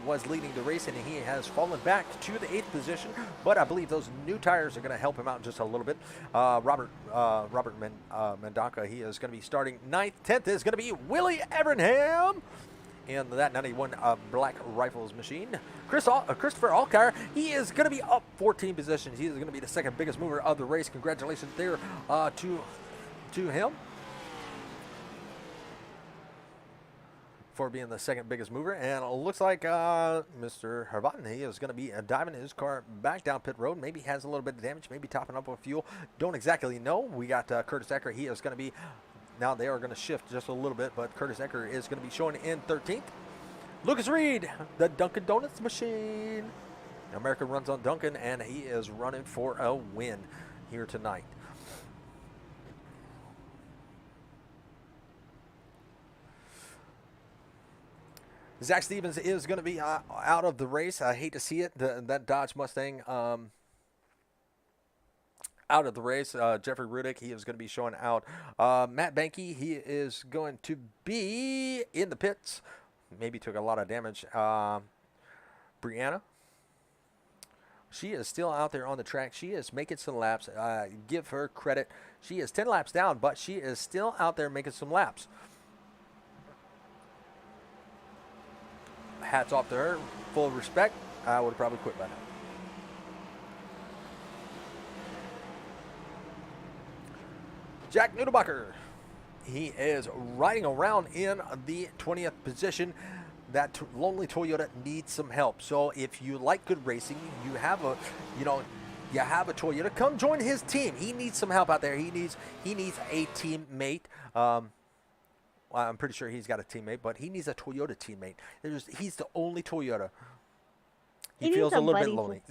was leading the race, and he has fallen back to the 8th position. But I believe those new tires are going to help him out just a little bit. Robert Mendonca, he is going to be starting 9th. 10th is going to be Willie Evernham in that 91 Black Rifles machine. Christopher Alkire, he is going to be up 14 positions. He is going to be the 2nd biggest mover of the race. Congratulations there to him for being the 2nd biggest mover. And it looks like Mr. Harvatin, he is going to be diving his car back down pit road. Maybe has a little bit of damage, maybe topping up with fuel. Don't exactly know. We got Curtis Ecker. He is going to be, now they are going to shift just a little bit, but Curtis Ecker is going to be showing in 13th. Lucas Reed, the Dunkin' Donuts machine. America runs on Dunkin', and he is running for a win here tonight. Zach Stevens is going to be out of the race. I hate to see it. That Dodge Mustang out of the race. Jeffrey Rudick, he is going to be showing out. Matt Banky, he is going to be in the pits. Maybe took a lot of damage. Brianna, she is still out there on the track. She is making some laps. Give her credit. She is 10 laps down, but she is still out there making some laps. Hats off to her. Full respect. I would have probably quit by now. Jack Nudelbacher. He is riding around in the 20th position. That lonely Toyota needs some help. So if you like good racing, you have a Toyota, come join his team. He needs some help out there. He needs a teammate. I'm pretty sure he's got a teammate, but he needs a Toyota teammate. He's the only Toyota. He feels a little bit lonely.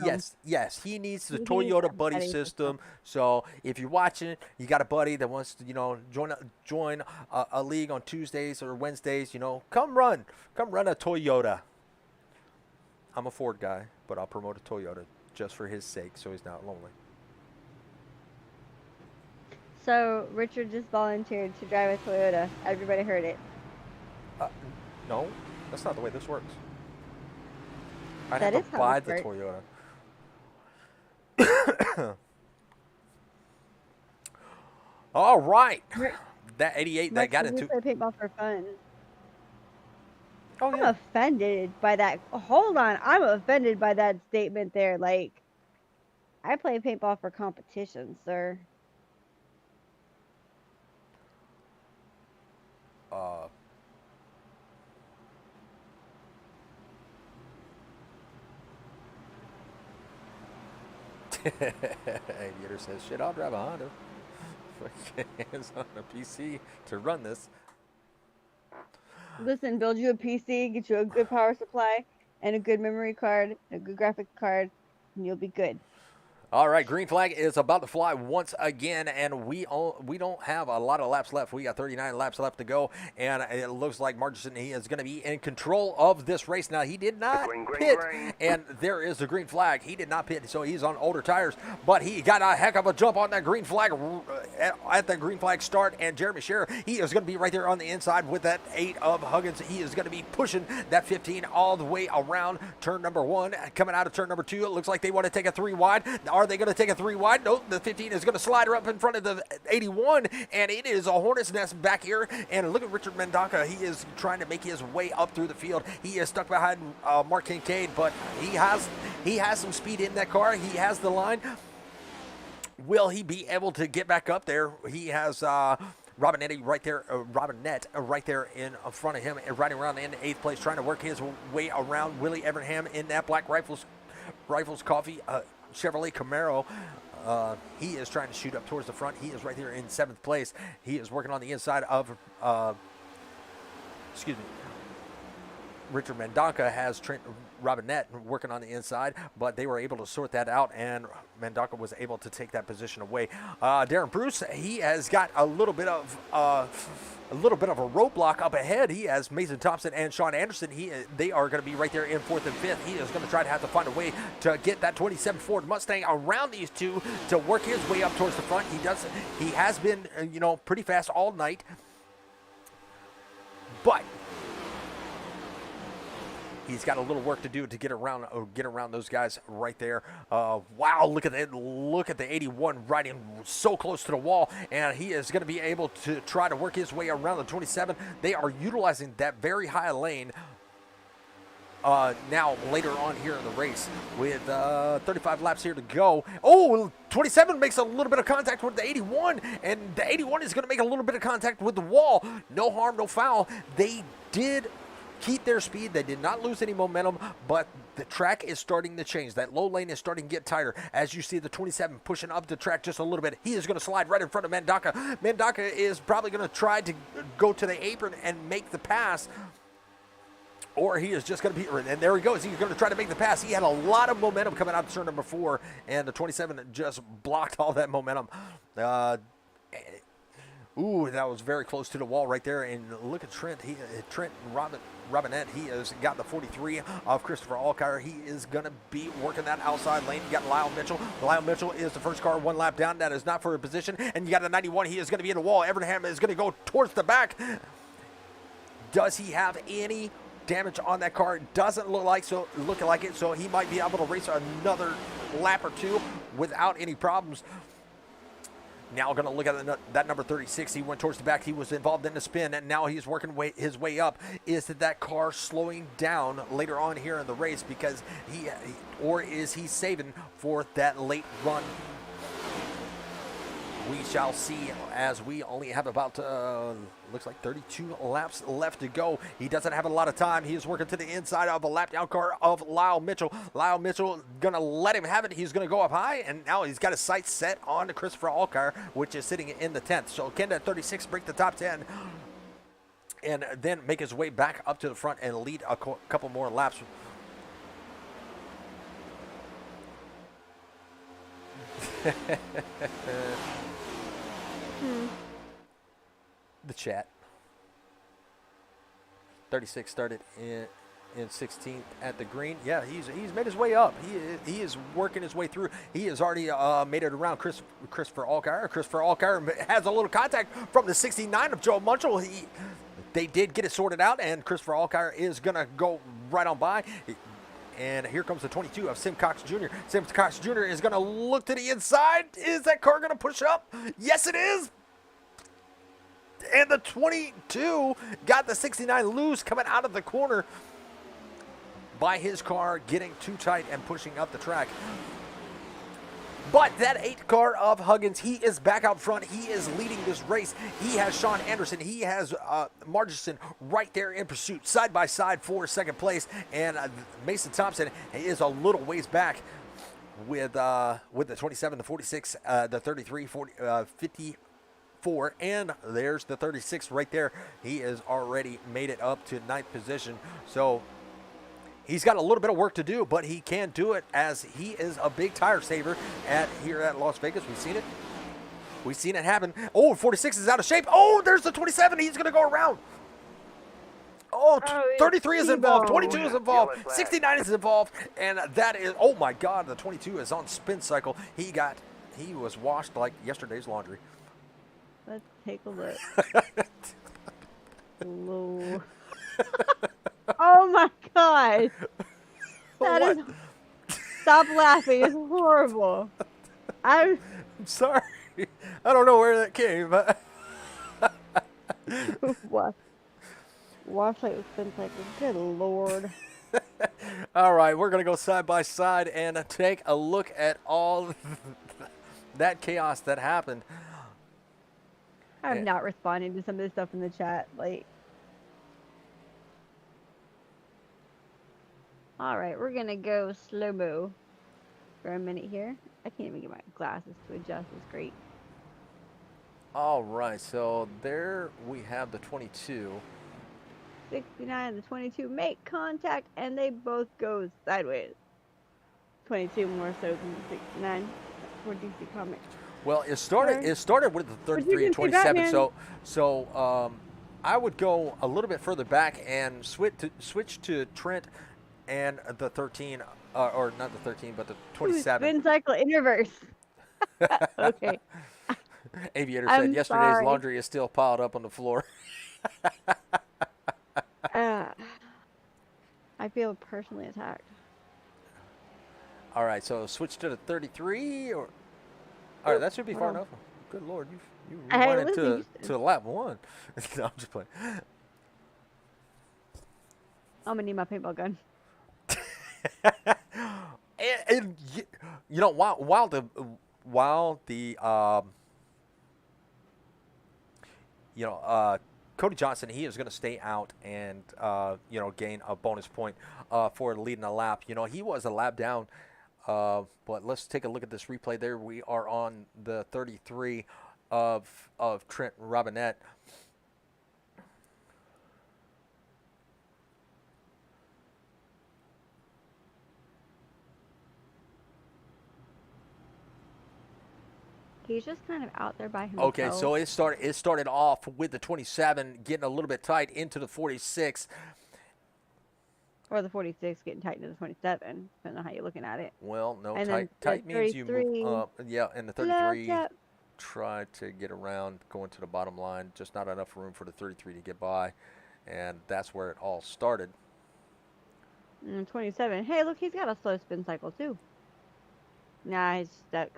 Yes, he needs the Toyota buddy system. So if you're watching, you got a buddy that wants to, join a league on Tuesdays or Wednesdays. Come run a Toyota. I'm a Ford guy, but I'll promote a Toyota just for his sake, so he's not lonely. So Richard just volunteered to drive a Toyota. Everybody heard it. No, that's not the way this works. I'd That have is to how buy it the works. Toyota. All right. That 88 that got Richard, into. we play paintball for fun. Oh I'm yeah. offended by that. Hold on, I'm offended by that statement there. Like, I play paintball for competition, sir. Uh, Aviator says, "Shit, I'll drive a Honda. Hands on a PC to run this." Listen, build you a PC, get you a good power supply, and a good memory card, a good graphics card, and you'll be good. All right, green flag is about to fly once again, and we don't have a lot of laps left. We got 39 laps left to go, and it looks like Martinson, he is going to be in control of this race. Now, he did not pit, and there is the green flag. He did not pit, so he's on older tires, but he got a heck of a jump on that green flag at the green flag start, and Jeremy Scherer, he is going to be right there on the inside with that 8 of Huggins. He is going to be pushing that 15 all the way around turn number 1. Coming out of turn number 2, it looks like they want to take a 3 wide. Are they going to take a 3 wide? No, the 15 is going to slide her up in front of the 81, and it is a hornet's nest back here. And look at Richard Mendoca. He is trying to make his way up through the field. He is stuck behind Mark Kincaid, but he has some speed in that car. He has the line. Will he be able to get back up there? He has Robinette right there in front of him, and riding around in 8th place, trying to work his way around Willie Evernham in that black Rifles Coffee Chevrolet Camaro. He is trying to shoot up towards the front. He is right there in 7th place. He is working on the inside of, Richard Mendoca has Trent Robinette working on the inside, but they were able to sort that out, and Mendoca was able to take that position away. Darren Bruce, he has got a little bit of a roadblock up ahead. He has Mason Thompson and Sean Anderson. They are going to be right there in 4th and 5th. He is going to try to have to find a way to get that 27 Ford Mustang around these two to work his way up towards the front. He has been, pretty fast all night, but he's got a little work to do to get around those guys right there. Wow, look at the 81 riding so close to the wall, and he is going to be able to try to work his way around the 27. They are utilizing that very high lane now later on here in the race with 35 laps here to go. Oh, 27 makes a little bit of contact with the 81, and the 81 is going to make a little bit of contact with the wall. No harm, no foul. They did keep their speed. They did not lose any momentum, but the track is starting to change. That low lane is starting to get tighter. As you see the 27 pushing up the track just a little bit. He is going to slide right in front of Mendoca. Mendoca is probably going to try to go to the apron and make the pass, or he is just going to be, and there he goes. He's going to try to make the pass. He had a lot of momentum coming out of turn number 4, and the 27 just blocked all that momentum. Ooh, that was very close to the wall right there. And look at Trent. Trent Robinette, he has got the 43 of Christopher Alkire. He is going to be working that outside lane. You got Lyle Mitchell. Lyle Mitchell is the first car 1 lap down. That is not for a position. And you got the 91. He is going to be in the wall. Evernham is going to go towards the back. Does he have any damage on that car? Doesn't look like it. So he might be able to race another lap or two without any problems. Now going to look at that number 36. He went towards the back. He was involved in the spin, and now he's working his way up. Is that car slowing down later on here in the race because or is he saving for that late run? We shall see, as we only have about, looks like 32 laps left to go. He doesn't have a lot of time. He is working to the inside of a lap down car of Lyle Mitchell. Lyle Mitchell going to let him have it. He's going to go up high, and now he's got his sights set on Christopher Alkire, which is sitting in the 10th. So can that 36 break the top 10 and then make his way back up to the front and lead a couple more laps? The chat. 36 started in 16th at the green. Yeah, he's made his way up. He is working his way through. He has already made it around Christopher Alkire. Christopher Alkire has a little contact from the 69 of Joe Munchell. They did get it sorted out, and Christopher Alkire is going to go right on by. And here comes the 22 of Sim Cox Jr. Sim Cox Jr. is going to look to the inside. Is that car going to push up? Yes, it is. And the 22 got the 69 loose coming out of the corner by his car, getting too tight and pushing up the track. But that 8 car of Huggins, he is back out front. He is leading this race. He has Sean Anderson. He has Margison right there in pursuit, side by side for second place. And Mason Thompson is a little ways back with the 27, the 46, the 33, 40, 54, and there's the 36 right there. He has already made it up to 9th position. So he's got a little bit of work to do, but he can do it as he is a big tire saver here at Las Vegas. We've seen it. We've seen it happen. Oh, 46 is out of shape. Oh, there's the 27. He's going to go around. Oh, 33 is involved. 22 is involved. 69 is involved. And that is, oh my God, the 22 is on spin cycle. He was washed like yesterday's laundry. Let's take a look. Hello. Oh my God. That is. Stop laughing. It's horrible. I'm sorry. I don't know where that came. What? Wash like with spin cycle. Good Lord. All right, we're going to go side by side and take a look at all that chaos that happened. I'm not responding to some of this stuff in the chat. Like, all right, we're gonna go slow-mo for a minute here. I can't even get my glasses to adjust. It's great. All right, so there we have the 22. 69 and the 22 make contact, and they both go sideways. 22 more so than the 69 for DC Comics. Well, it started with the 33 and 27. So I would go a little bit further back and switch to Trent and the 13, or not the 13, but the 27. Spin cycle interverse. Okay. Aviator said yesterday's laundry is still piled up on the floor. I feel personally attacked. All right, so switch to the 33, or all right, that should be far enough. Good Lord, you rewinded to lap 1. No, I'm just playing. I'm gonna need my paintball gun. and you know, while the Cody Johnson, he is going to stay out and gain a bonus point for leading a lap. You know, he was a lap down. But let's take a look at this replay. There we are on the 33 of Trent Robinette. He's just kind of out there by himself. Okay, so it started off with the 27 getting a little bit tight into the 46. Or the 46 getting tight into the 27, depending on how you're looking at it. Well, no, and tight means you move up. Yeah, and the 33 tried to get around, going to the bottom line. Just not enough room for the 33 to get by, and that's where it all started. 27. Hey, look, he's got a slow spin cycle, too. Nah, he's stuck.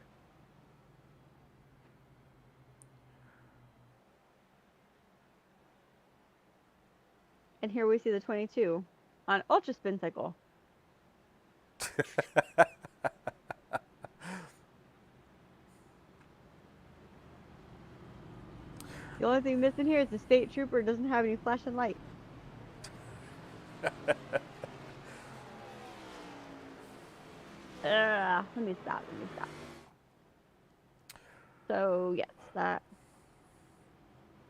And here we see the 22 on ultra spin cycle. The only thing missing here is the state trooper doesn't have any flashing light. Let me stop. So yes, that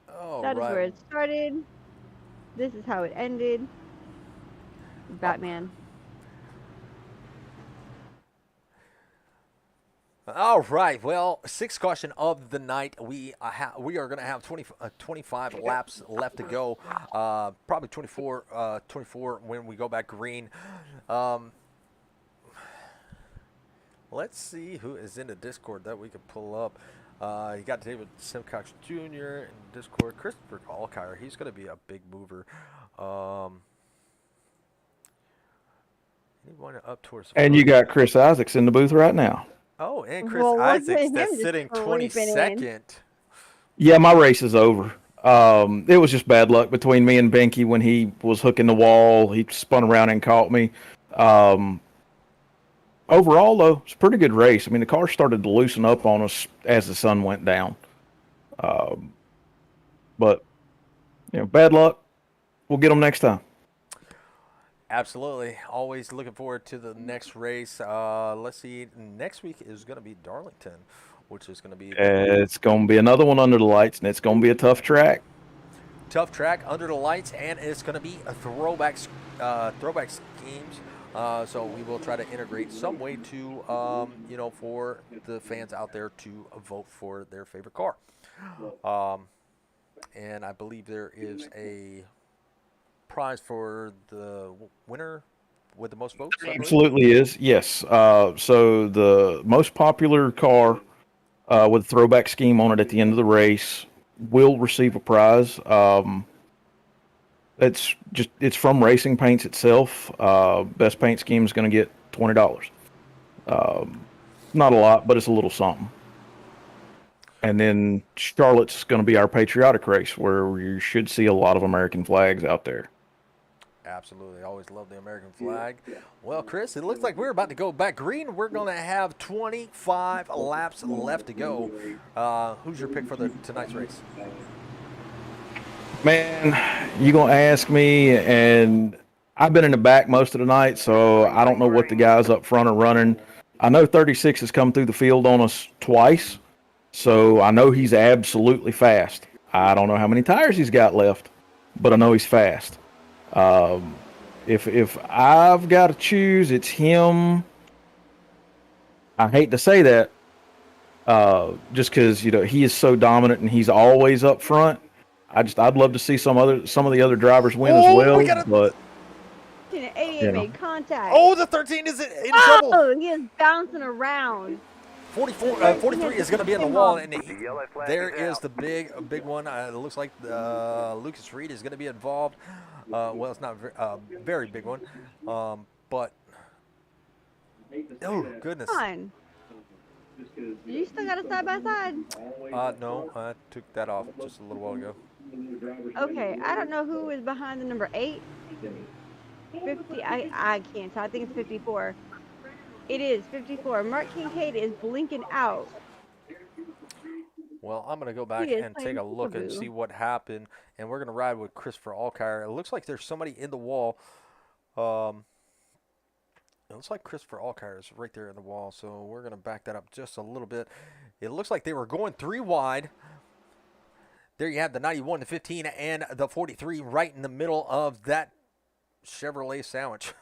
is where it started. This is how it ended. Batman. All right. Well, sixth caution of the night. We are going to have 25 laps left to go. Probably 24 when we go back green. Let's see who is in the Discord that we can pull up. You got David Simcox Jr. in Discord. Christopher Alkire, he's going to be a big mover. Anyone up towards. And you got Chris Isaacs in the booth right now. Oh, and Chris Isaacs that's sitting 22nd. Yeah, my race is over. It was just bad luck between me and Binky when he was hooking the wall. He spun around and caught me. Um, Overall, though, it's a pretty good race. I mean, the car started to loosen up on us as the sun went down. Um, but, bad luck. We'll get them next time. Absolutely. Always looking forward to the next race. Let's see. Next week is going to be Darlington, which is going to be It's going to be another one under the lights, and it's going to be a tough track. tough track under the lights, and it's going to be a throwback schemes. So we will try to integrate some way to, for the fans out there to vote for their favorite car. And I believe there is a prize for the winner with the most votes. I believe. Absolutely is, yes. So the most popular car with a throwback scheme on it at the end of the race will receive a prize. It's from Racing Paints itself. Best paint scheme is going to get $20. Not a lot, but it's a little something. And then Charlotte's going to be our patriotic race, where you should see a lot of American flags out there. Absolutely. Always love the American flag. Well, Chris, it looks like we're about to go back green. We're going to have 25 laps left to go. Who's your pick for tonight's race? Man, you going to ask me, and I've been in the back most of the night, so I don't know what the guys up front are running. I know 36 has come through the field on us twice, so I know he's absolutely fast. I don't know how many tires he's got left, but I know he's fast. If I've got to choose, it's him. I hate to say that, just because he is so dominant and he's always up front. I'd love to see some of the other drivers win as well. But 88 made contact. Oh, the 13 is in trouble. Oh, he is bouncing around. 43 is going to be in the wall, and there is the big one. It looks like Lucas Reed is going to be involved. Well, it's not a very big one, but oh goodness. Come on. You still got a side by side? No, I took that off just a little while ago. Okay, I don't know who is behind the number 8. 50. I can't tell. I think it's 54. It is 54. Mark Kincaid is blinking out. Well, I'm going to go back and take a look and see what happened, and we're going to ride with Christopher Alkire. It looks like there's somebody in the wall. It looks like Christopher Alkire is right there in the wall, so we're going to back that up just a little bit. It looks like they were going 3 wide. There you have the 91, the 15, and the 43 right in the middle of that Chevrolet sandwich.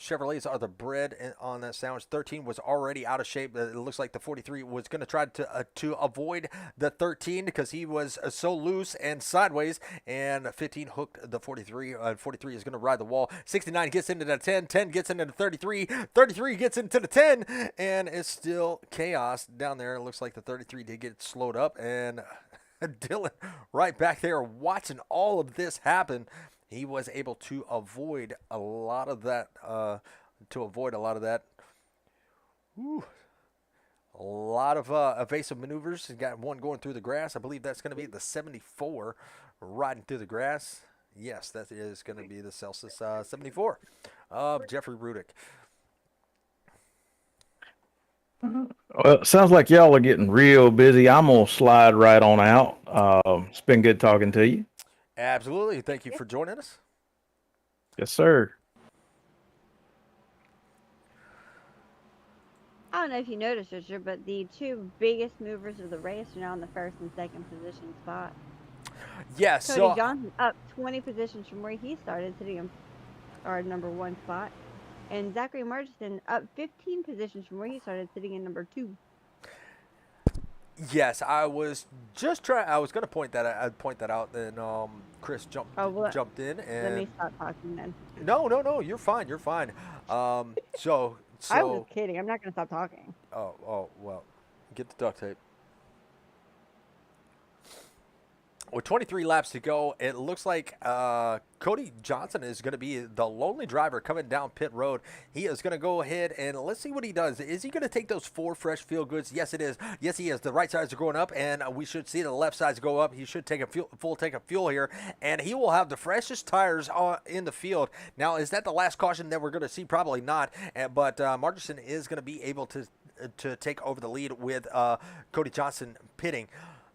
Chevrolets are the bread on that sandwich. 13 was already out of shape. It looks like the 43 was going to try to avoid the 13 because he was so loose and sideways. And 15 hooked the 43. 43 is going to ride the wall. 69 gets into the 10. 10 gets into the 33. 33 gets into the 10. And it's still chaos down there. It looks like the 33 did get slowed up. And Dylan right back there watching all of this happen. He was able to avoid a lot of that. Ooh, a lot of evasive maneuvers. He's got one going through the grass. I believe that's going to be the 74 riding through the grass. Yes, that is going to be the Celsius 74 of Jeffrey Rudick. Well, it sounds like y'all are getting real busy. I'm going to slide right on out. It's been good talking to you. Absolutely. Thank you for joining us. Yes, sir. I don't know if you noticed, Richard, but the 2 biggest movers of the race are now in the 1st and 2nd position spot. Yes. Cody Johnson up 20 positions from where he started, sitting in our number 1 spot. And Zachary Murchison up 15 positions from where he started, sitting in number 2. Yes, I was just trying. I was going to point that out. Then Chris jumped in. And let me stop talking then. No. You're fine. So I was just kidding. I'm not going to stop talking. Oh, well, get the duct tape. with 23 laps to go, it looks like Cody Johnson is going to be the lonely driver coming down pit road. He is going to go ahead and let's see what he does. Is he going to take those 4 fresh feel goods? Yes, it is. Yes, he is. The right sides are going up, and we should see the left sides go up. He should take a full tank of fuel here, and he will have the freshest tires in the field. Now, is that the last caution that we're going to see? Probably not, but Margerson is going to be able to take over the lead with Cody Johnson pitting.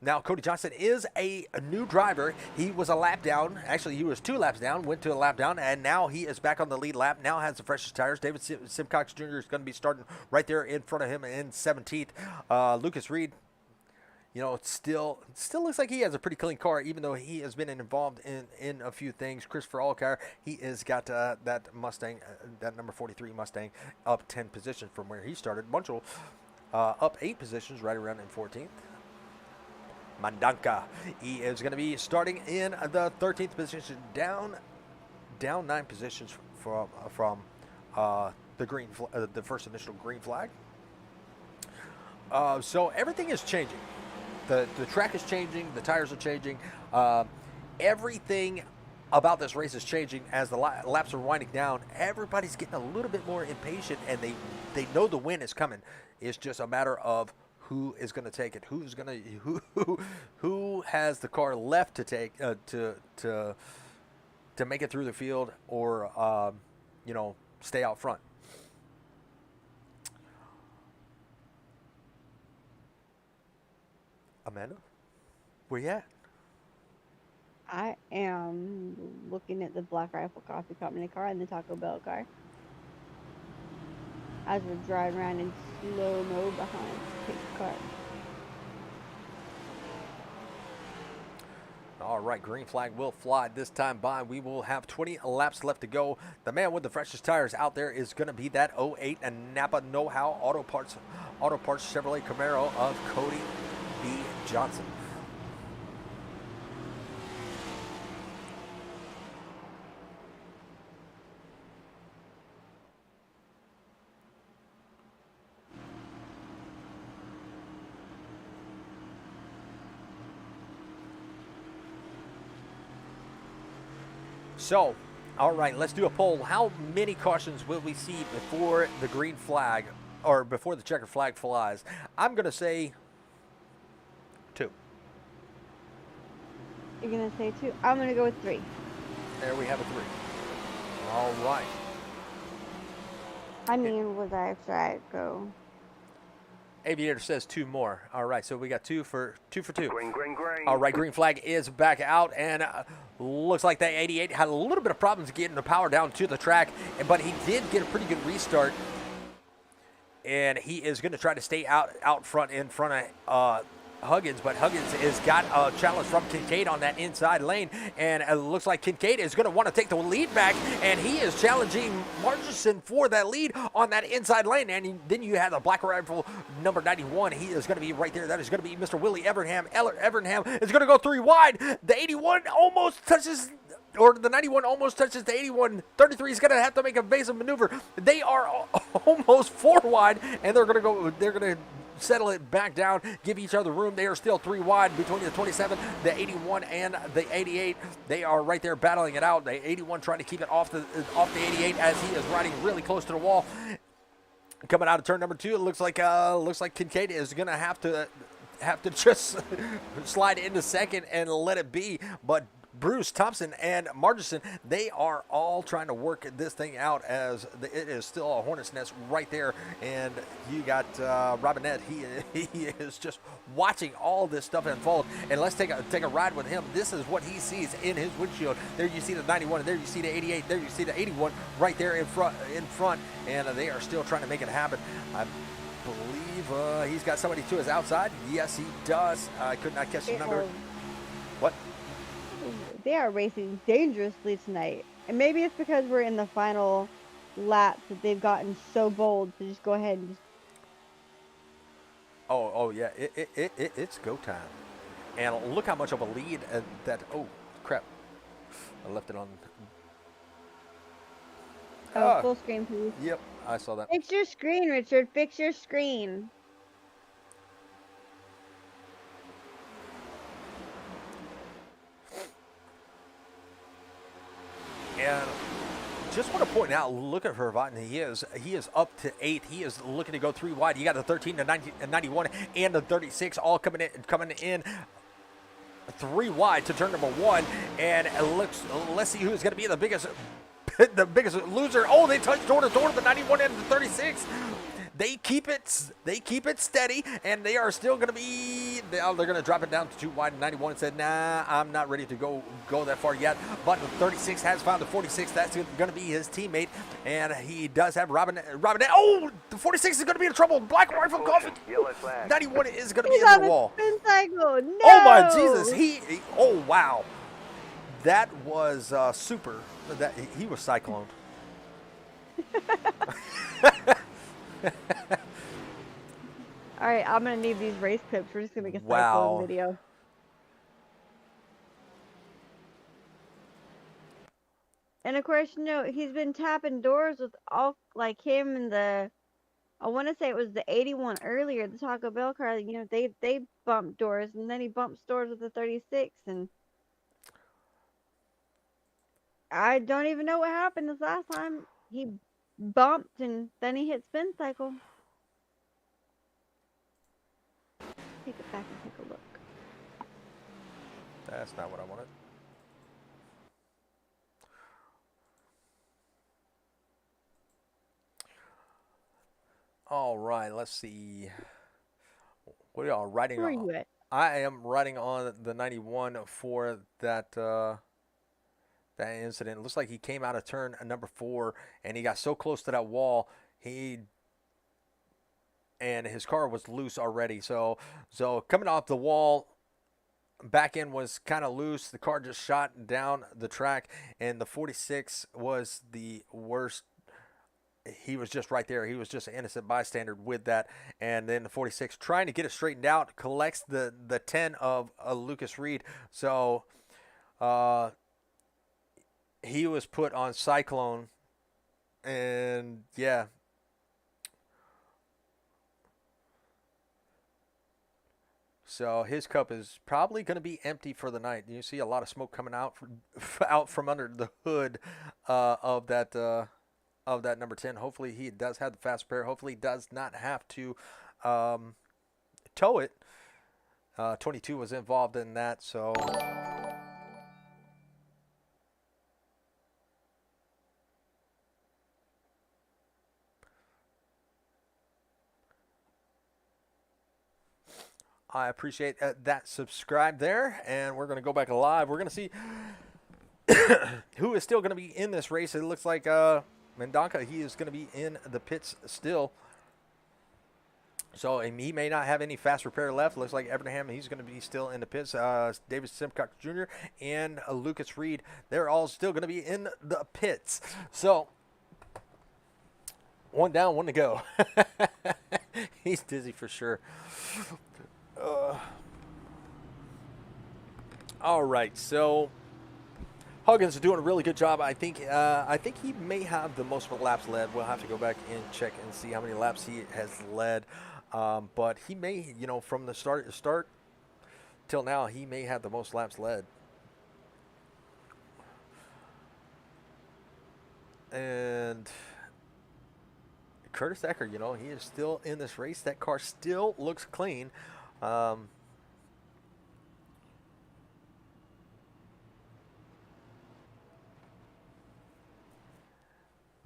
Now, Cody Johnson is a new driver. He was a lap down. Actually, he was 2 laps down, went to a lap down, and now he is back on the lead lap. Now has the freshest tires. David Simcox Jr. is going to be starting right there in front of him in 17th. Lucas Reed, you know, it still looks like he has a pretty clean car, even though he has been involved in a few things. Christopher Allcar, he has got that Mustang, that number 43 Mustang, up 10 positions from where he started. Bunchel up 8 positions, right around in 14th. Mandanka, he is going to be starting in the 13th position, down 9 positions from the green, the first initial green flag. So everything is changing. The track is changing. The tires are changing. Everything about this race is changing as the laps are winding down. Everybody's getting a little bit more impatient, and they know the win is coming. It's just a matter of who is going to take it? Who has the car left to take to make it through the field, or you know, stay out front? Amanda, where you at? I am looking at the Black Rifle Coffee Company car and the Taco Bell car as we're driving around in slow-mo behind Pig's car. All right, green flag will fly this time by. We will have 20 laps left to go. The man with the freshest tires out there is going to be that 08 and Napa Know-How Auto Parts Chevrolet Camaro of Cody B. Johnson. So, all right, let's do a poll. How many cautions will we see before the green flag, or before the checker flag flies? I'm going to say 2. You're going to say 2? I'm going to go with 3. There we have a 3. All right. I mean, was I try go? Aviator says 2 more. All right, so we got 2 for 2. Green, green, green. All right, green flag is back out, and looks like that 88 had a little bit of problems getting the power down to the track, but he did get a pretty good restart, and he is going to try to stay out front in front of Huggins, but Huggins has got a challenge from Kincaid on that inside lane, and it looks like Kincaid is going to want to take the lead back, and he is challenging Margerson for that lead on that inside lane. And then you have the Black Rifle number 91. He is going to be right there. That is going to be Mr. Willie Evernham. Evernham is going to go 3 wide. The 81 almost touches, or the 91 almost touches the 81. 33 is going to have to make a evasive maneuver. They are almost 4 wide, and they're going to settle it back down, give each other room. They are still 3 wide between the 27, the 81, and the 88. They are right there battling it out. The 81 trying to keep it off the 88 as he is riding really close to the wall. Coming out of turn number 2, it looks like Kincaid is going to have to just slide into second and let it be. But Bruce Thompson and Margerson, they are all trying to work this thing out, as it is still a hornet's nest right there. And you got Robinette. He is just watching all this stuff unfold. And let's take a ride with him. This is what he sees in his windshield. There you see the 91, and there you see the 88, there you see the 81 right there in front. And they are still trying to make it happen. I believe he's got somebody to his outside. Yes, he does. I could not catch the number. What? They are racing dangerously tonight. And maybe it's because we're in the final lap that they've gotten so bold to just go ahead and just... Oh yeah, it's go time. And look how much of a lead that, oh crap, I left it on. Full screen, please. Yep, I saw that. Fix your screen, Richard. Fix your screen. And just want to point out, look at Vervaeten. He is up to 8. He is looking to go 3 wide. You got the 13, the 90, and 91, and the 36 all coming in 3 wide to turn number 1. And let's see who's going to be the biggest loser. Oh, they touch door to door, the 91 and the 36. They keep it steady, and they are still going to be. They're going to drop it down to 2 wide. 91 and said, "Nah, I'm not ready to go that far yet." But the 36 has found the 46. That's going to be his teammate, and he does have Robin. Oh, the 46 is going to be in trouble. Black Rifle Coffee. 91 is going to be He's in on the a wall. spin cycle. No! Oh my Jesus! Oh wow, that was super. That he was cycloned. All right, I'm gonna need these race clips. We're just gonna make a Wow. cyclone video. And of course, he's been tapping doors with all like him and the. I want to say it was the 81 earlier, the Taco Bell car. They bumped doors, and then he bumps doors with the 36, and I don't even know what happened this last time. He bumped, and then he hit spin cycle. Take it back and take a look. That's not what I wanted. All right, let's see. What are y'all writing Where are on? you at? I am writing on the 91 for that that incident. It looks like he came out of turn number 4, and he got so close to that wall, and his car was loose already. So coming off the wall, back end was kind of loose. The car just shot down the track, and the 46 was the worst. He was just right there. He was just an innocent bystander with that. And then the 46 trying to get it straightened out, collects the 10 of Lucas Reed. So he was put on cyclone. And yeah. So his cup is probably going to be empty for the night. You see a lot of smoke coming out from under the hood of that number 10. Hopefully he does have the fast repair. Hopefully he does not have to tow it. 22 was involved in that, so I appreciate that subscribe there, and we're going to go back live. We're going to see who is still going to be in this race. It looks like Mendonca, he is going to be in the pits still. So he may not have any fast repair left. Looks like Evernham, he's going to be still in the pits. David Simcox Jr. and Lucas Reed, they're all still going to be in the pits. So one down, one to go. He's dizzy for sure. All right, so Huggins is doing a really good job. I think he may have the most laps led. We'll have to go back and check and see how many laps he has led. But he may, from the start till now, he may have the most laps led. And Curtis Ecker, he is still in this race. That car still looks clean.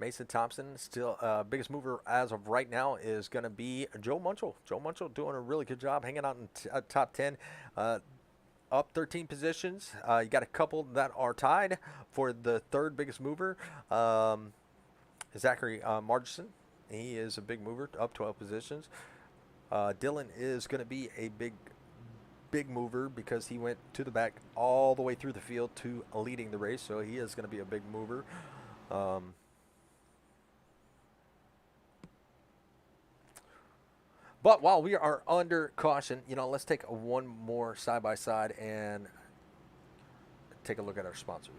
Mason Thompson still biggest mover as of right now is going to be Joe Munchell. Joe Munchell doing a really good job hanging out in top 10, up 13 positions. You got a couple that are tied for the third biggest mover. Zachary Margison, he is a big mover, up 12 positions. Dylan is going to be a big mover because he went to the back all the way through the field to leading the race, so he is going to be a big mover. But while we are under caution, let's take one more side-by-side and take a look at our sponsors.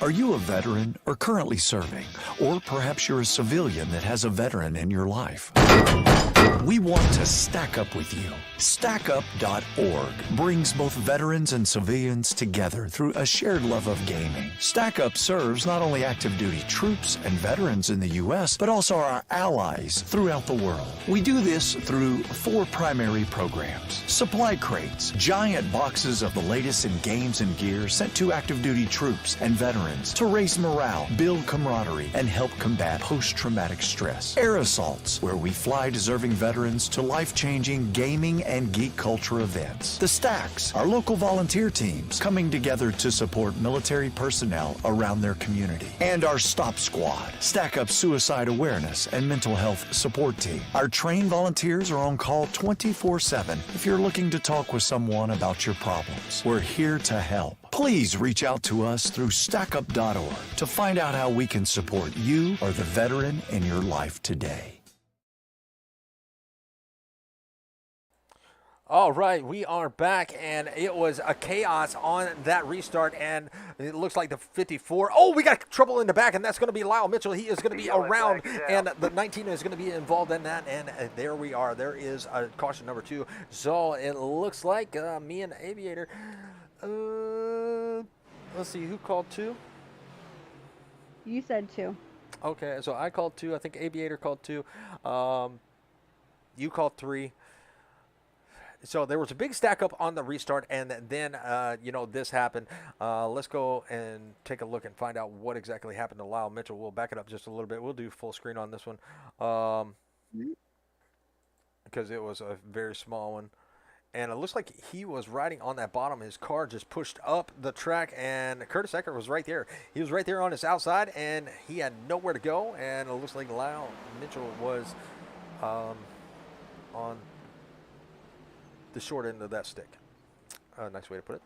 Are you a veteran or currently serving? Or perhaps you're a civilian that has a veteran in your life? We want to stack up with you. StackUp.org brings both veterans and civilians together through a shared love of gaming. StackUp serves not only active duty troops and veterans in the U.S., but also our allies throughout the world. We do this through 4 primary programs. Supply crates, giant boxes of the latest in games and gear sent to active duty troops and veterans to raise morale, build camaraderie, and help combat post-traumatic stress. Air assaults, where we fly deserving veterans to life-changing gaming and geek culture events. The Stacks, our local volunteer teams coming together to support military personnel around their community. And our Stop Squad, Stack Up suicide awareness and mental health support team. Our trained volunteers are on call 24/7 if you're looking to talk with someone about your problems. We're here to help. Please reach out to us through StackUp.org to find out how we can support you or the veteran in your life today. All right, we are back, and it was a chaos on that restart, and it looks like the 54. Oh, we got trouble in the back, and that's going to be Lyle Mitchell. He is going to be around, and the 19 is going to be involved in that, and there we are. There is a caution number 2. So it looks like me and Aviator. Let's see, who called 2? You said 2. Okay, so I called 2. I think Aviator called 2. You called 3. So there was a big stack up on the restart, and then, this happened. Let's go and take a look and find out what exactly happened to Lyle Mitchell. We'll back it up just a little bit. We'll do full screen on this one because it was a very small one. And it looks like he was riding on that bottom. His car just pushed up the track, and Curtis Eckert was right there. He was right there on his outside, and he had nowhere to go. And it looks like Lyle Mitchell was on the short end of that stick. Nice way to put it.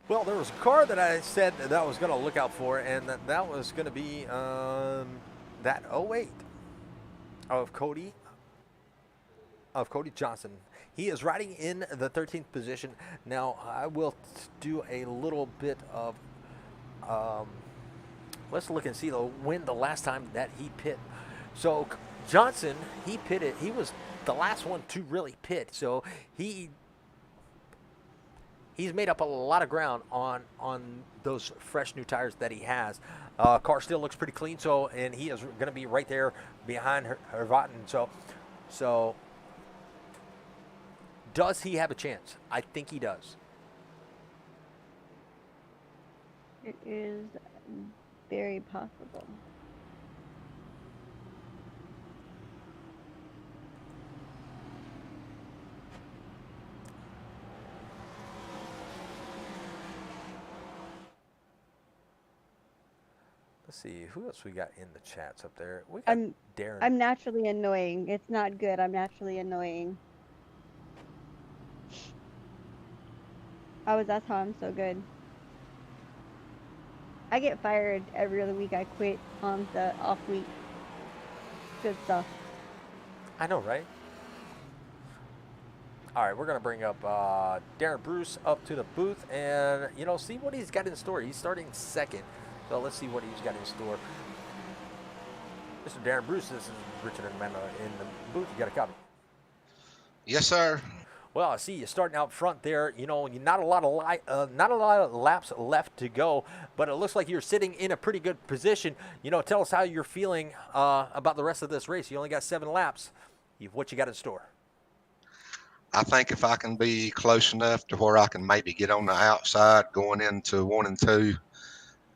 Well, there was a car that I said that I was going to look out for, and that was going to be that 08 of Cody Johnson. He is riding in the 13th position. Now, I will do a little bit of let's look and see when the last time that he pit. So Johnson, he pitted. He was the last one to really pit. So he's made up a lot of ground on those fresh new tires that he has. Car still looks pretty clean. So, and he is going to be right there behind Hervatten. So does he have a chance? I think he does. It is very possible. Let's see, who else we got in the chats up there? We got Darren. I'm naturally annoying. It's not good. I'm naturally annoying. That's how I'm so good. I get fired every other week. I quit on the off week. Good stuff. I know, right? All right, we're going to bring up Darren Bruce up to the booth and, see what he's got in store. He's starting second, so let's see what he's got in store. Mr. Darren Bruce, this is Richard and Amanda in the booth. You got a copy? Yes, sir. Well, I see you starting out front there. Not a lot of laps left to go, but it looks like you're sitting in a pretty good position. Tell us how you're feeling about the rest of this race. You only got 7 laps. What you got in store? I think if I can be close enough to where I can maybe get on the outside going into 1 and 2,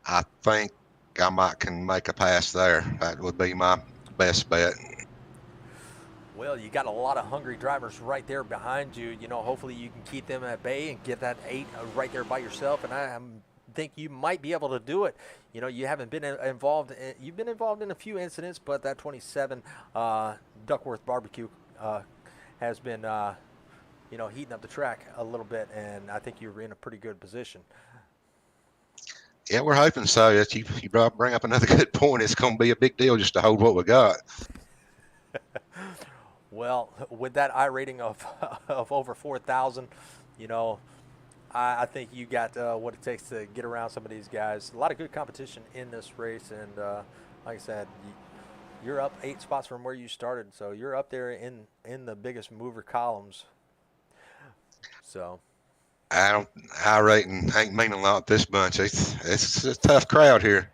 I think I can make a pass there. That would be my best bet. Well, you got a lot of hungry drivers right there behind you. Hopefully you can keep them at bay and get that 8 right there by yourself. And I think you might be able to do it. You haven't been involved. You've been involved in a few incidents, but that 27 Duckworth barbecue has been, heating up the track a little bit. And I think you're in a pretty good position. Yeah, we're hoping so. You bring up another good point. It's going to be a big deal just to hold what we got. Well, with that I rating of of over 4,000, you know, I think you got what it takes to get around some of these guys. A lot of good competition in this race, and like I said, you're up 8 spots from where you started, so you're up there in the biggest mover columns. So I don't. I rating ain't mean a lot. This bunch. It's a tough crowd here.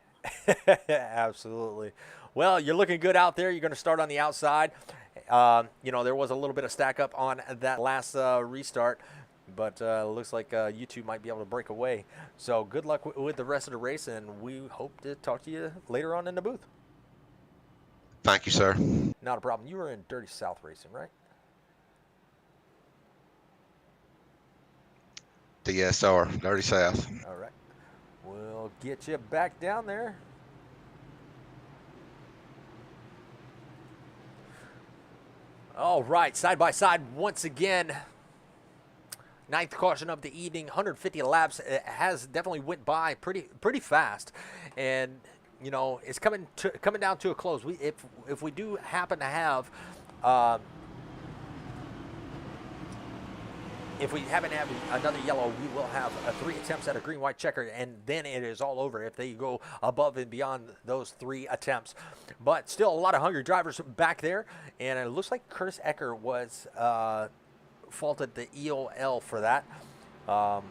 absolutely. Well, you're looking good out there. You're going to start on the outside. You know, there was a little bit of stack up on that last restart, but looks like you two might be able to break away. So good luck with the rest of the race, and we hope to talk to you later on in the booth. Thank you, sir. Not a problem. You were in Dirty South Racing, right? DSR, Dirty South. All right. We'll get you back down there. All right, side by side once again. Ninth caution of the evening, 150 laps. It has definitely went by pretty fast, and you know it's coming down to a close. If we do happen to have. If we haven't had another yellow, we will have 3 attempts at a green, white checker, and then it is all over if they go above and beyond those 3 attempts. But still a lot of hungry drivers back there, and it looks like Curtis Ecker was faulted the EOL for that. I'm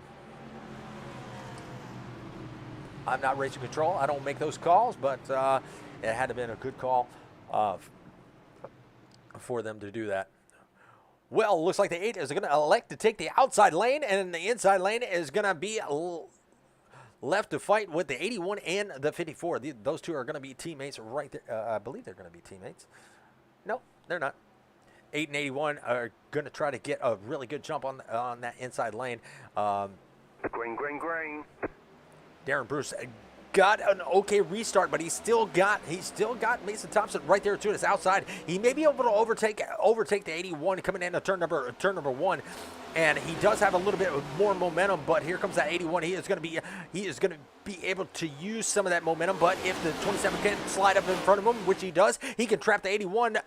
not racing control. I don't make those calls, but it had to have been a good call for them to do that. Well, looks like the 8 is going to elect to take the outside lane, and the inside lane is going to be left to fight with the 81 and the 54. Those two are going to be teammates right there. I believe they're going to be teammates. No, they're not. 8 and 81 are going to try to get a really good jump on that inside lane. Green, green, green. Darren Bruce got an okay restart, but he's still got Mason Thompson right there to his outside. He may be able to overtake the 81 coming into turn number 1, and he does have a little bit more momentum. But here comes that 81. He is going to be able to use some of that momentum. But if the 27 can slide up in front of him, which he does, he can trap the 81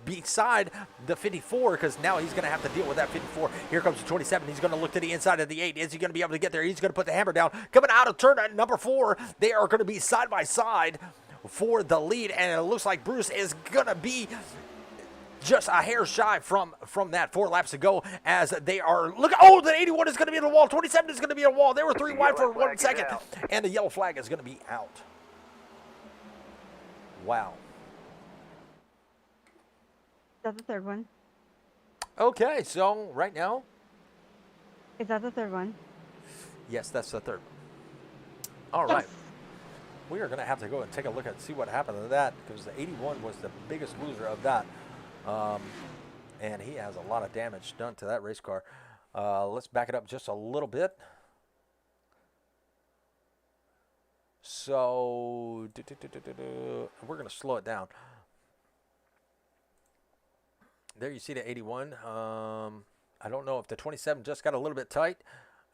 beside the 54, because now he's going to have to deal with that 54. Here comes the 27. He's going to look to the inside of the 8. Is he going to be able to get there? He's going to put the hammer down. Coming out of turn number 4, they are going to be side by side for the lead, and it looks like Bruce is going to be just a hair shy from that 4 laps to go, as they are the 81 is going to be in the wall. 27 is going to be in the wall. They were 3 wide for 1 second, and the yellow flag is going to be out. Wow. Is that the third one? Okay, so right now, Is that the third one? yes, that's the third. All right. We are going to have to go and take a look and see what happened to that, because the 81 was the biggest loser of that. And he has a lot of damage done to that race car. Let's back it up just a little bit. So, we're going to slow it down. There you see the 81. I don't know if the 27 just got a little bit tight.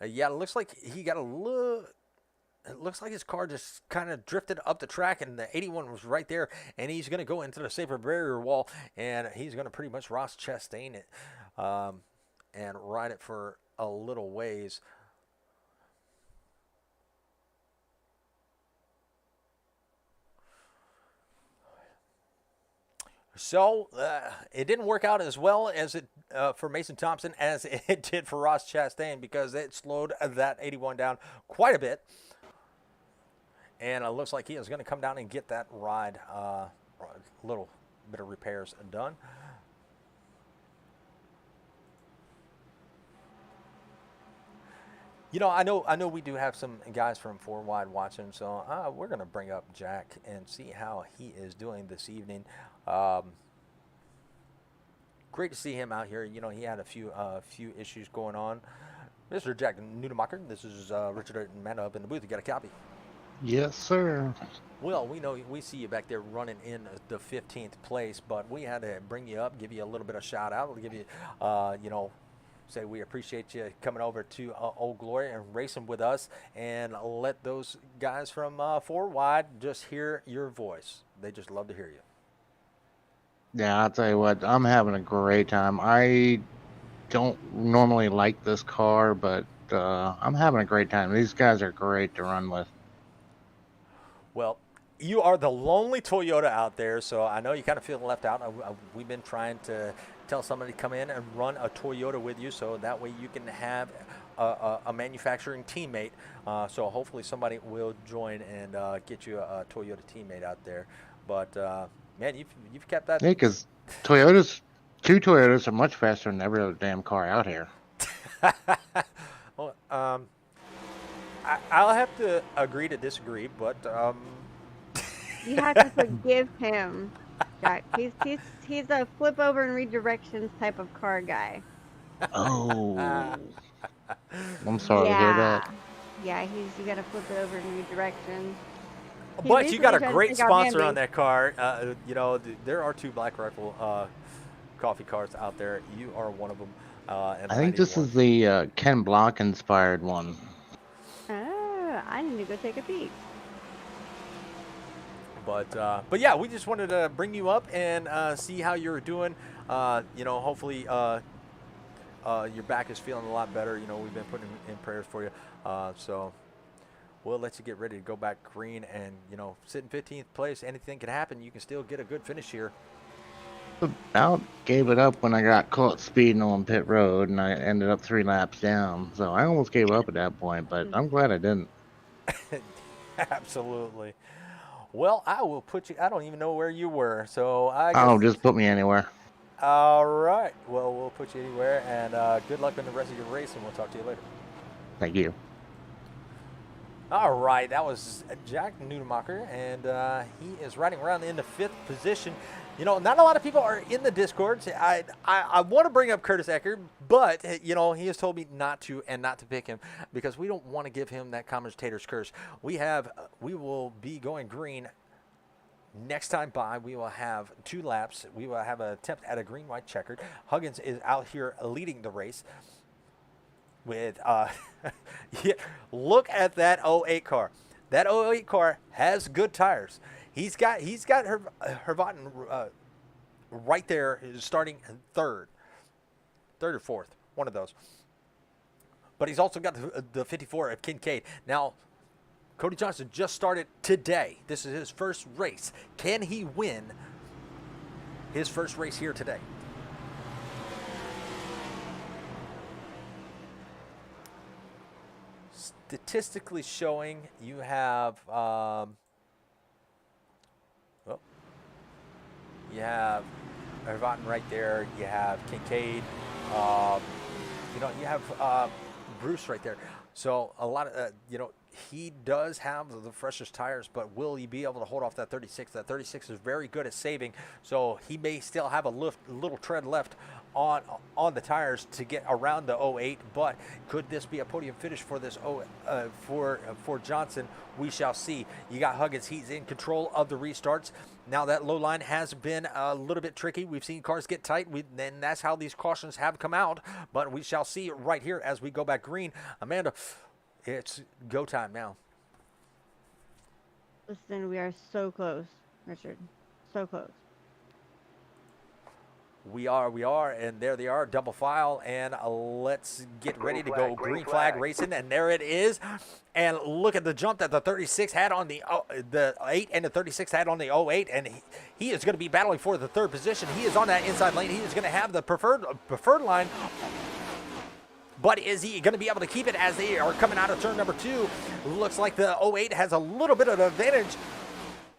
Yeah, it looks like he got a little. It looks like his car just kind of drifted up the track, and the 81 was right there, and he's going to go into the safer barrier wall, and he's going to pretty much Ross Chastain it and ride it for a little ways. So it didn't work out as well as it for Mason Thompson as it did for Ross Chastain, because it slowed that 81 down quite a bit. And it looks like he is going to come down and get that ride, a little bit of repairs done. You know, I know we do have some guys from 4 Wide watching, so we're going to bring up Jack and see how he is doing this evening. Great to see him out here. You know, he had a few issues going on. Mr. Jack Nudemacher, this is Richard and Manna up in the booth. You got a copy? Yes, sir. Well, we see you back there running in the 15th place, but we had to bring you up, give you a little bit of shout out, give you, say we appreciate you coming over to Old Glory and racing with us, and let those guys from 4 Wide just hear your voice. They just love to hear you. Yeah, I'll tell you what, I'm having a great time. I don't normally like this car, but I'm having a great time. These guys are great to run with. Well, you are the lonely Toyota out there, so I know you kind of feel left out. We've been trying to tell somebody to come in and run a Toyota with you, so that way you can have a manufacturing teammate. So hopefully somebody will join and get you a Toyota teammate out there. But man, you've kept that. Yeah, because two Toyotas are much faster than every other damn car out here. Well, I'll have to agree to disagree, but You have to forgive him, Jack. He's a flip over and redirections type of car guy. Oh, I'm sorry to hear that. Yeah, you gotta flip it over and redirections. He but you got a basically tried to great take our sponsor on mandate. that car. There are two Black Rifle coffee cars out there. You are one of them. And I think this is the Ken Block inspired one. Oh, I need to go take a peek. But yeah, we just wanted to bring you up and see how you're doing. Hopefully your back is feeling a lot better. We've been putting in prayers for you. So we'll let you get ready to go back green and, sit in 15th place. Anything can happen. You can still get a good finish here. About gave it up when I got caught speeding on pit road, and I ended up 3 laps down. So I almost gave up at that point, but I'm glad I didn't. Absolutely. Well, I will put you. I don't even know where you were, so I guess. Oh, just put me anywhere. All right. Well, we'll put you anywhere, and good luck in the rest of your race, and we'll talk to you later. Thank you. All right, that was Jack Nudemacher, and he is riding around in the 5th position. Not a lot of people are in the Discord. I want to bring up Curtis Ecker, but, he has told me not to pick him because we don't want to give him that commentator's curse. We will be going green. Next time by, we will have 2 laps. We will have an attempt at a green-white checkered. Huggins is out here leading the race. With look at that 08 car. That 08 car has good tires. He's got Hervatten right there, starting third or fourth, one of those. But he's also got the 54 of Kincaid. Now, Cody Johnson just started today. This is his first race. Can he win his first race here today? Statistically showing, you have Hervatten right there. You have Kincaid. You have Bruce right there. So a lot of he does have the freshest tires, but will he be able to hold off that 36? That 36 is very good at saving, so he may still have a little tread left on the tires to get around the 08. But could this be a podium finish for this for Johnson? We shall see. You got Huggins. He's in control of the restarts. Now that low line has been a little bit tricky. We've seen cars get tight, and that's how these cautions have come out. But we shall see right here as we go back green. Amanda, it's go time now. Listen, we are so close, Richard. So close. We are, and there they are, double file, and let's get ready to go. Green flag racing, and there it is. And look at the jump that the 36 had on the 8 and the 36 had on the 08, and he is going to be battling for the 3rd position. He is on that inside lane. He is going to have the preferred line. But is he going to be able to keep it as they are coming out of turn number 2? Looks like the 08 has a little bit of an advantage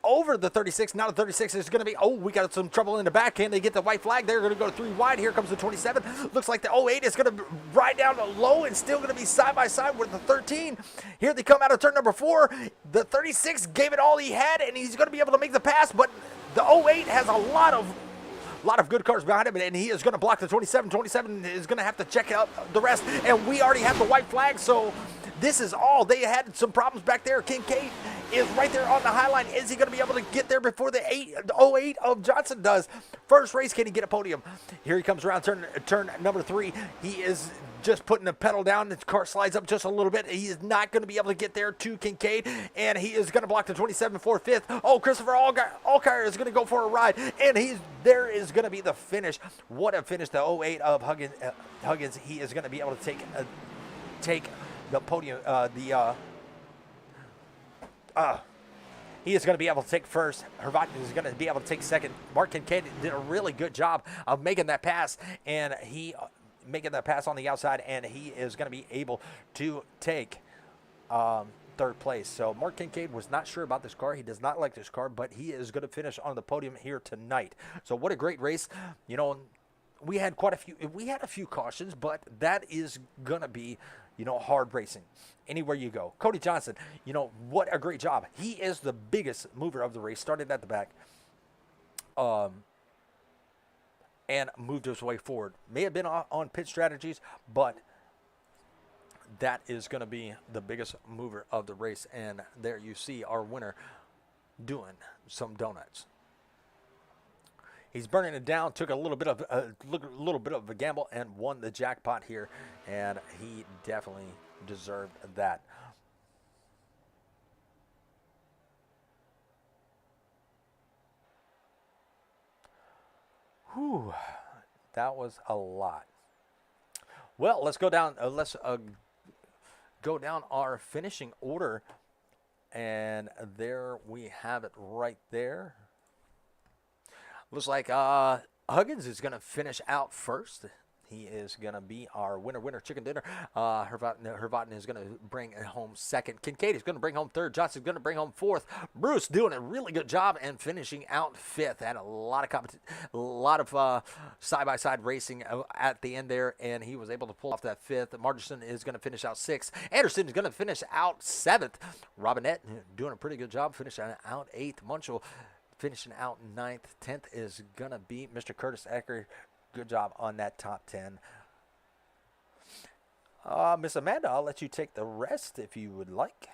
over the 36. Now the 36 is going to be, we got some trouble in the back. Can they get the white flag? They're going to go 3 wide. Here comes the 27. Looks like the 08 is going to ride down low and still going to be side by side with the 13. Here they come out of turn number 4. The 36 gave it all he had, and he's going to be able to make the pass, but the 08 has a lot of good cars behind him, and he is going to block the 27. 27 is going to have to check out the rest, and we already have the white flag, so this is all. They had some problems back there. Kincaid is right there on the high line. Is he going to be able to get there before the 08 of Johnson does? First race, can he get a podium? Here he comes around turn number 3. He is just putting the pedal down. The car slides up just a little bit. He is not going to be able to get there to Kincaid, and he is going to block the 27 for fifth. Oh, Christopher Allgaier is going to go for a ride, and there is going to be the finish. What a finish, the 08 of Huggins. He is going to be able to take the podium, he is going to be able to take first. Hrvatnik is going to be able to take second. Mark Kincaid did a really good job of making that pass, and making that pass on the outside, and he is going to be able to take third place. So Mark Kincaid was not sure about this car. He does not like this car, but he is going to finish on the podium here tonight. So what a great race. You know, we had a few cautions, but that is going to be, you know, hard racing anywhere you go. Cody Johnson, you know, what a great job. He is the biggest mover of the race, started at the back and moved his way forward. May have been on pit strategies, but that is going to be the biggest mover of the race. And there you see our winner doing some donuts. He's burning it down, took a little bit of a gamble, and won the jackpot here, and he definitely deserved that. Whew, that was a lot. Well, let's go down. Let's go down our finishing order, and there we have it right there. Looks like Huggins is going to finish out first. He is going to be our winner chicken dinner. Hrvatnik is going to bring home second. Kincaid is going to bring home third. Johnson's going to bring home fourth. Bruce doing a really good job and finishing out fifth. Had a lot of side-by-side racing at the end there, and he was able to pull off that fifth. Margerson is going to finish out sixth. Anderson is going to finish out seventh. Robinette doing a pretty good job finishing out eighth. Munchel finishing out ninth. 10th is going to be Mr. Curtis Ecker. Good job on that top 10. Miss Amanda, I'll let you take the rest if you would like.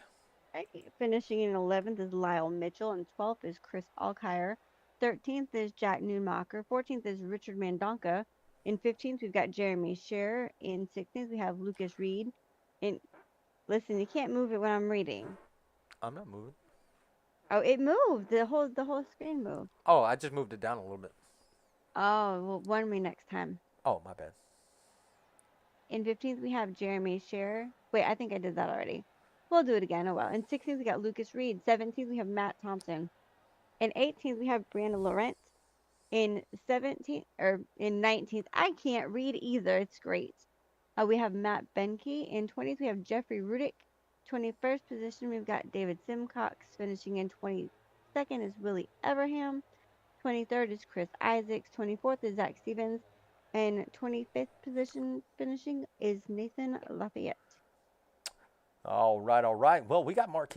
Right. Finishing in 11th is Lyle Mitchell, and 12th is Chris Alkire. 13th is Jack Newmacher. 14th is Richard Mandonka. In 15th, we've got Jeremy Scherer. In 16th, we have Lucas Reed. And listen, you can't move it when I'm reading. I'm not moving. Oh, it moved. The whole screen moved. Oh, I just moved it down a little bit. Oh, well, warn me next time. Oh, my bad. In 15th, we have Jeremy Scherer. Wait, I think I did that already. We'll do it again. Oh, well. In 16th, we got Lucas Reed. 17th, we have Matt Thompson. In 18th, we have Brandon Laurent. In 19th, I can't read either. It's great. We have Matt Benke. In 20th, we have Jeffrey Rudick. 21st position, we've got David Simcox. Finishing in 22nd is Willie Everham. 23rd is Chris Isaacs. 24th is Zach Stevens. And 25th position finishing is Nathan Lafayette. All right. Well, we got Mark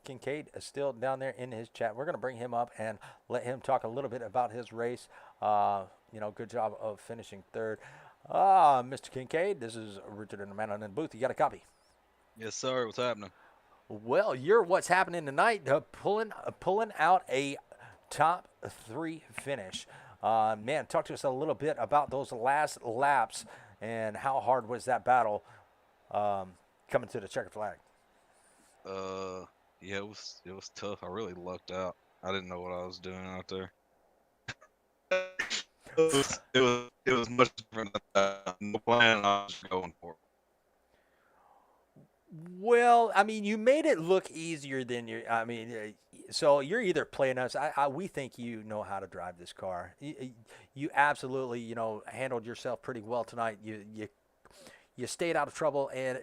Kincaid still down there in his chat. We're going to bring him up and let him talk a little bit about his race. Good job of finishing third. Mr. Kincaid, this is Richard and Amanda in the booth. You got a copy? Yes, sir. What's happening? Well, you're what's happening tonight, pulling out a top 3 finish. Man, talk to us a little bit about those last laps and how hard was that battle coming to the checkered flag? Yeah, it was tough. I really lucked out. I didn't know what I was doing out there. it was much different than no plan. I was going for it. Well, I mean, you made it look easier than you. I mean, so you're either playing us. We think you know how to drive this car. You absolutely, handled yourself pretty well tonight. You stayed out of trouble, and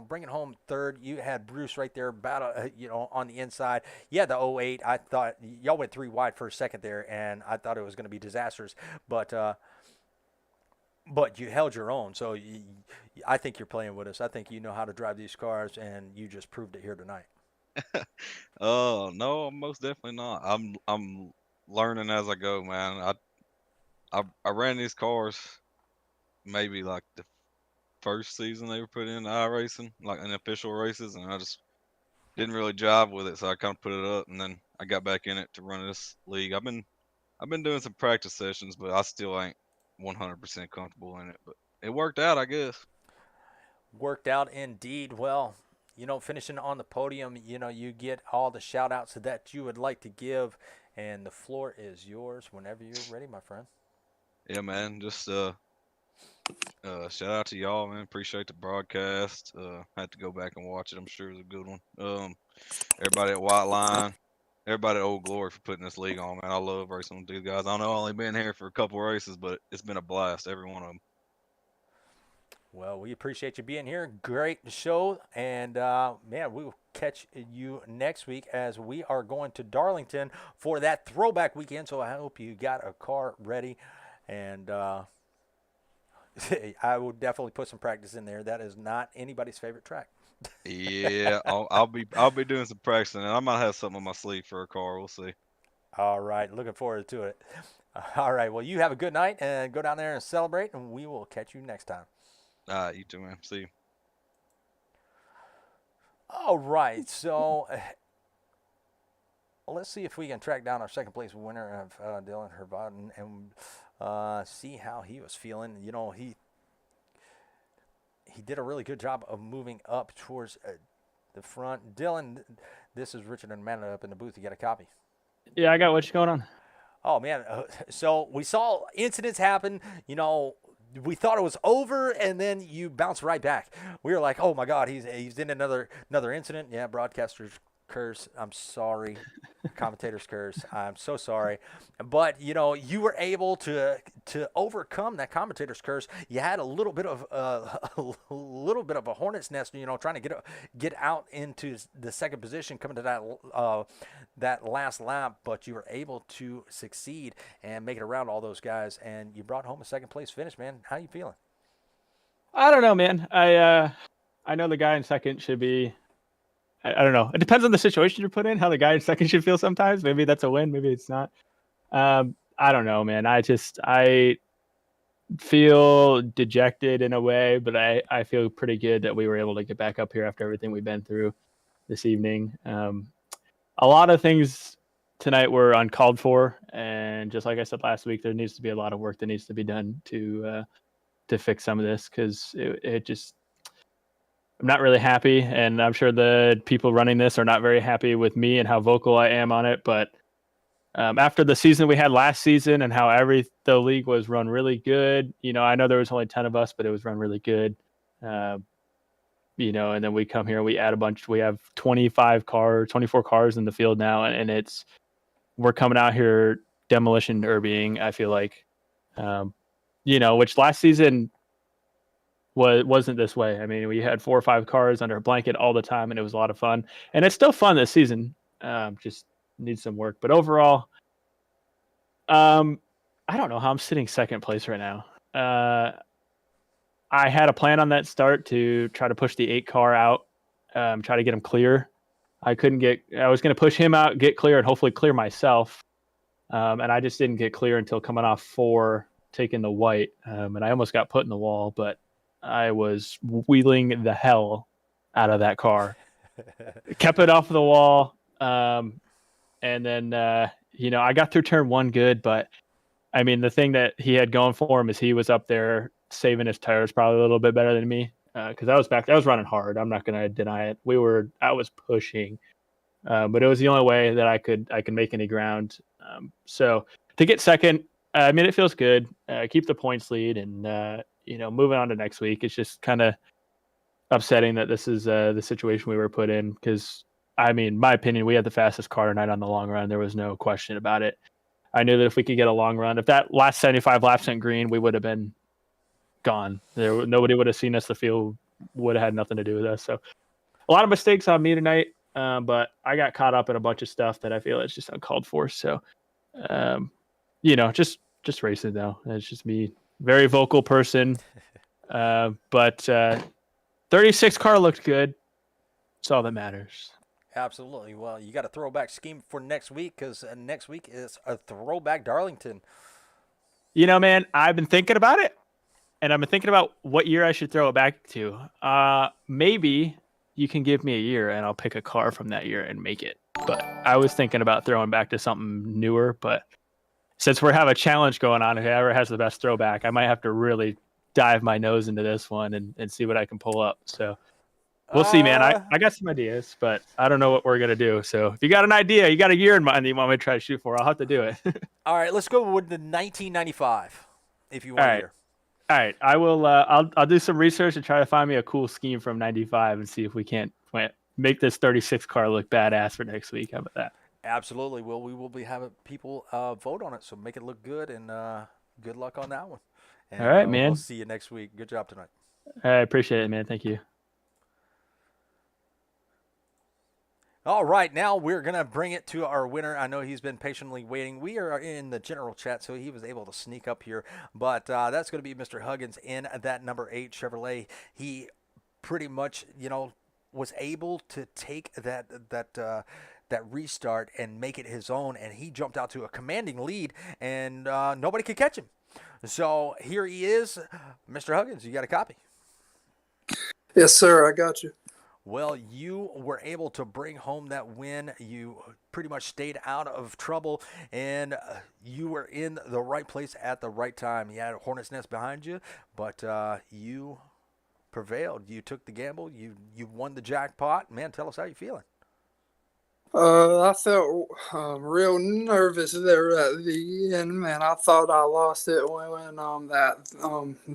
bringing home third. You had Bruce right there, on the inside. Yeah, the 08. I thought y'all went 3 wide for a second there, and I thought it was going to be disastrous, but you held your own. So I think you're playing with us. I think you know how to drive these cars, and you just proved it here tonight. No, most definitely not. I'm learning as I go, man. I ran these cars maybe like the first season they were put in iRacing, like in official races, and I just didn't really jive with it, so I kind of put it up, and then I got back in it to run this league. I've been doing some practice sessions, but I still ain't 100% comfortable in it, but it worked out, I guess. Worked out indeed. Well, finishing on the podium, you get all the shout outs that you would like to give, and the floor is yours whenever you're ready, my friend. Yeah, man. Just shout out to y'all, man. Appreciate the broadcast. Had to go back and watch it. I'm sure it was a good one. Everybody at White Line, everybody at Old Glory for putting this league on, man. I love racing with these guys. I know I've only been here for a couple races, but it's been a blast, every one of them. Well, we appreciate you being here. Great show. And, man, we will catch you next week as we are going to Darlington for that throwback weekend. So I hope you got a car ready. And I will definitely put some practice in there. That is not anybody's favorite track. Yeah, I'll be doing some practicing, and I might have something on my sleeve for a car. We'll see. All right. Looking forward to it. All right. Well, you have a good night and go down there and celebrate, and we will catch you next time. You too, man. See you. All right, so let's see if we can track down our second place winner of Dylan Hervaden and see how he was feeling. He did a really good job of moving up towards the front. Dylan, this is Richard and Amanda up in the booth. You got a copy? Yeah, I got what's going on. Oh, man. So we saw incidents happen, we thought it was over, and then you bounce right back. We were like, "Oh my God, he's in another incident." Yeah, broadcasters curse. I'm sorry, commentators curse. I'm so sorry, but you were able to overcome that commentators curse. You had a little bit of a hornet's nest, trying to get out into the second position, coming to that last lap, but you were able to succeed and make it around all those guys, and you brought home a second place finish, man. How you feeling? I don't know, man. I know the guy in second should be. I don't know. It depends on the situation you're put in, how the guy in second should feel sometimes. Maybe that's a win, maybe it's not. I don't know, man. I feel dejected in a way, but I feel pretty good that we were able to get back up here after everything we've been through this evening. A lot of things tonight were uncalled for, and just like I said last week, there needs to be a lot of work that needs to be done to fix some of this, because it just, I'm not really happy, and I'm sure the people running this are not very happy with me and how vocal I am on it. But after the season we had last season and how the league was run really good, I know there was only 10 of us, but it was run really good. And then we come here, we add a bunch. We have 24 cars in the field now, and we're coming out here demolition derbying, I feel like, which last season wasn't this way. I mean, we had 4 or 5 cars under a blanket all the time, and it was a lot of fun. And it's still fun this season. Just needs some work. But overall, I don't know how I'm sitting second place right now. I had a plan on that start to try to push the 8 car out, try to get him clear. I was going to push him out, get clear, and hopefully clear myself. And I just didn't get clear until coming off 4, taking the white. And I almost got put in the wall, but I was wheeling the hell out of that car. Kept it off the wall. And then, I got through turn 1 good, but I mean, the thing that he had going for him is he was up there saving his tires probably a little bit better than me. Cause I was running hard. I'm not going to deny it. I was pushing, but it was the only way that I could make any ground. So to get second, I mean, it feels good. Keep the points lead, and moving on to next week. It's just kind of upsetting that this is the situation we were put in, because, I mean, my opinion, we had the fastest car tonight on the long run. There was no question about it. I knew that if we could get a long run, if that last 75 laps went green, we would have been gone. Nobody would have seen us. The field would have had nothing to do with us. So a lot of mistakes on me tonight, but I got caught up in a bunch of stuff that I feel is just uncalled for. So, just racing though. It's just me, very vocal person. But 36 car looked good. That's all that matters. Absolutely. Well, you got a throwback scheme for next week, because next week is a throwback Darlington. Man, I've been thinking about it, and I've been thinking about what year I should throw it back to. Maybe you can give me a year, and I'll pick a car from that year and make it. But I was thinking about throwing back to something newer, but since we have a challenge going on, whoever has the best throwback, I might have to really dive my nose into this one and see what I can pull up. So we'll see, man. I got some ideas, but I don't know what we're gonna do. So if you got an idea, you got a year in mind that you want me to try to shoot for, I'll have to do it. All right, let's go with the 1995, if you want to hear. All right, I will. I'll do some research and try to find me a cool scheme from '95 and see if we can't make this 36 car look badass for next week. How about that? Absolutely. Well, we will be having people vote on it, so make it look good, and good luck on that one. And, All right, man. We'll see you next week. Good job tonight. I appreciate it, man. Thank you. All right, now we're going to bring it to our winner. I know he's been patiently waiting. We are in the general chat, so he was able to sneak up here. But that's going to be Mr. Huggins in that number 8 Chevrolet. He pretty much, was able to take that restart and make it his own, and he jumped out to a commanding lead, and nobody could catch him. So here he is. Mr. Huggins, you got a copy? Yes, sir. I got you. Well, you were able to bring home that win. You pretty much stayed out of trouble, and you were in the right place at the right time. You had a hornet's nest behind you, but you prevailed. You took the gamble. You won the jackpot. Man, tell us how you're feeling. I felt real nervous there at the end, man. I thought I lost it when that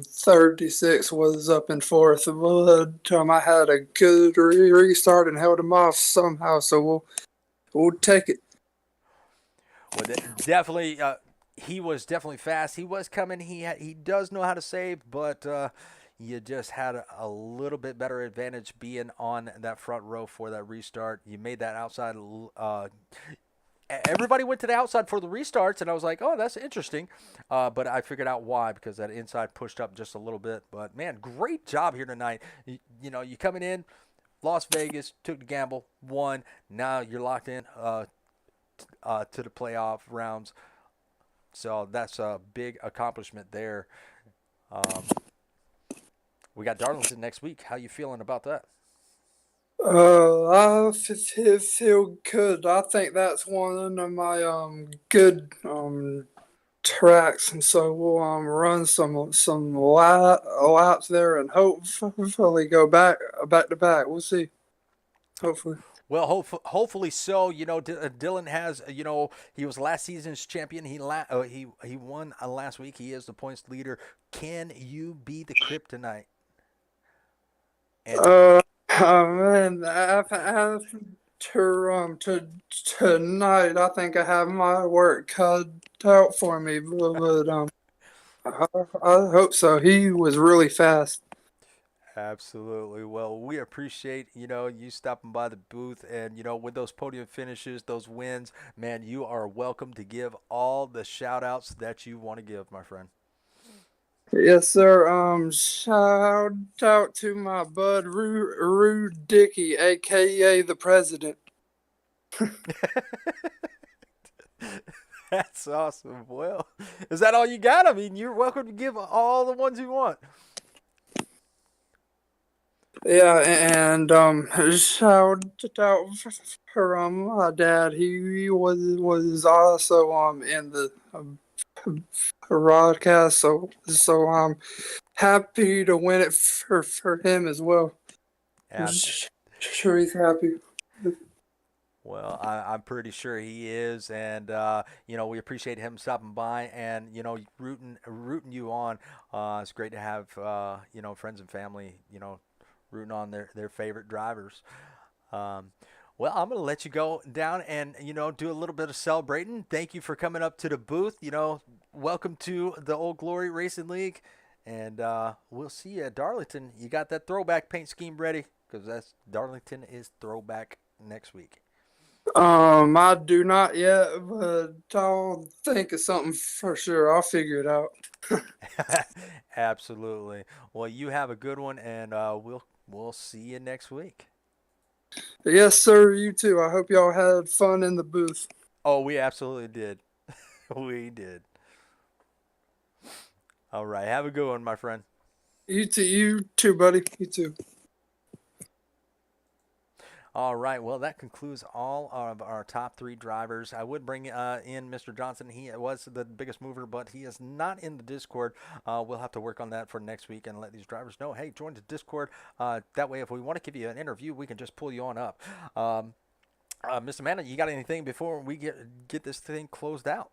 36 was up in fourth, but I had a good restart and held him off somehow. So we'll take it. Well, definitely, he was definitely fast. He was coming. He does know how to save, but you just had a little bit better advantage being on that front row for that restart. You made that outside. Everybody went to the outside for the restarts, and I was like, oh, that's interesting. But I figured out why, because that inside pushed up just a little bit. But, man, great job here tonight. You coming in, Las Vegas, took the gamble, won. Now you're locked in to the playoff rounds. So that's a big accomplishment there. We got Darlington next week. How you feeling about that? I feel good. I think that's one of my good tracks, and so we'll run some laps there, and hopefully go back to back. We'll see. Hopefully. Well, hopefully so. Dylan has, he was last season's champion. He won last week. He is the points leader. Can you be the kryptonite? Man, after tonight, I think I have my work cut out for me, but I hope so. He was really fast. Absolutely. Well, we appreciate, you stopping by the booth, and, with those podium finishes, those wins, man, you are welcome to give all the shout outs that you want to give, my friend. Yes, sir. Shout out to my bud Rue Dickey, aka the president. That's awesome. Well, is that all you got? I mean, you're welcome to give all the ones you want. Yeah, and shout out for my dad. He was also in the broadcast, so I'm happy to win it for him as well. Sure, he's happy. Well, I'm pretty sure he is, and we appreciate him stopping by and rooting you on. It's great to have friends and family rooting on their favorite drivers. Well, I'm going to let you go down and, do a little bit of celebrating. Thank you for coming up to the booth. Welcome to the Old Glory Racing League. And we'll see you at Darlington. You got that throwback paint scheme ready? Because Darlington is throwback next week. I do not yet, but I'll think of something for sure. I'll figure it out. Absolutely. Well, you have a good one, and we'll see you next week. Yes, sir. You too. I hope y'all had fun in the booth. Oh, we absolutely did. We did. All right. Have a good one, my friend. You too, buddy. You too. All right. Well, that concludes all of our top 3 drivers. I would bring in Mr. Johnson. He was the biggest mover, but he is not in the Discord. We'll have to work on that for next week and let these drivers know, hey, join the Discord. That way, if we want to give you an interview, we can just pull you on up. Mr. Manna, you got anything before we get this thing closed out?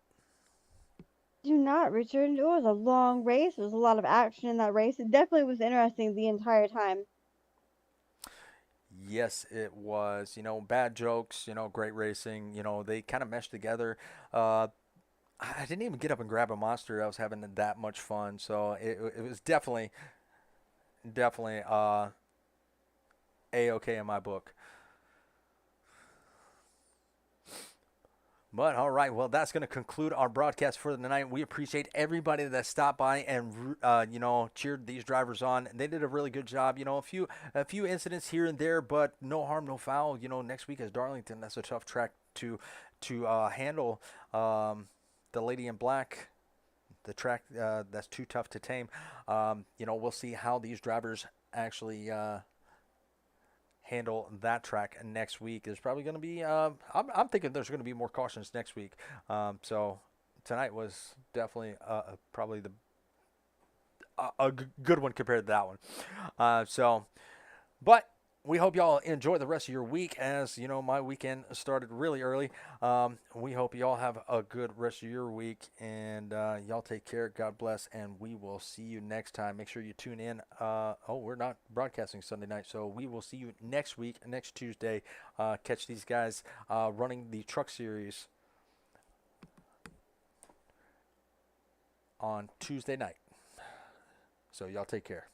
Do not, Richard. It was a long race. There was a lot of action in that race. It definitely was interesting the entire time. Yes, it was. Bad jokes, great racing. They kind of meshed together. I didn't even get up and grab a monster. I was having that much fun. So it was definitely A-okay in my book. But all right, well, that's going to conclude our broadcast for the night. We appreciate everybody that stopped by and cheered these drivers on. They did a really good job. A few incidents here and there, but no harm, no foul. Next week is Darlington. That's a tough track to handle. The Lady in Black, the track that's too tough to tame. We'll see how these drivers actually handle that track next week. There's probably going to be I'm thinking there's going to be more cautions next week. So tonight was definitely probably a good one compared to that one. But we hope y'all enjoy the rest of your week. As my weekend started really early. We hope y'all have a good rest of your week, and y'all take care. God bless, and we will see you next time. Make sure you tune in. We're not broadcasting Sunday night, so we will see you next week, next Tuesday. Catch these guys running the Truck Series on Tuesday night. So y'all take care.